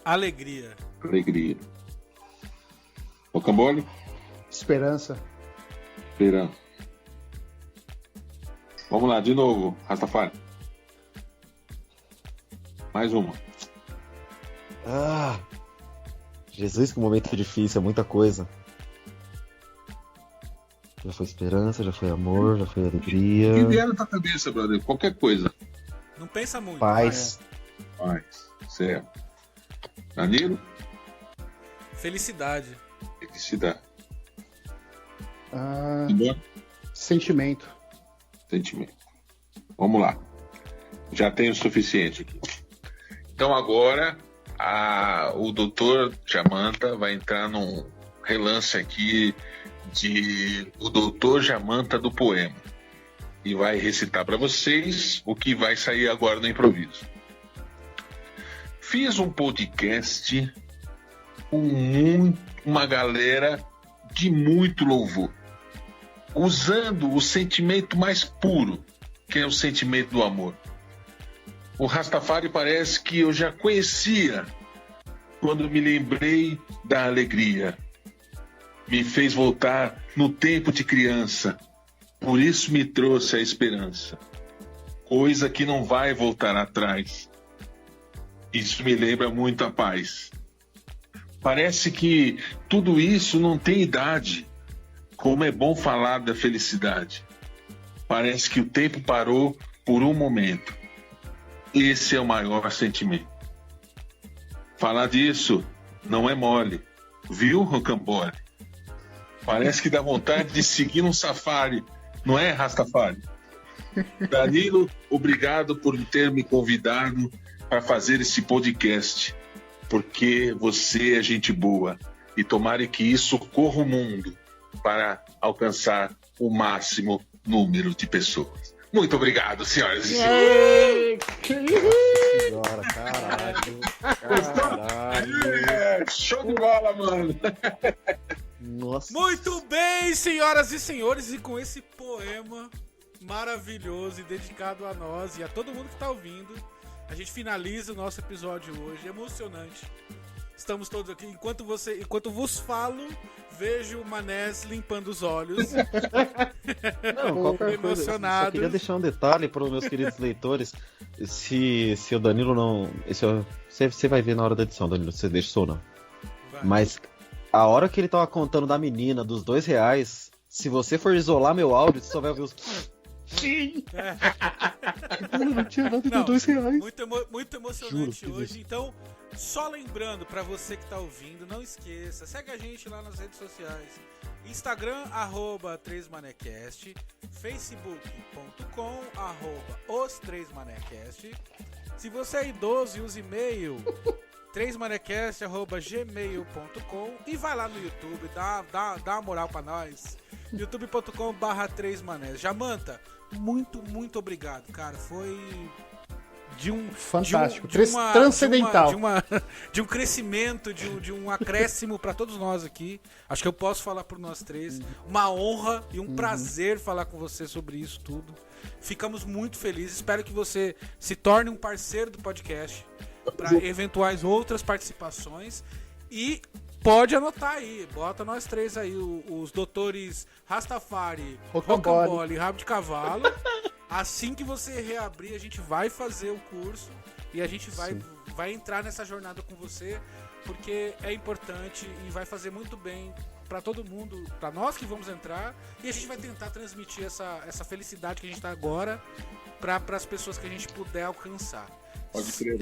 [SPEAKER 2] Alegria.
[SPEAKER 6] alegria. Rocambole,
[SPEAKER 5] Esperança.
[SPEAKER 6] esperança. Vamos lá, de novo, Rastafari. Mais uma.
[SPEAKER 7] Ah, Jesus, que momento difícil, é muita coisa. Já foi esperança, já foi amor, já foi alegria.
[SPEAKER 6] O que vier na tua cabeça, brother? Qualquer coisa.
[SPEAKER 2] Não pensa muito.
[SPEAKER 7] Paz.
[SPEAKER 6] Paz. Certo. Danilo,
[SPEAKER 2] Felicidade.
[SPEAKER 6] felicidade.
[SPEAKER 5] Ah,
[SPEAKER 6] Embora,
[SPEAKER 5] sentimento.
[SPEAKER 6] sentimento. Vamos lá. Já tenho o suficiente aqui. Então agora o doutor Jamanta vai entrar num relance aqui de o doutor Jamanta do poema. E vai recitar para vocês o que vai sair agora no improviso. Fiz um podcast com uma galera de muito louvor, usando o sentimento mais puro, que é o sentimento do amor. O Rastafari parece que eu já conhecia quando me lembrei da alegria. Me fez voltar no tempo de criança, por isso me trouxe a esperança, coisa que não vai voltar atrás. Isso me lembra muito a paz. Parece que tudo isso não tem idade. Como é bom falar da felicidade. Parece que o tempo parou por um momento. Esse é o maior sentimento. Falar disso não é mole. Viu, Rocambole? Parece que dá vontade de seguir um safari. Não é, Rastafari? Danilo, obrigado por ter me convidado para fazer esse podcast, porque você é gente boa e tomara que isso corra o mundo para alcançar o máximo número de pessoas. Muito obrigado, senhoras e senhores.
[SPEAKER 7] Senhora, caralho.
[SPEAKER 6] Show de bola, mano.
[SPEAKER 7] Nossa.
[SPEAKER 2] Muito bem, senhoras e senhores, e com esse poema maravilhoso e dedicado a nós e a todo mundo que está ouvindo, a gente finaliza o nosso episódio hoje, emocionante. Estamos todos aqui, enquanto vos falo, vejo o Manés limpando os olhos.
[SPEAKER 7] Não, qualquer coisa.
[SPEAKER 2] Emocionado.
[SPEAKER 7] Só queria deixar um detalhe para os meus queridos leitores. Se o Danilo não. Você vai ver na hora da edição, Danilo, se você deixa ou não.
[SPEAKER 2] Vai.
[SPEAKER 7] Mas a hora que ele tava contando da menina dos R$2, se você for isolar meu áudio, você só vai ouvir os.
[SPEAKER 5] Sim!
[SPEAKER 7] Não tinha nada de
[SPEAKER 2] Não,
[SPEAKER 7] R$2.
[SPEAKER 2] muito emocionante
[SPEAKER 7] Juro que
[SPEAKER 2] hoje. Então, só lembrando pra você que tá ouvindo, não esqueça, segue a gente lá nas redes sociais. Instagram, @3manecast, facebook.com, @os3manecast. Se você é idoso e usa e-mail, 3manecast@gmail.com e vai lá no YouTube, dá uma moral pra nós. youtube.com/3manés. Jamanta, muito obrigado, cara. Foi
[SPEAKER 5] Fantástico. Transcendental.
[SPEAKER 2] de um crescimento, de um acréscimo para todos nós aqui. Acho que eu posso falar por nós três. Uma honra e um prazer falar com você sobre isso tudo. Ficamos muito felizes. Espero que você se torne um parceiro do podcast para eventuais outras participações. E pode anotar aí, bota nós três aí, os doutores Rastafari, Rocambole e Rabo de Cavalo. Assim que você reabrir, a gente vai fazer o curso e a gente vai entrar nessa jornada com você, porque é importante e vai fazer muito bem pra todo mundo, pra nós que vamos entrar, e a gente vai tentar transmitir essa felicidade que a gente tá agora para as pessoas que a gente puder alcançar.
[SPEAKER 6] Pode crer.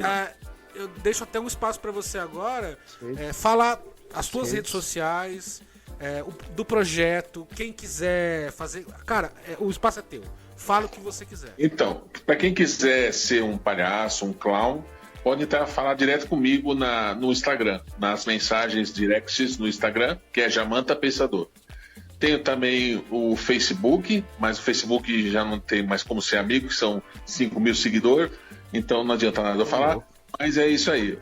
[SPEAKER 2] Eu deixo até um espaço para você agora falar as suas redes sociais, do projeto, quem quiser fazer. Cara, o espaço é teu. Fala o que você quiser.
[SPEAKER 6] Então, para quem quiser ser um palhaço, um clown, pode entrar falar direto comigo no Instagram, nas mensagens directs no Instagram, que é Jamanta Pensador. Tenho também o Facebook, mas o Facebook já não tem mais como ser amigo, que são 5 mil seguidores, então não adianta nada eu falar. Mas é isso aí.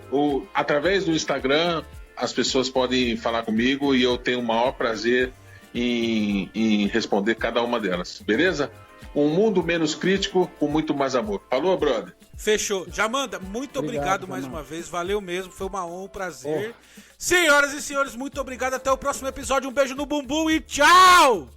[SPEAKER 6] Através do Instagram, as pessoas podem falar comigo e eu tenho o maior prazer em responder cada uma delas. Beleza? Um mundo menos crítico com muito mais amor. Falou, brother?
[SPEAKER 2] Fechou. Jamanta, muito obrigado mais uma vez. Valeu mesmo. Foi uma honra, um prazer. Senhoras e senhores, muito obrigado. Até o próximo episódio. Um beijo no bumbum e tchau!